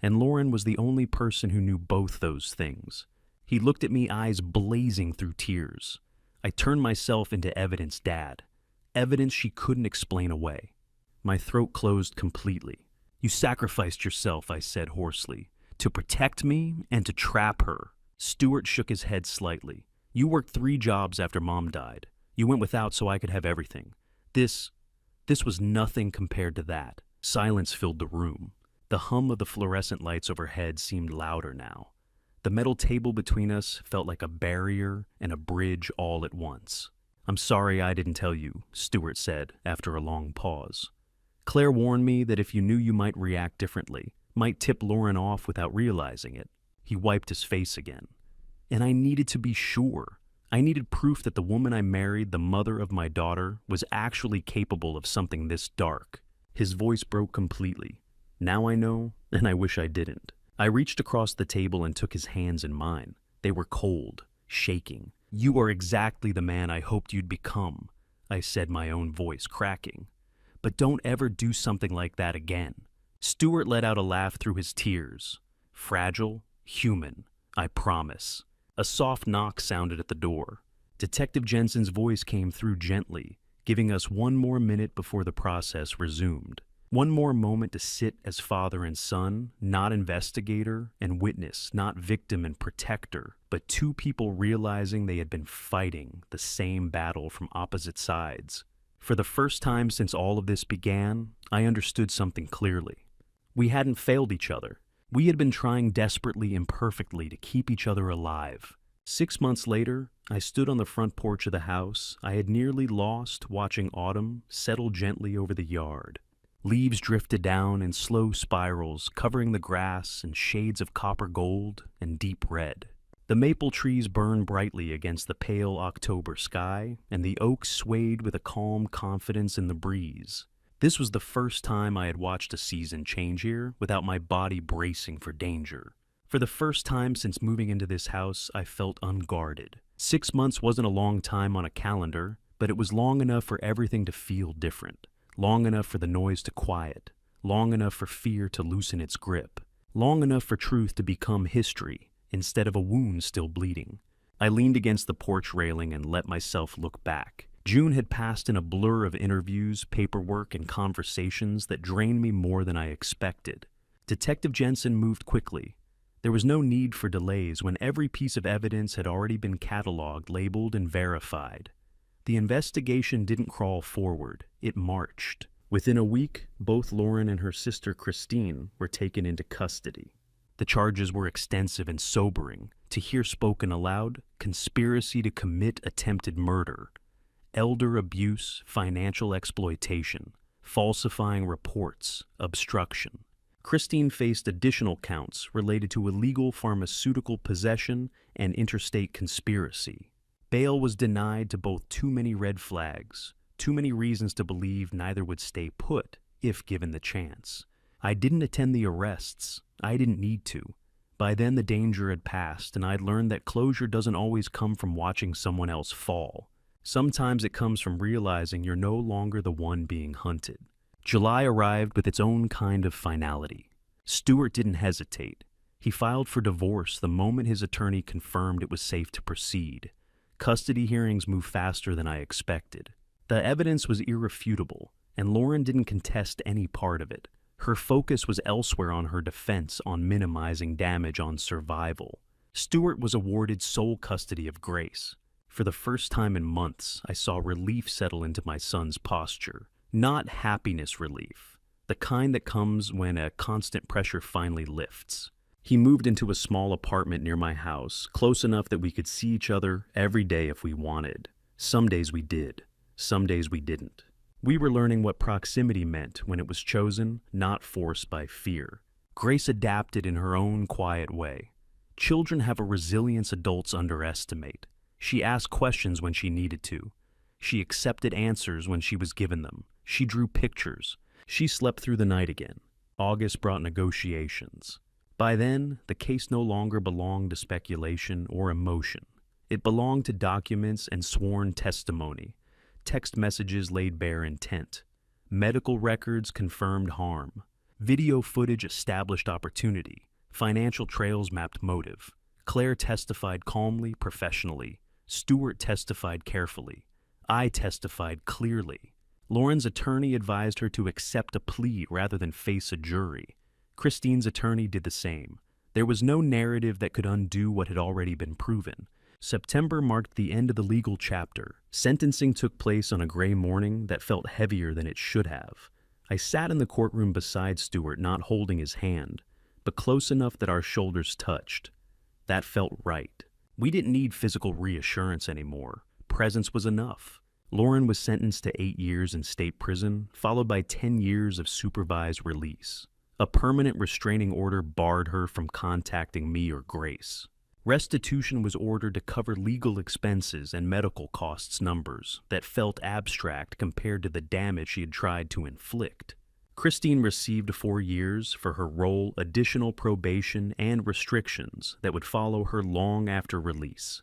S1: And Lauren was the only person who knew both those things. He looked at me, eyes blazing through tears. I turned myself into evidence, Dad. Evidence she couldn't explain away. My throat closed completely. You sacrificed yourself, I said hoarsely, to protect me and to trap her. Stuart shook his head slightly. You worked 3 jobs after Mom died. You went without so I could have everything. This was nothing compared to that. Silence filled the room. The hum of the fluorescent lights overhead seemed louder now. The metal table between us felt like a barrier and a bridge all at once. I'm sorry I didn't tell you, Stuart said after a long pause. Claire warned me that if you knew, you might react differently, might tip Lauren off without realizing it. He wiped his face again. And I needed to be sure. I needed proof that the woman I married, the mother of my daughter, was actually capable of something this dark. His voice broke completely. Now I know, and I wish I didn't. I reached across the table and took his hands in mine. They were cold, shaking. You are exactly the man I hoped you'd become, I said, my own voice cracking. But don't ever do something like that again. Stuart let out a laugh through his tears. Fragile, human, I promise. A soft knock sounded at the door. Detective Jensen's voice came through gently, giving us one more minute before the process resumed. One more moment to sit as father and son, not investigator and witness, not victim and protector, but 2 people realizing they had been fighting the same battle from opposite sides. For the first time since all of this began, I understood something clearly. We hadn't failed each other. We had been trying desperately, imperfectly to keep each other alive. 6 months later, I stood on the front porch of the house I had nearly lost, watching autumn settle gently over the yard. Leaves drifted down in slow spirals, covering the grass in shades of copper gold and deep red. The maple trees burned brightly against the pale October sky, and the oaks swayed with a calm confidence in the breeze. This was the first time I had watched a season change here without my body bracing for danger. For the first time since moving into this house, I felt unguarded. 6 months wasn't a long time on a calendar, but it was long enough for everything to feel different. Long enough for the noise to quiet, long enough for fear to loosen its grip, long enough for truth to become history instead of a wound still bleeding. I leaned against the porch railing and let myself look back. June had passed in a blur of interviews, paperwork, and conversations that drained me more than I expected. Detective Jensen moved quickly. There was no need for delays when every piece of evidence had already been cataloged, labeled, and verified. The investigation didn't crawl forward, it marched. Within a week, both Lauren and her sister Christine were taken into custody. The charges were extensive and sobering. To hear spoken aloud: conspiracy to commit attempted murder, elder abuse, financial exploitation, falsifying reports, obstruction. Christine faced additional counts related to illegal pharmaceutical possession and interstate conspiracy. Bail was denied to both too many red flags, too many reasons to believe neither would stay put if given the chance. I didn't attend the arrests. I didn't need to. By then the danger had passed, and I'd learned that closure doesn't always come from watching someone else fall. Sometimes it comes from realizing you're no longer the one being hunted. July arrived with its own kind of finality. Stewart didn't hesitate. He filed for divorce the moment his attorney confirmed it was safe to proceed. Custody hearings moved faster than I expected. The evidence was irrefutable, and Lauren didn't contest any part of it. Her focus was elsewhere on her defense, on minimizing damage, on survival. Stewart was awarded sole custody of Grace. For the first time in months, I saw relief settle into my son's posture. Not happiness relief, the kind that comes when a constant pressure finally lifts. He moved into a small apartment near my house, close enough that we could see each other every day if we wanted. Some days we did, some days we didn't. We were learning what proximity meant when it was chosen, not forced by fear. Grace adapted in her own quiet way. Children have a resilience adults underestimate. She asked questions when she needed to. She accepted answers when she was given them. She drew pictures. She slept through the night again. August brought negotiations. By then, the case no longer belonged to speculation or emotion. It belonged to documents and sworn testimony. Text messages laid bare intent. Medical records confirmed harm. Video footage established opportunity. Financial trails mapped motive. Claire testified calmly, professionally. Stewart testified carefully. I testified clearly. Lauren's attorney advised her to accept a plea rather than face a jury. Christine's attorney did the same. There was no narrative that could undo what had already been proven. September marked the end of the legal chapter. Sentencing took place on a gray morning that felt heavier than it should have. I sat in the courtroom beside Stewart, not holding his hand, but close enough that our shoulders touched. That felt right. We didn't need physical reassurance anymore. Presence was enough. Lauren was sentenced to 8 years in state prison, followed by 10 years of supervised release. A permanent restraining order barred her from contacting me or Grace. Restitution was ordered to cover legal expenses and medical costs numbers that felt abstract compared to the damage she had tried to inflict. Christine received 4 years for her role, additional probation, and restrictions that would follow her long after release.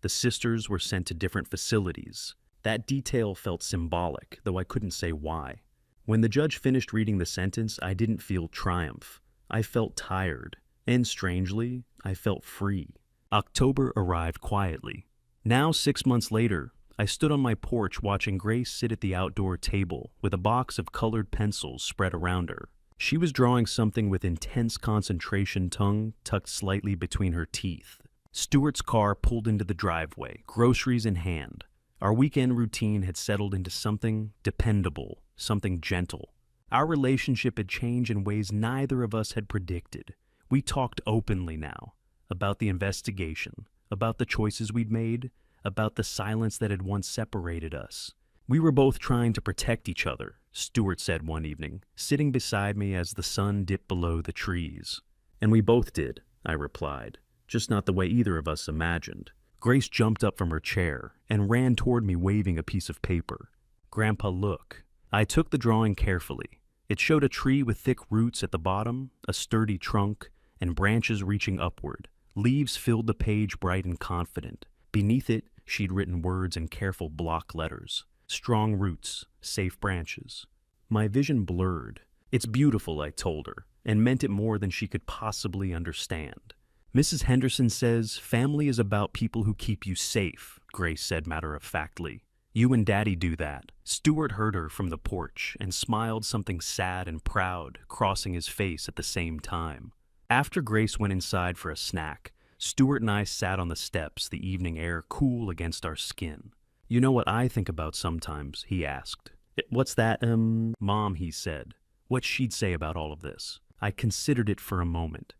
S1: The sisters were sent to different facilities. That detail felt symbolic, though I couldn't say why. When the judge finished reading the sentence, I didn't feel triumph. I felt tired, and strangely, I felt free. October arrived quietly. Now, 6 months later, I stood on my porch watching Grace sit at the outdoor table with a box of colored pencils spread around her. She was drawing something with intense concentration, tongue tucked slightly between her teeth. Stewart's car pulled into the driveway, groceries in hand. Our weekend routine had settled into something dependable, something gentle. Our relationship had changed in ways neither of us had predicted. We talked openly now, about the investigation, about the choices we'd made, about the silence that had once separated us. We were both trying to protect each other, Stewart said one evening, sitting beside me as the sun dipped below the trees. And we both did, I replied, just not the way either of us imagined. Grace jumped up from her chair and ran toward me waving a piece of paper. Grandpa, look. I took the drawing carefully. It showed a tree with thick roots at the bottom, a sturdy trunk, and branches reaching upward. Leaves filled the page bright and confident. Beneath it, she'd written words in careful block letters. Strong roots, safe branches. My vision blurred. It's beautiful, I told her, and meant it more than she could possibly understand. Mrs. Henderson says family is about people who keep you safe, Grace said matter-of-factly. You and Daddy do that. Stuart heard her from the porch and smiled something sad and proud, crossing his face at the same time. After Grace went inside for a snack, Stuart and I sat on the steps, the evening air cool against our skin. You know what I think about sometimes, he asked. What's that, Mom, he said. What she'd say about all of this. I considered it for a moment.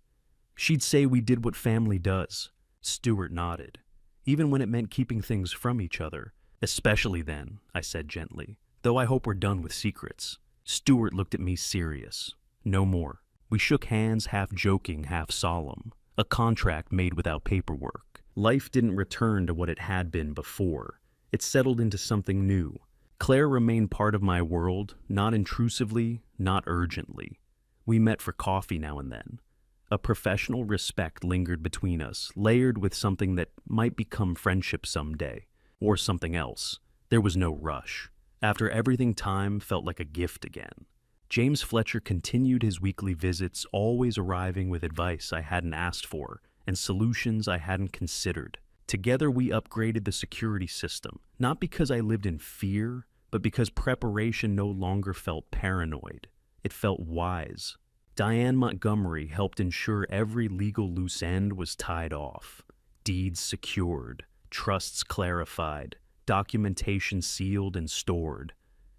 S1: She'd say we did what family does. Stuart nodded. Even when it meant keeping things from each other. Especially then, I said gently. Though I hope we're done with secrets. Stuart looked at me serious. No more. We shook hands, half joking, half solemn. A contract made without paperwork. Life didn't return to what it had been before. It settled into something new. Claire remained part of my world, not intrusively, not urgently. We met for coffee now and then. A professional respect lingered between us, layered with something that might become friendship someday, or something else. There was no rush. After everything, time felt like a gift again. James Fletcher continued his weekly visits, always arriving with advice I hadn't asked for and solutions I hadn't considered. Together we upgraded the security system, not because I lived in fear, but because preparation no longer felt paranoid. It felt wise. Diane Montgomery helped ensure every legal loose end was tied off, deeds secured, trusts clarified, documentation sealed and stored.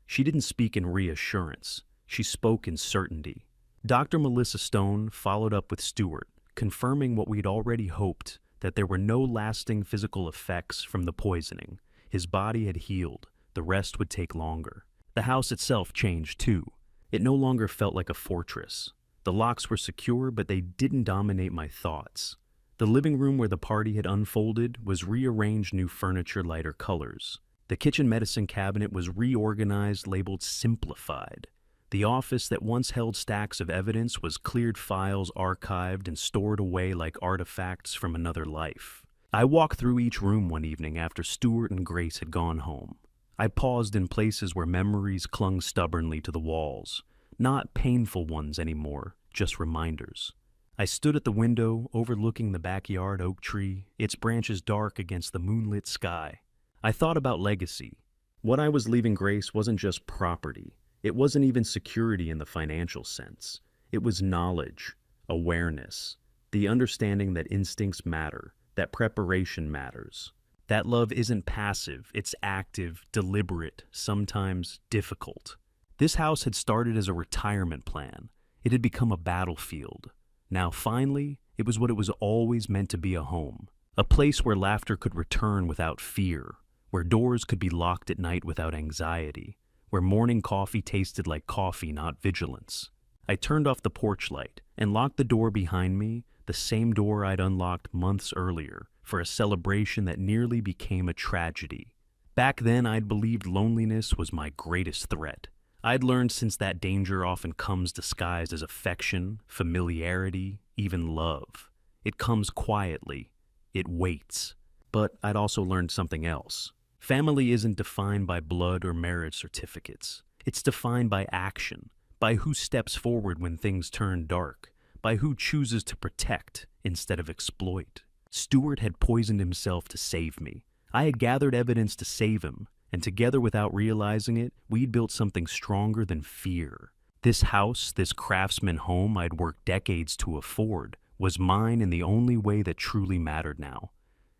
S1: She didn't speak in reassurance. She spoke in certainty. Dr. Melissa Stone followed up with Stuart, confirming what we'd already hoped, that there were no lasting physical effects from the poisoning. His body had healed. The rest would take longer. The house itself changed too. It no longer felt like a fortress. The locks were secure, but they didn't dominate my thoughts. The living room where the party had unfolded was rearranged, new furniture, lighter colors. The kitchen medicine cabinet was reorganized, labeled simplified. The office that once held stacks of evidence was cleared, files archived and stored away like artifacts from another life. I walked through each room one evening after Stuart and Grace had gone home. I paused in places where memories clung stubbornly to the walls. Not painful ones anymore, just reminders. I stood at the window, overlooking the backyard oak tree, its branches dark against the moonlit sky. I thought about legacy. What I was leaving Grace wasn't just property. It wasn't even security in the financial sense. It was knowledge, awareness, the understanding that instincts matter, that preparation matters. That love isn't passive, it's active, deliberate, sometimes difficult. This house had started as a retirement plan. It had become a battlefield. Now, finally, it was what it was always meant to be, a home. A place where laughter could return without fear, where doors could be locked at night without anxiety, where morning coffee tasted like coffee, not vigilance. I turned off the porch light and locked the door behind me, the same door I'd unlocked months earlier, for a celebration that nearly became a tragedy. Back then, I'd believed loneliness was my greatest threat. I'd learned since that danger often comes disguised as affection, familiarity, even love. It comes quietly. It waits. But I'd also learned something else. Family isn't defined by blood or marriage certificates. It's defined by action, by who steps forward when things turn dark, by who chooses to protect instead of exploit. Stuart had poisoned himself to save me. I had gathered evidence to save him, and together, without realizing it, we'd built something stronger than fear. This house, this craftsman home I'd worked decades to afford, was mine in the only way that truly mattered now.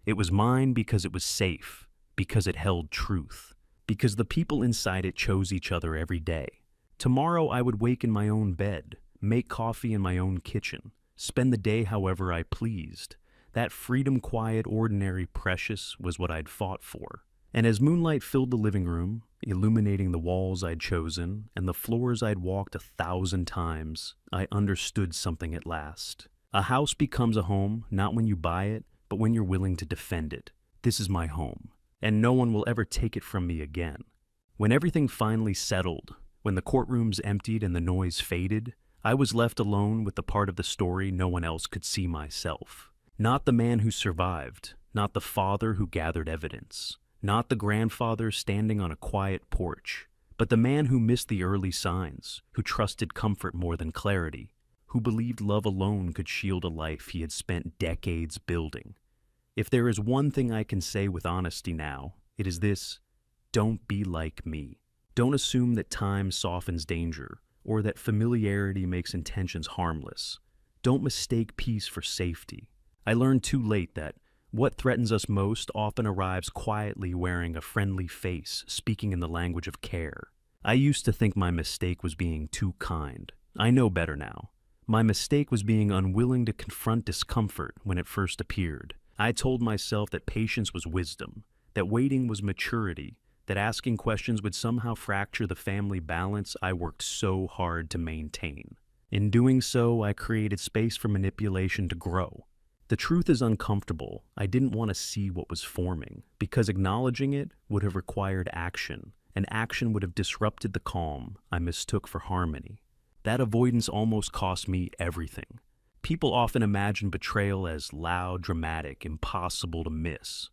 S1: It was mine because it was safe, because it held truth, because the people inside it chose each other every day. Tomorrow I would wake in my own bed, make coffee in my own kitchen, spend the day however I pleased. That freedom, quiet, ordinary, precious, was what I'd fought for. And as moonlight filled the living room, illuminating the walls I'd chosen and the floors I'd walked 1,000 times, I understood something at last. A house becomes a home not when you buy it, but when you're willing to defend it. This is my home, and no one will ever take it from me again. When everything finally settled, when the courtrooms emptied and the noise faded, I was left alone with the part of the story no one else could see, myself. Not the man who survived, not the father who gathered evidence, not the grandfather standing on a quiet porch, But the man who missed the early signs, who trusted comfort more than clarity, who believed love alone could shield a life he had spent decades building. If there is one thing I can say with honesty now, it is this: don't be like me. Don't assume that time softens danger, or that familiarity makes intentions harmless. Don't mistake peace for safety. I learned too late that what threatens us most often arrives quietly, wearing a friendly face, speaking in the language of care. I used to think my mistake was being too kind. I know better now. My mistake was being unwilling to confront discomfort when it first appeared. I told myself that patience was wisdom, that waiting was maturity, that asking questions would somehow fracture the family balance I worked so hard to maintain. In doing so, I created space for manipulation to grow. The truth is uncomfortable. I didn't want to see what was forming, because acknowledging it would have required action, and action would have disrupted the calm I mistook for harmony. That avoidance almost cost me everything. People often imagine betrayal as loud, dramatic, impossible to miss.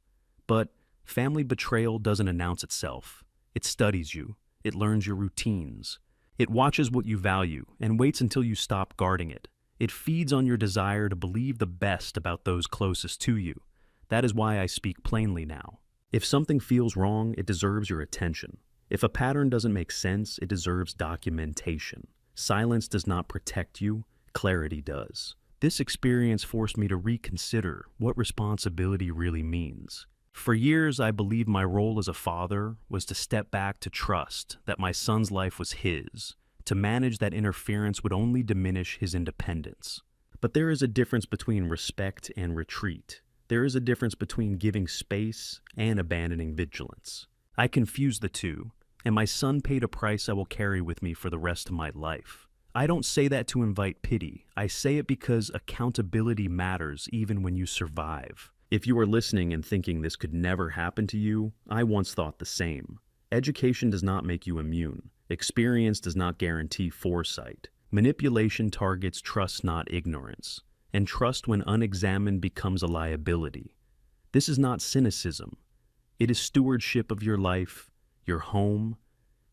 S1: But family betrayal doesn't announce itself. It studies you. It learns your routines. It watches what you value and waits until you stop guarding it. It feeds on your desire to believe the best about those closest to you. That is why I speak plainly now. If something feels wrong, it deserves your attention. If a pattern doesn't make sense, it deserves documentation. Silence does not protect you, clarity does. This experience forced me to reconsider what responsibility really means. For years, I believed my role as a father was to step back, to trust that my son's life was his, to manage that interference would only diminish his independence. But there is a difference between respect and retreat. There is a difference between giving space and abandoning vigilance. I confused the two, and my son paid a price I will carry with me for the rest of my life. I don't say that to invite pity. I say it because accountability matters even when you survive. If you are listening and thinking this could never happen to you, I once thought the same. Education does not make you immune. Experience does not guarantee foresight. Manipulation targets trust, not ignorance. And trust, when unexamined, becomes a liability. This is not cynicism. It is stewardship of your life, your home,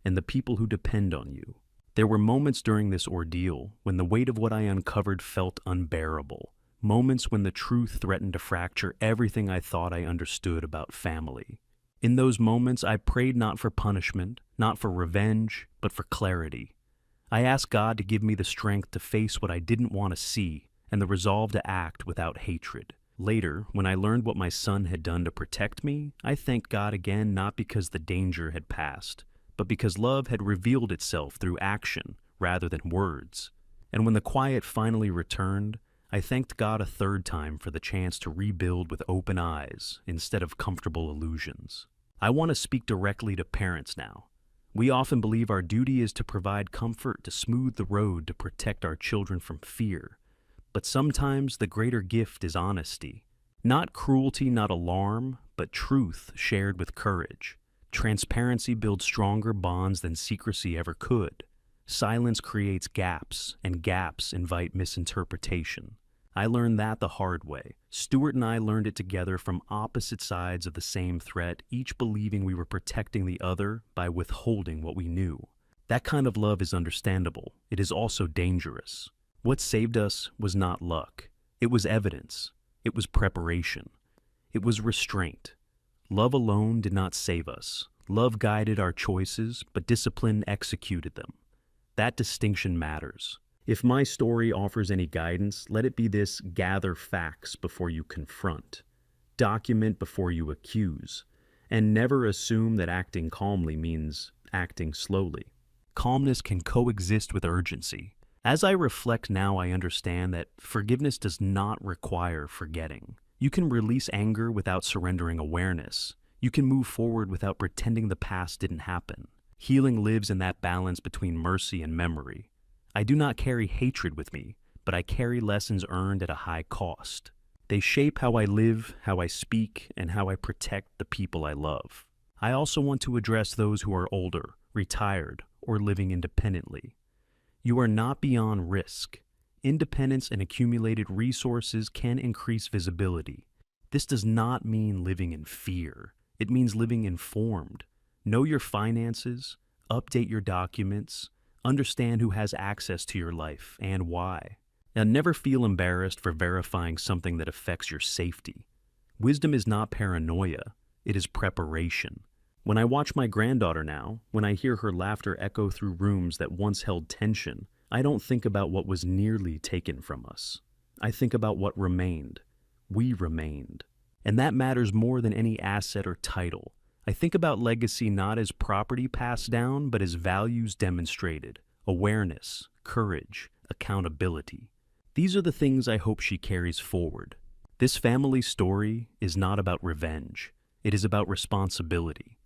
S1: and the people who depend on you. There were moments during this ordeal when the weight of what I uncovered felt unbearable. Moments when the truth threatened to fracture everything I thought I understood about family. In those moments, I prayed not for punishment, not for revenge, but for clarity. I asked God to give me the strength to face what I didn't want to see and the resolve to act without hatred. Later, when I learned what my son had done to protect me, I thanked God again, not because the danger had passed, but because love had revealed itself through action rather than words. And when the quiet finally returned, I thanked God a third time for the chance to rebuild with open eyes instead of comfortable illusions. I want to speak directly to parents now. We often believe our duty is to provide comfort, to smooth the road, to protect our children from fear. But sometimes the greater gift is honesty. Not cruelty, not alarm, but truth shared with courage. Transparency builds stronger bonds than secrecy ever could. Silence creates gaps, and gaps invite misinterpretation. I learned that the hard way. Stuart and I learned it together from opposite sides of the same threat, each believing we were protecting the other by withholding what we knew. That kind of love is understandable. It is also dangerous. What saved us was not luck. It was evidence. It was preparation. It was restraint. Love alone did not save us. Love guided our choices, but discipline executed them. That distinction matters. If my story offers any guidance, let it be this: gather facts before you confront. Document before you accuse. And never assume that acting calmly means acting slowly. Calmness can coexist with urgency. As I reflect now, I understand that forgiveness does not require forgetting. You can release anger without surrendering awareness. You can move forward without pretending the past didn't happen. Healing lives in that balance between mercy and memory. I do not carry hatred with me, but I carry lessons earned at a high cost. They shape how I live, how I speak, and how I protect the people I love. I also want to address those who are older, retired, or living independently. You are not beyond risk. Independence and accumulated resources can increase visibility. This does not mean living in fear. It means living informed. Know your finances, update your documents, understand who has access to your life and why. And never feel embarrassed for verifying something that affects your safety. Wisdom is not paranoia, it is preparation. When I watch my granddaughter now, when I hear her laughter echo through rooms that once held tension, I don't think about what was nearly taken from us. I think about what remained. We remained. And that matters more than any asset or title. I think about legacy not as property passed down, but as values demonstrated, awareness, courage, accountability. These are the things I hope she carries forward. This family story is not about revenge. It is about responsibility.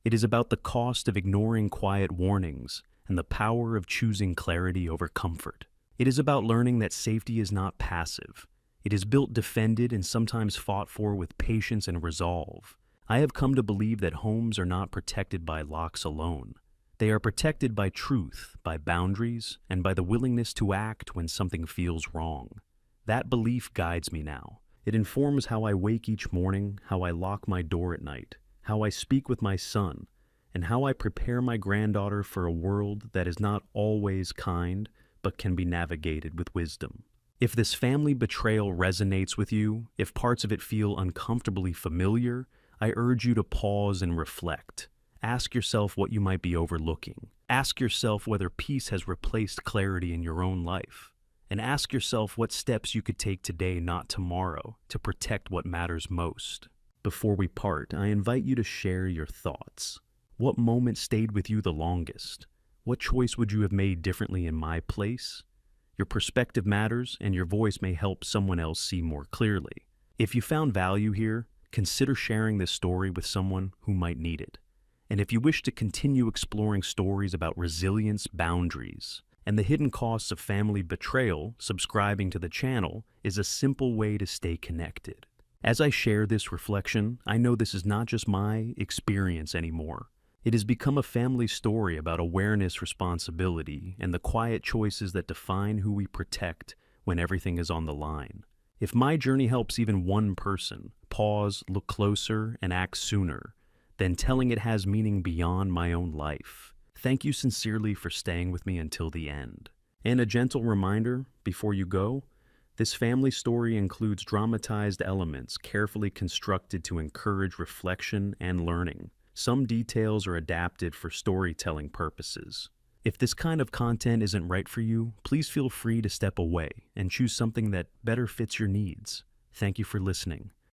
S1: It is about the cost of ignoring quiet warnings and the power of choosing clarity over comfort. It is about learning that safety is not passive. It is built, defended, and sometimes fought for with patience and resolve. I have come to believe that homes are not protected by locks alone. They are protected by truth, by boundaries, and by the willingness to act when something feels wrong. That belief guides me now. It informs how I wake each morning, how I lock my door at night, how I speak with my son, and how I prepare my granddaughter for a world that is not always kind, but can be navigated with wisdom. If this family betrayal resonates with you, if parts of it feel uncomfortably familiar, I urge you to pause and reflect. Ask yourself what you might be overlooking. Ask yourself whether peace has replaced clarity in your own life. And ask yourself what steps you could take today, not tomorrow, to protect what matters most. Before we part, I invite you to share your thoughts. What moment stayed with you the longest? What choice would you have made differently in my place? Your perspective matters, and your voice may help someone else see more clearly. If you found value here, consider sharing this story with someone who might need it. And if you wish to continue exploring stories about resilience, boundaries, and the hidden costs of family betrayal, subscribing to the channel is a simple way to stay connected. As I share this reflection, I know this is not just my experience anymore. It has become a family story about awareness, responsibility, and the quiet choices that define who we protect when everything is on the line. If my journey helps even one person pause, look closer, and act sooner, then telling it has meaning beyond my own life. Thank you sincerely for staying with me until the end. And a gentle reminder before you go, this family story includes dramatized elements carefully constructed to encourage reflection and learning. Some details are adapted for storytelling purposes. If this kind of content isn't right for you, please feel free to step away and choose something that better fits your needs. Thank you for listening.